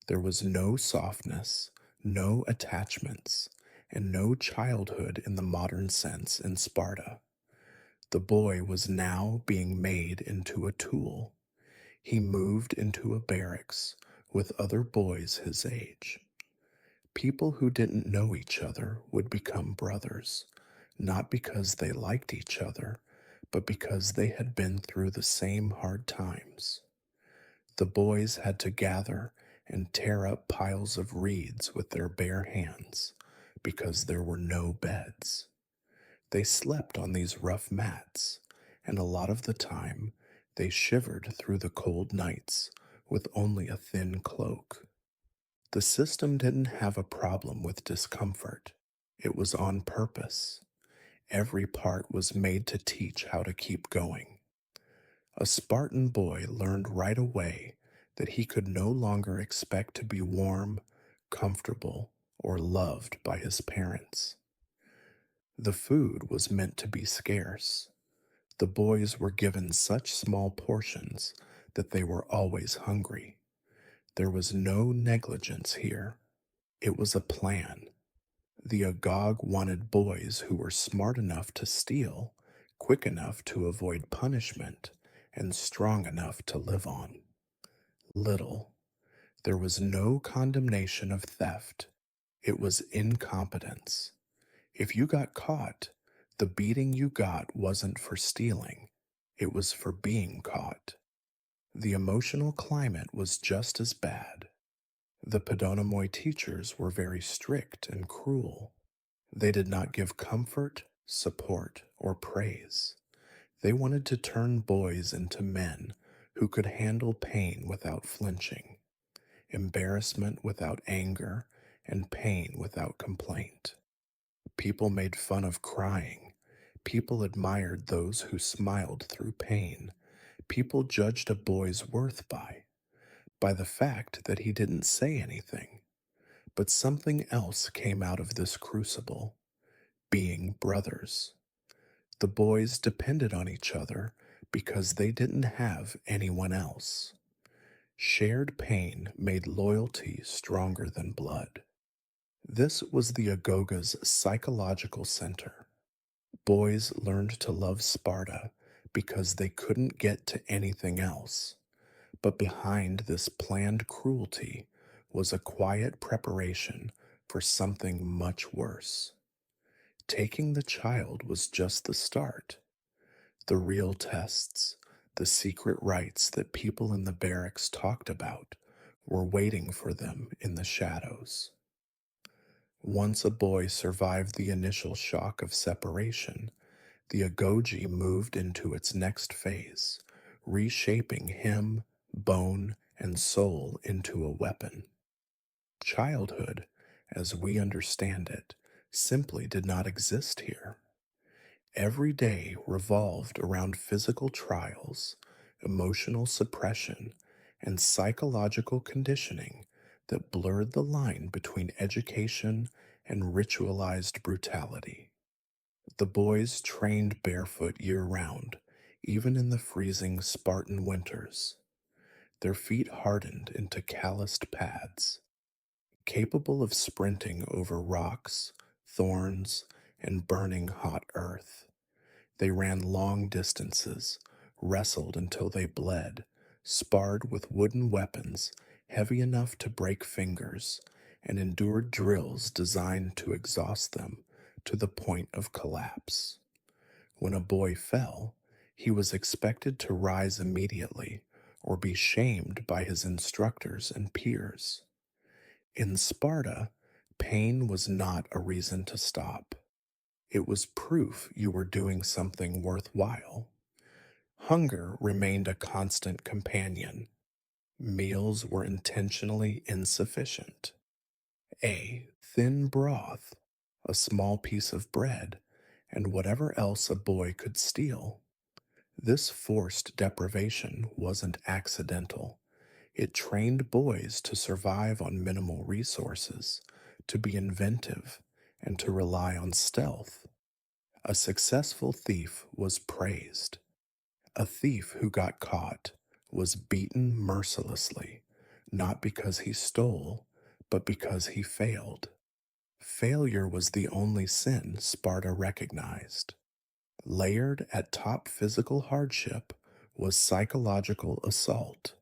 There was no softness, no attachments, and no childhood in the modern sense in Sparta. The boy was now being made into a tool. He moved into a barracks with other boys his age. People who didn't know each other would become brothers, not because they liked each other, but because they had been through the same hard times. The boys had to gather and tear up piles of reeds with their bare hands because there were no beds. They slept on these rough mats, and a lot of the time they shivered through the cold nights with only a thin cloak. The system didn't have a problem with discomfort. It was on purpose. Every part was made to teach how to keep going. A Spartan boy learned right away that he could no longer expect to be warm, comfortable, or loved by his parents. The food was meant to be scarce. The boys were given such small portions that they were always hungry. There was no negligence here. It was a plan. The Agog wanted boys who were smart enough to steal, quick enough to avoid punishment, and strong enough to live on. Little. There was no condemnation of theft. It was incompetence. If you got caught, the beating you got wasn't for stealing. It was for being caught. The emotional climate was just as bad. The Podonomoi teachers were very strict and cruel. They did not give comfort, support, or praise. They wanted to turn boys into men who could handle pain without flinching, embarrassment without anger, and pain without complaint. People made fun of crying. People admired those who smiled through pain. People judged a boy's worth by the fact that he didn't say anything. But something else came out of this crucible: being brothers. The boys depended on each other because they didn't have anyone else. Shared pain made loyalty stronger than blood. This was the Agoga's psychological center. Boys learned to love Sparta because they couldn't get to anything else. But behind this planned cruelty was a quiet preparation for something much worse. Taking the child was just the start. The real tests, the secret rites that people in the barracks talked about, were waiting for them in the shadows. Once a boy survived the initial shock of separation, the Agoge moved into its next phase, reshaping him, bone, and soul into a weapon. Childhood, as we understand it, simply did not exist here. Every day revolved around physical trials, emotional suppression, and psychological conditioning that blurred the line between education and ritualized brutality. The boys trained barefoot year-round, even in the freezing Spartan winters. Their feet hardened into calloused pads, capable of sprinting over rocks, thorns, and burning hot earth. They ran long distances, wrestled until they bled, sparred with wooden weapons heavy enough to break fingers, and endured drills designed to exhaust them to the point of collapse. When a boy fell, he was expected to rise immediately or be shamed by his instructors and peers. In Sparta, pain was not a reason to stop. It was proof you were doing something worthwhile. Hunger remained a constant companion. Meals were intentionally insufficient. A thin broth, a small piece of bread, and whatever else a boy could steal. This forced deprivation wasn't accidental. It trained boys to survive on minimal resources, to be inventive, and to rely on stealth. A successful thief was praised. A thief who got caught was beaten mercilessly, not because he stole, but because he failed. Failure was the only sin Sparta recognized. Layered at top physical hardship was psychological assault.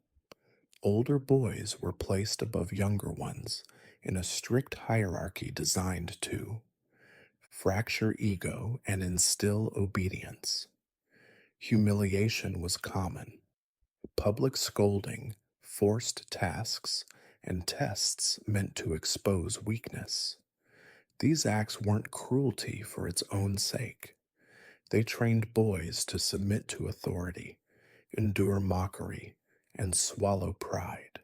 Older boys were placed above younger ones in a strict hierarchy designed to fracture ego and instill obedience. Humiliation was common. Public scolding, forced tasks, and tests meant to expose weakness. These acts weren't cruelty for its own sake. They trained boys to submit to authority, endure mockery, and swallow pride.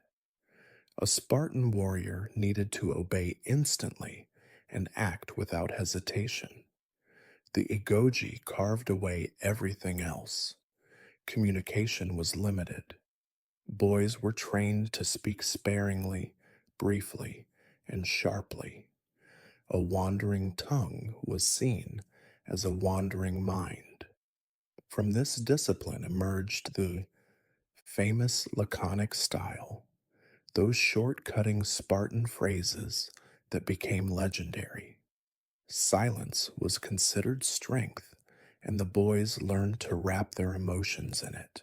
A Spartan warrior needed to obey instantly and act without hesitation. The Igogi carved away everything else. Communication was limited. Boys were trained to speak sparingly, briefly, and sharply. A wandering tongue was seen as a wandering mind. From this discipline emerged the famous laconic style, those short cutting Spartan phrases that became legendary. Silence was considered strength, and the boys learned to wrap their emotions in it.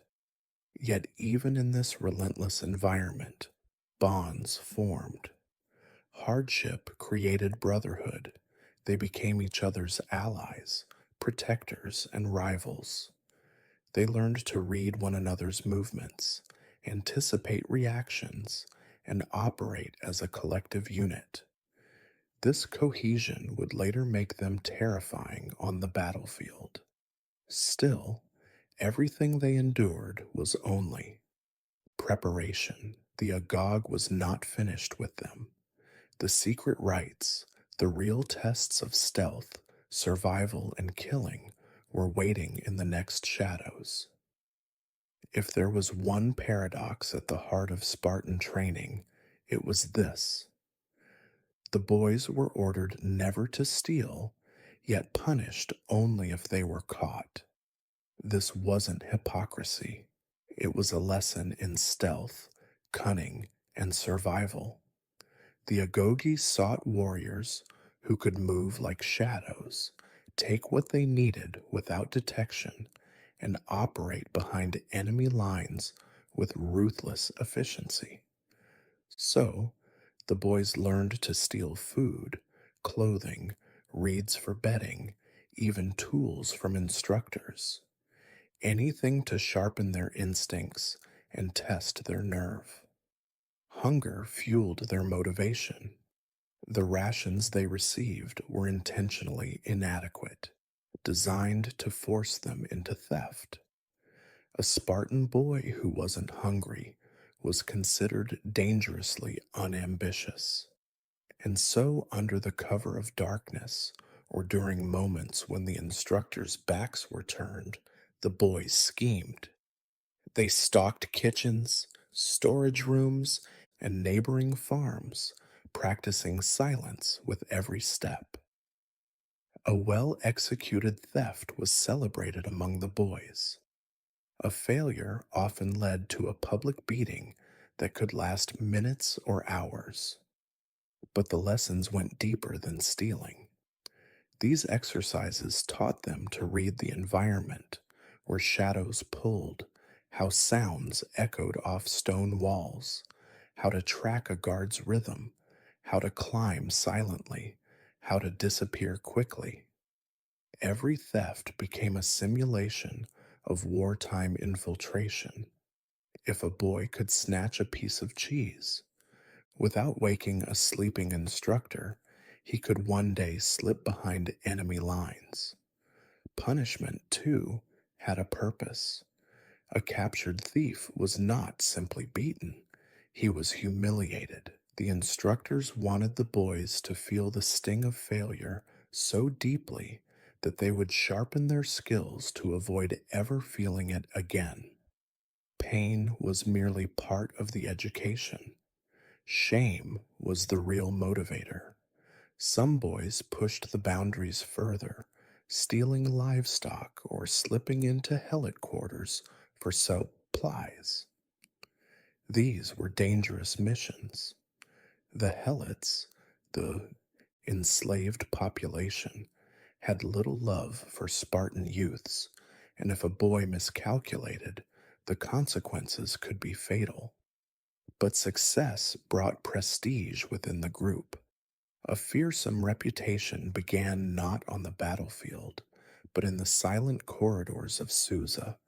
Yet, even in this relentless environment, bonds formed. Hardship created brotherhood. They became each other's allies, protectors, and rivals. They learned to read one another's movements, anticipate reactions, and operate as a collective unit. This cohesion would later make them terrifying on the battlefield. Still, everything they endured was only preparation. The Agog was not finished with them. The secret rites, the real tests of stealth, survival, and killing, were waiting in the next shadows. If there was one paradox at the heart of Spartan training, it was this. The boys were ordered never to steal, yet punished only if they were caught. This wasn't hypocrisy. It was a lesson in stealth, cunning, and survival. The Agogi sought warriors who could move like shadows, take what they needed without detection, and operate behind enemy lines with ruthless efficiency. So, the boys learned to steal food, clothing, reeds for bedding, even tools from instructors. Anything to sharpen their instincts and test their nerve. Hunger fueled their motivation. The rations they received were intentionally inadequate, designed to force them into theft. A Spartan boy who wasn't hungry was considered dangerously unambitious. And so, under the cover of darkness, or during moments when the instructors' backs were turned, the boys schemed. They stalked kitchens, storage rooms, and neighboring farms, practicing silence with every step. A well executed theft was celebrated among the boys. A failure often led to a public beating that could last minutes or hours. But the lessons went deeper than stealing. These exercises taught them to read the environment, where shadows pulled, how sounds echoed off stone walls, how to track a guard's rhythm, how to climb silently, how to disappear quickly. Every theft became a simulation of wartime infiltration. If a boy could snatch a piece of cheese, without waking a sleeping instructor, he could one day slip behind enemy lines. Punishment, too, had a purpose. A captured thief was not simply beaten, he was humiliated. The instructors wanted the boys to feel the sting of failure so deeply that they would sharpen their skills to avoid ever feeling it again. Pain was merely part of the education. Shame was the real motivator. Some boys pushed the boundaries further, stealing livestock, or slipping into helot quarters for supplies. These were dangerous missions. The helots, the enslaved population, had little love for Spartan youths, and if a boy miscalculated, the consequences could be fatal. But success brought prestige within the group. A fearsome reputation began not on the battlefield, but in the silent corridors of Susa,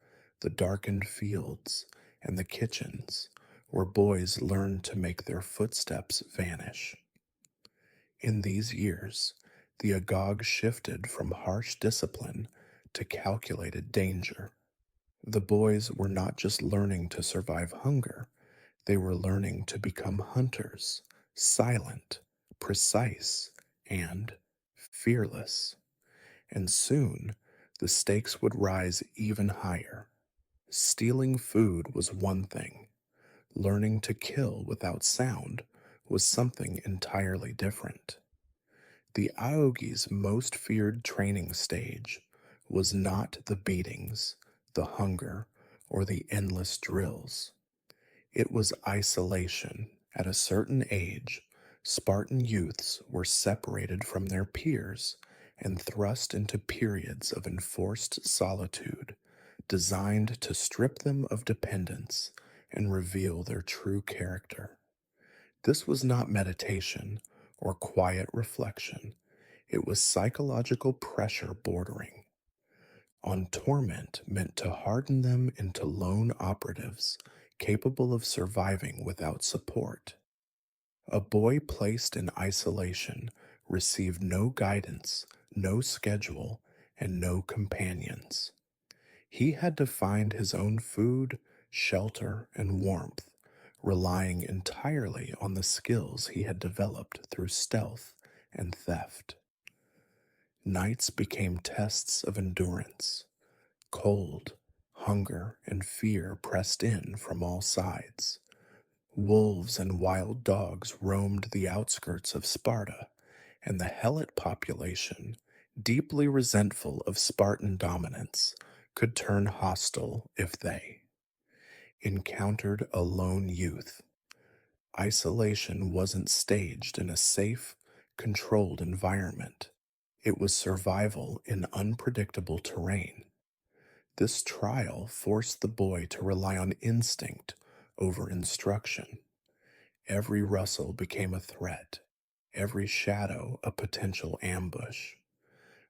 the darkened fields, and the kitchens, where boys learned to make their footsteps vanish. In these years, the Agog shifted from harsh discipline to calculated danger. The boys were not just learning to survive hunger, they were learning to become hunters, silent, precise, and fearless. And soon, the stakes would rise even higher. Stealing food was one thing, learning to kill without sound was something entirely different. The Aogi's most feared training stage was not the beatings, the hunger, or the endless drills. It was isolation. At a certain age, Spartan youths were separated from their peers and thrust into periods of enforced solitude designed to strip them of dependence and reveal their true character. This was not meditation or quiet reflection, it was psychological pressure bordering on torment meant to harden them into lone operatives capable of surviving without support. A boy placed in isolation received no guidance, no schedule, and no companions. He had to find his own food, shelter, and warmth, relying entirely on the skills he had developed through stealth and theft. Nights became tests of endurance. Cold, hunger, and fear pressed in from all sides. Wolves and wild dogs roamed the outskirts of Sparta, and the Helot population, deeply resentful of Spartan dominance, could turn hostile if they encountered a lone youth. Isolation wasn't staged in a safe, controlled environment. It was survival in unpredictable terrain. This trial forced the boy to rely on instinct over instruction. Every rustle became a threat, every shadow a potential ambush.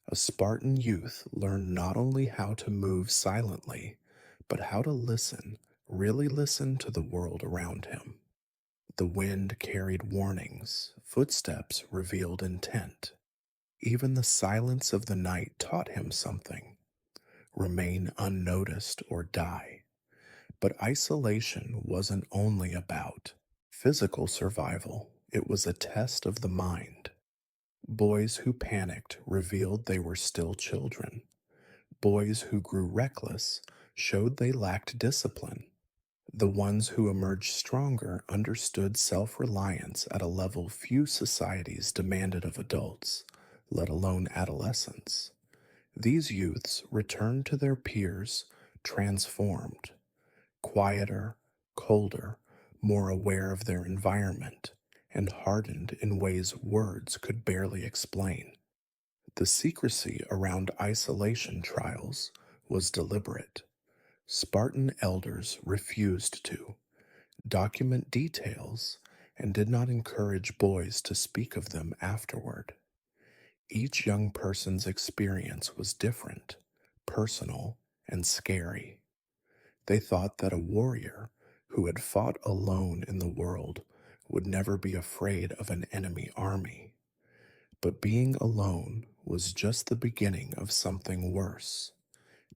A Spartan youth learned not only how to move silently, but how to listen, really listen to the world around him. The wind carried warnings, footsteps revealed intent. Even the silence of the night taught him something: remain unnoticed or die. But isolation wasn't only about physical survival, it was a test of the mind. Boys who panicked revealed they were still children. Boys who grew reckless showed they lacked discipline. The ones who emerged stronger understood self reliance at a level few societies demanded of adults, let alone adolescents. These youths returned to their peers transformed, quieter, colder, more aware of their environment, and hardened in ways words could barely explain. The secrecy around isolation trials was deliberate. Spartan elders refused to document details and did not encourage boys to speak of them afterward. Each young person's experience was different, personal, and scary. They thought that a warrior who had fought alone in the world would never be afraid of an enemy army. But being alone was just the beginning of something worse.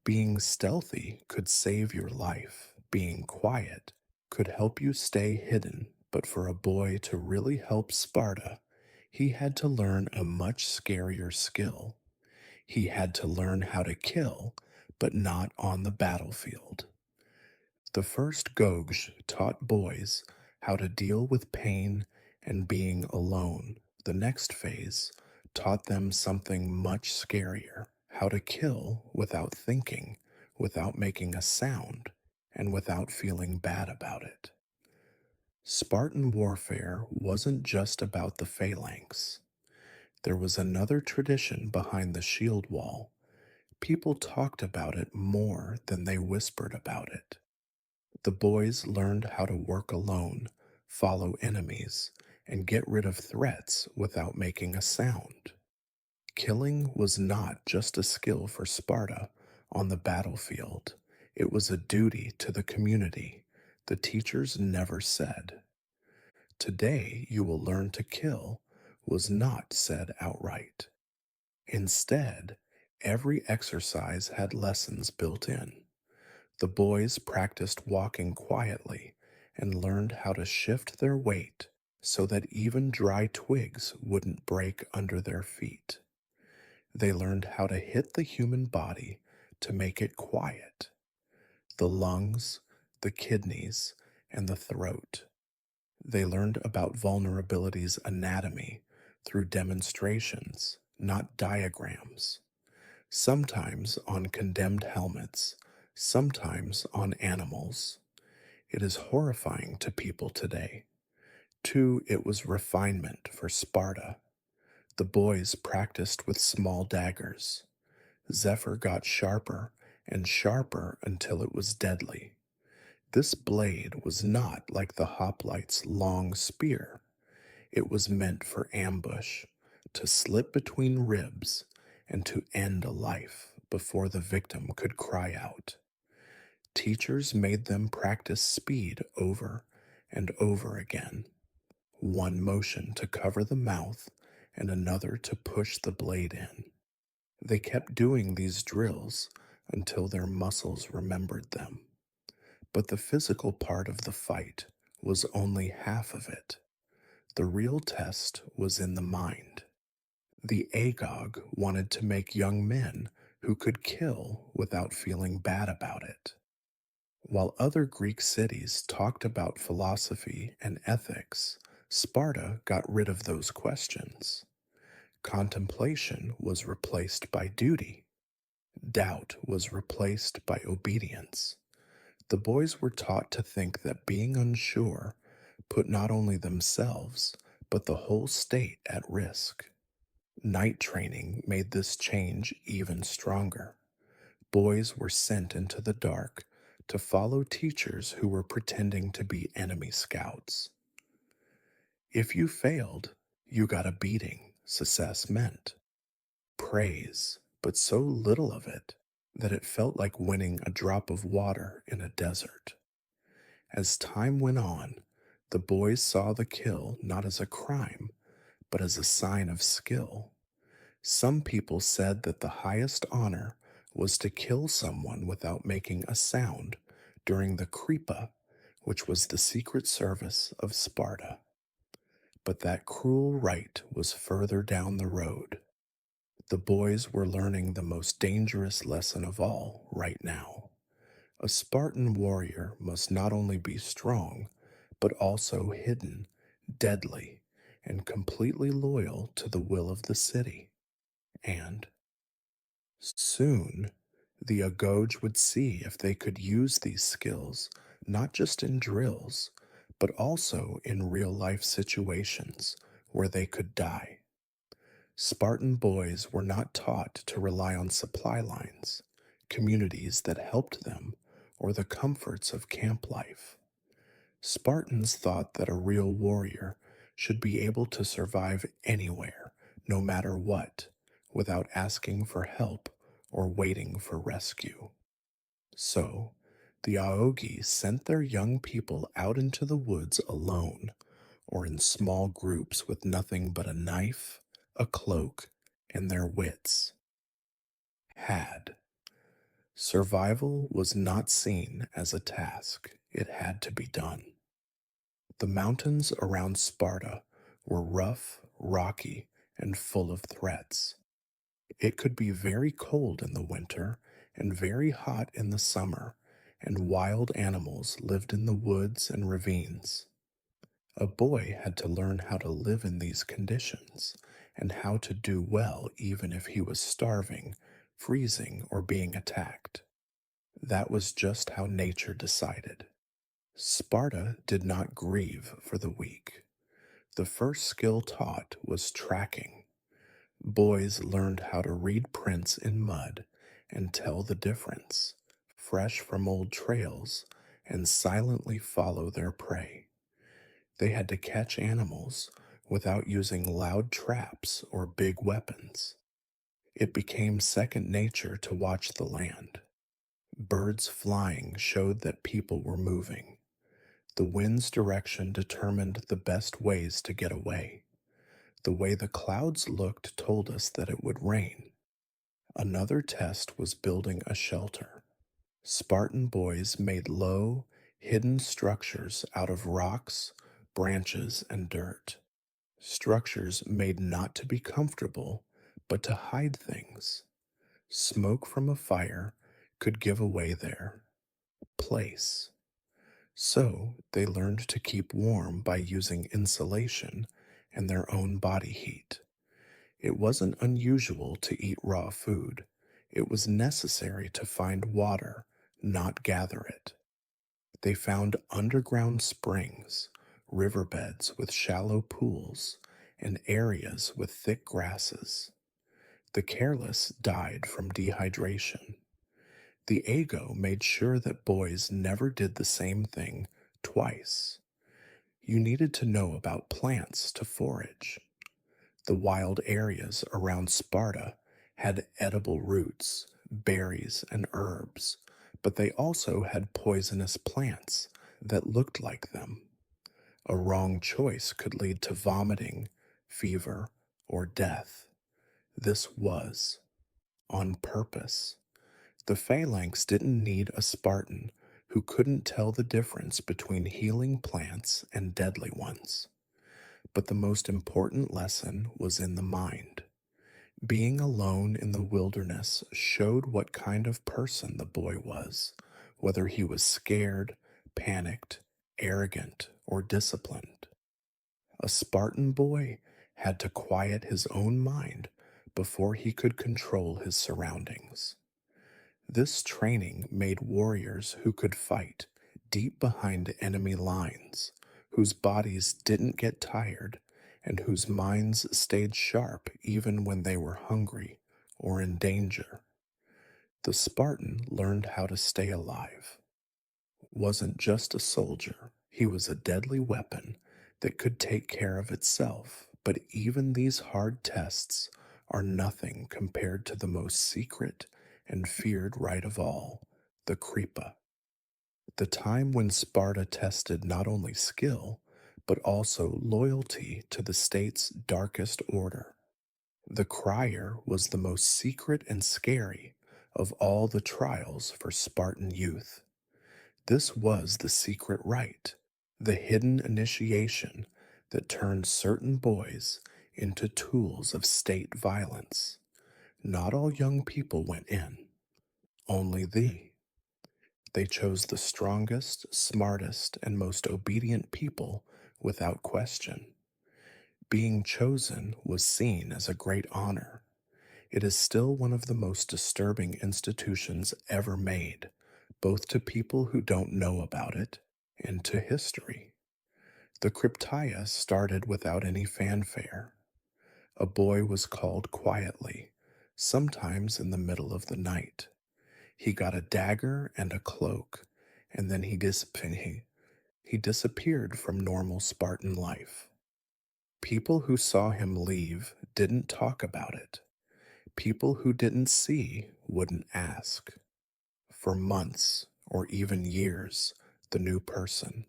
Being stealthy could save your life. Being quiet could help you stay hidden. But for a boy to really help Sparta, he had to learn a much scarier skill. He had to learn how to kill, but not on the battlefield. The first Gogsh taught boys how to deal with pain and being alone. The next phase taught them something much scarier: how to kill without thinking, without making a sound, and without feeling bad about it. Spartan warfare wasn't just about the phalanx. There was another tradition behind the shield wall. People talked about it more than they whispered about it. The boys learned how to work alone, follow enemies, and get rid of threats without making a sound. Killing was not just a skill for Sparta on the battlefield, it was a duty to the community. The teachers never said. Today you will learn to kill was not said outright. Instead, every exercise had lessons built in. The boys practiced walking quietly and learned how to shift their weight so that even dry twigs wouldn't break under their feet. They learned how to hit the human body to make it quiet: the lungs, the kidneys, and the throat. They learned about vulnerability's anatomy through demonstrations, not diagrams, sometimes on condemned helmets, sometimes on animals. It is horrifying to people today. Too, it was refinement for Sparta. The boys practiced with small daggers. Zephyr got sharper and sharper until it was deadly. This blade was not like the hoplite's long spear. It was meant for ambush, to slip between ribs, and to end a life before the victim could cry out. Teachers made them practice speed over and over again. One motion to cover the mouth and another to push the blade in. They kept doing these drills until their muscles remembered them. But the physical part of the fight was only half of it. The real test was in the mind. The Agog wanted to make young men who could kill without feeling bad about it. While other Greek cities talked about philosophy and ethics, Sparta got rid of those questions. Contemplation was replaced by duty. Doubt was replaced by obedience. The boys were taught to think that being unsure put not only themselves, but the whole state at risk. Night training made this change even stronger. Boys were sent into the dark to follow teachers who were pretending to be enemy scouts. If you failed, you got a beating, success meant. Praise, but so little of it that it felt like winning a drop of water in a desert. As time went on, the boys saw the kill not as a crime, but as a sign of skill. Some people said that the highest honor was to kill someone without making a sound during the Kripa, which was the secret service of Sparta. But that cruel rite was further down the road. The boys were learning the most dangerous lesson of all right now. A Spartan warrior must not only be strong, but also hidden, deadly, and completely loyal to the will of the city. And soon, the Agoj would see if they could use these skills not just in drills, but also in real life situations where they could die. Spartan boys were not taught to rely on supply lines, communities that helped them, or the comforts of camp life. Spartans thought that a real warrior should be able to survive anywhere, no matter what, without asking for help or waiting for rescue. So, the Aogi sent their young people out into the woods alone or in small groups with nothing but a knife, a cloak, and their wits. Had. Survival was not seen as a task, it had to be done. The mountains around Sparta were rough, rocky, and full of threats. It could be very cold in the winter and very hot in the summer, and wild animals lived in the woods and ravines. A boy had to learn how to live in these conditions and how to do well even if he was starving, freezing, or being attacked. That was just how nature decided. Sparta did not grieve for the weak. The first skill taught was tracking. Boys learned how to read prints in mud and tell the difference, fresh from old trails, and silently follow their prey. They had to catch animals without using loud traps or big weapons. It became second nature to watch the land. Birds flying showed that people were moving. The wind's direction determined the best ways to get away. The way the clouds looked told us that it would rain. Another test was building a shelter. Spartan boys made low, hidden structures out of rocks, branches, and dirt. Structures made not to be comfortable, but to hide things. Smoke from a fire could give away their place. So they learned to keep warm by using insulation and their own body heat. It wasn't unusual to eat raw food. It was necessary to find water, not gather it. They found underground springs, riverbeds with shallow pools, and areas with thick grasses. The careless died from dehydration. The Ago made sure that boys never did the same thing twice. You needed to know about plants to forage. The wild areas around Sparta had edible roots, berries, and herbs, but they also had poisonous plants that looked like them. A wrong choice could lead to vomiting, fever, or death. This was on purpose. The phalanx didn't need a Spartan who couldn't tell the difference between healing plants and deadly ones. But the most important lesson was in the mind. Being alone in the wilderness showed what kind of person the boy was, whether he was scared, panicked, arrogant, or disciplined. A Spartan boy had to quiet his own mind before he could control his surroundings. This training made warriors who could fight deep behind enemy lines, whose bodies didn't get tired, and whose minds stayed sharp even when they were hungry or in danger. The Spartan learned how to stay alive. Wasn't just a soldier, he was a deadly weapon that could take care of itself. But even these hard tests are nothing compared to the most secret and feared rite of all, the Kripa. The time when Sparta tested not only skill, but also loyalty to the state's darkest order. The crier was the most secret and scary of all the trials for Spartan youth. This was the secret rite, the hidden initiation that turned certain boys into tools of state violence. Not all young people went in, only thee. They chose the strongest, smartest, and most obedient people without question. Being chosen was seen as a great honor. It is still one of the most disturbing institutions ever made, both to people who don't know about it and to history. The Cryptia started without any fanfare. A boy was called quietly, sometimes in the middle of the night. He got a dagger and a cloak, and then he disappeared from normal Spartan life. People who saw him leave didn't talk about it. People who didn't see wouldn't ask. For months, or even years, the new person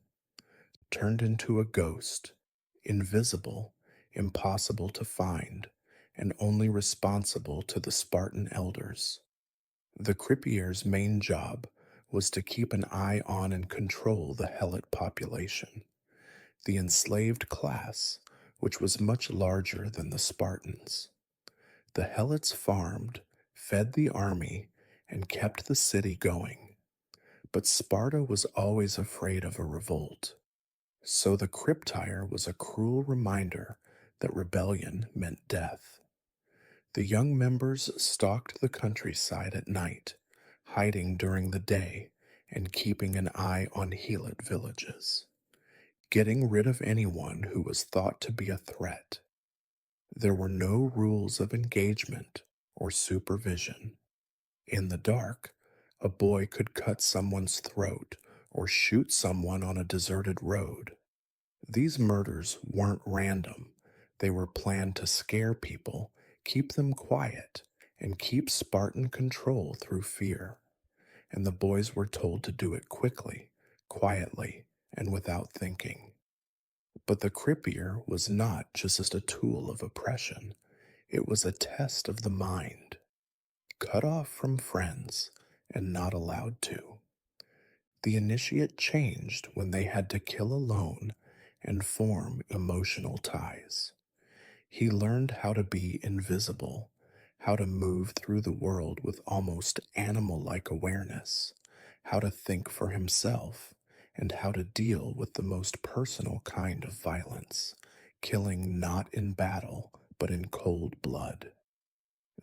turned into a ghost, invisible, impossible to find, and only responsible to the Spartan elders. The Cripier's main job was to keep an eye on and control the Helot population, the enslaved class, which was much larger than the Spartans. The Helots farmed, fed the army, and kept the city going. But Sparta was always afraid of a revolt. So the Cryptire was a cruel reminder that rebellion meant death. The young members stalked the countryside at night, hiding during the day and keeping an eye on Heelot villages, getting rid of anyone who was thought to be a threat. There were no rules of engagement or supervision. In the dark, a boy could cut someone's throat or shoot someone on a deserted road. These murders weren't random. They were planned to scare people, keep them quiet, and keep Spartan control through fear. And the boys were told to do it quickly, quietly, and without thinking. But the Crippier was not just a tool of oppression, it was a test of the mind, cut off from friends and not allowed to. The initiate changed when they had to kill alone and form emotional ties. He learned how to be invisible, how to move through the world with almost animal like awareness, how to think for himself, and how to deal with the most personal kind of violence, killing not in battle, but in cold blood.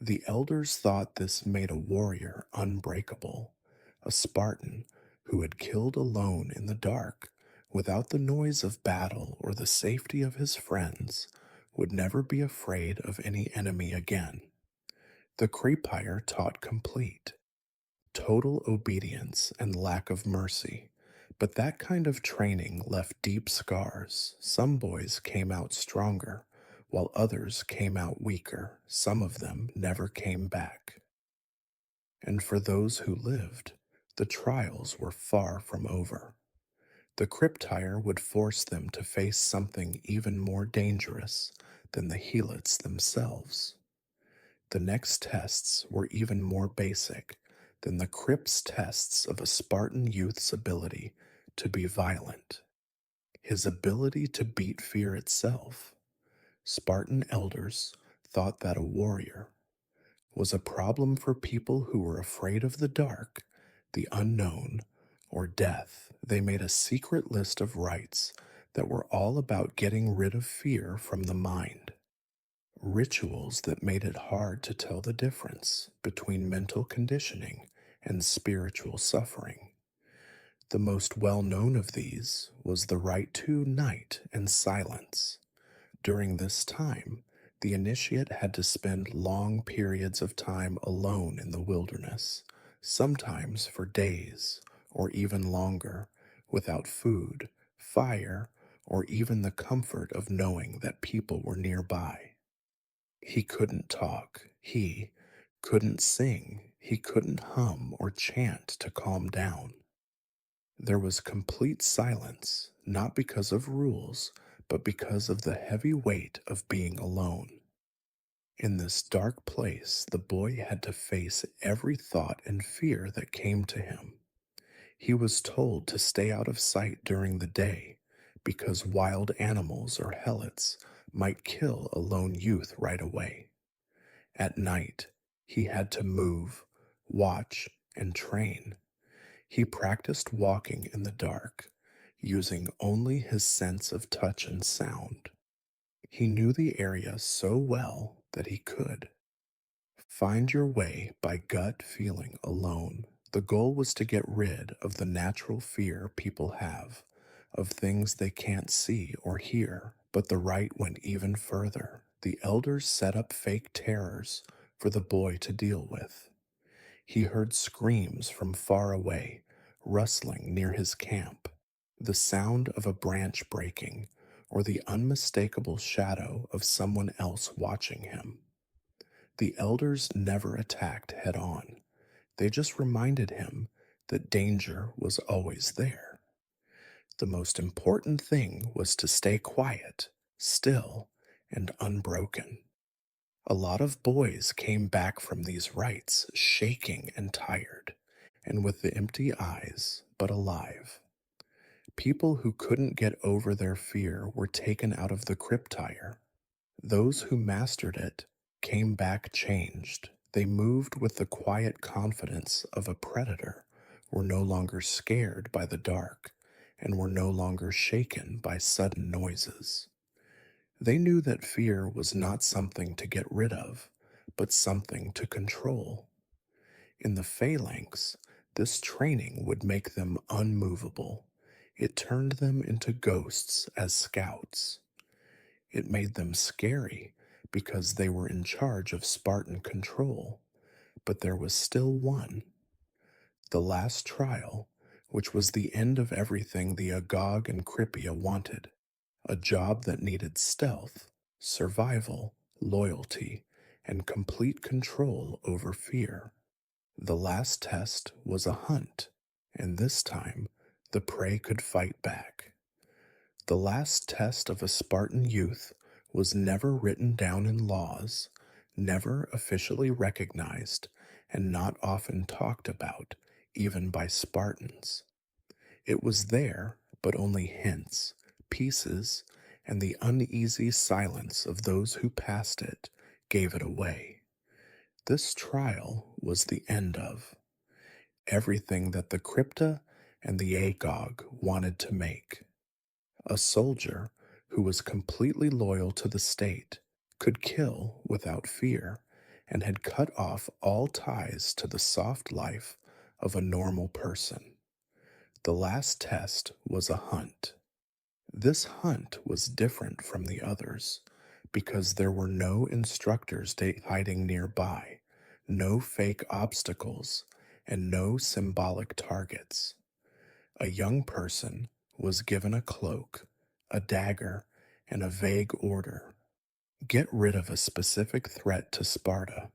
The elders thought this made a warrior unbreakable, a Spartan who had killed alone in the dark, without the noise of battle or the safety of his friends, would never be afraid of any enemy again. The Crepire taught complete, total obedience and lack of mercy, but that kind of training left deep scars. Some boys came out stronger, while others came out weaker. Some of them never came back. And for those who lived, the trials were far from over. The Cryptire would force them to face something even more dangerous than the Helots themselves. The next tests were even more basic than the Crypt's tests of a Spartan youth's ability to be violent, his ability to beat fear itself. Spartan elders thought that a warrior was a problem for people who were afraid of the dark, the unknown, or death. They made a secret list of rites that were all about getting rid of fear from the mind. Rituals that made it hard to tell the difference between mental conditioning and spiritual suffering. The most well known of these was the rite to night and silence. During this time, the initiate had to spend long periods of time alone in the wilderness, sometimes for days or even longer, without food, fire, or even the comfort of knowing that people were nearby. He couldn't talk, he couldn't sing, he couldn't hum or chant to calm down. There was complete silence, not because of rules, but because of the heavy weight of being alone. In this dark place, the boy had to face every thought and fear that came to him. He was told to stay out of sight during the day because wild animals or helots might kill a lone youth right away. At night, he had to move, watch, and train. He practiced walking in the dark, using only his sense of touch and sound. He knew the area so well that he could find your way by gut feeling alone. The goal was to get rid of the natural fear people have of things they can't see or hear. But the rite went even further. The elders set up fake terrors for the boy to deal with. He heard screams from far away, rustling near his camp, the sound of a branch breaking, or the unmistakable shadow of someone else watching him. The elders never attacked head on. They just reminded him that danger was always there. The most important thing was to stay quiet, still, and unbroken. A lot of boys came back from these rites shaking and tired, and with the empty eyes, but alive. People who couldn't get over their fear were taken out of the cryptire. Those who mastered it came back changed. They moved with the quiet confidence of a predator, were no longer scared by the dark, and were no longer shaken by sudden noises. They knew that fear was not something to get rid of, but something to control. In the phalanx, this training would make them unmovable. It turned them into ghosts as scouts. It made them scary because they were in charge of Spartan control. But there was still one, the last trial, which was the end of everything the Agog and Crypia wanted, a job that needed stealth, survival, loyalty, and complete control over fear. The last test was a hunt, and this time the prey could fight back. The last test of a Spartan youth was never written down in laws, never officially recognized, and not often talked about, even by Spartans. It was there, but only hints, pieces, and the uneasy silence of those who passed it gave it away. This trial was the end of everything that the Crypta and the Agog wanted to make. A soldier who was completely loyal to the state, could kill without fear, and had cut off all ties to the soft life of a normal person. The last test was a hunt. This hunt was different from the others because there were no instructors hiding nearby, no fake obstacles, and no symbolic targets. A young person was given a cloak, a dagger, and a vague order. Get rid of a specific threat to Sparta.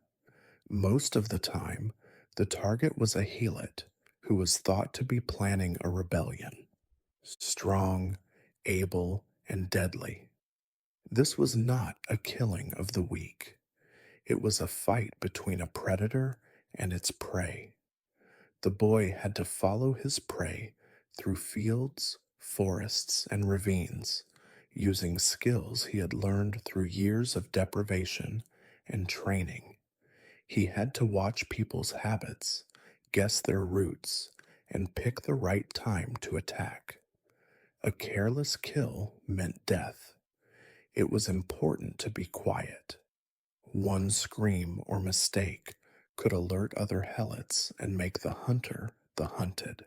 Most of the time, the target was a helot who was thought to be planning a rebellion. Strong, able, and deadly. This was not a killing of the weak. It was a fight between a predator and its prey. The boy had to follow his prey through fields, forests, and ravines, using skills he had learned through years of deprivation and training. He had to watch people's habits, guess their routes, and pick the right time to attack. A careless kill meant death. It was important to be quiet. One scream or mistake could alert other helots and make the hunter the hunted.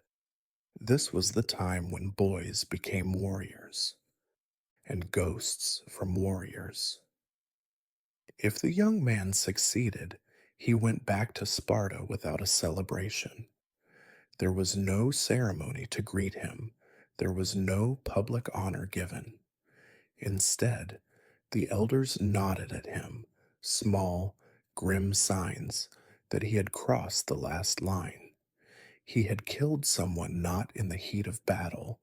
This was the time when boys became warriors, and ghosts from warriors. If the young man succeeded, he went back to Sparta without a celebration. There was no ceremony to greet him. There was no public honor given. Instead, the elders nodded at him, small, grim signs that he had crossed the last line. He had killed someone not in the heat of battle,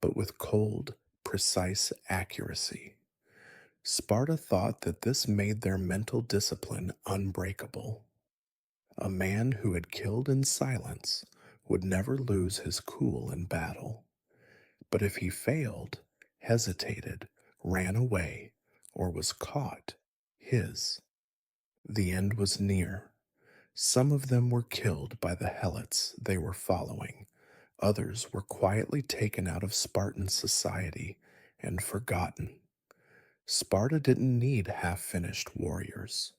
but with cold, precise accuracy. Sparta thought that this made their mental discipline unbreakable. A man who had killed in silence would never lose his cool in battle. But if he failed, hesitated, ran away, or was caught, the end was near. Some of them were killed by the helots they were following. Others were quietly taken out of Spartan society and forgotten. Sparta didn't need half-finished warriors.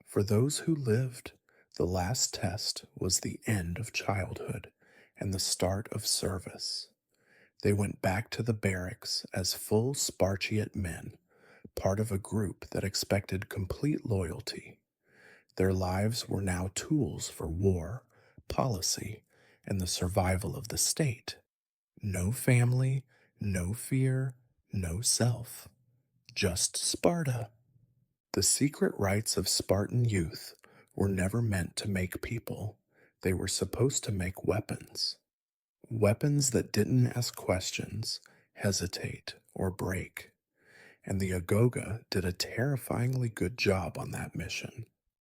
For those who lived, the last test was the end of childhood and the start of service. They went back to the barracks as full Spartiate men, part of a group that expected complete loyalty. Their lives were now tools for war, policy, and the survival of the state. No family, no fear, no self. Just Sparta. The secret rites of Spartan youth were never meant to make people. They were supposed to make weapons. Weapons that didn't ask questions, hesitate, or break. And the Agoga did a terrifyingly good job on that mission.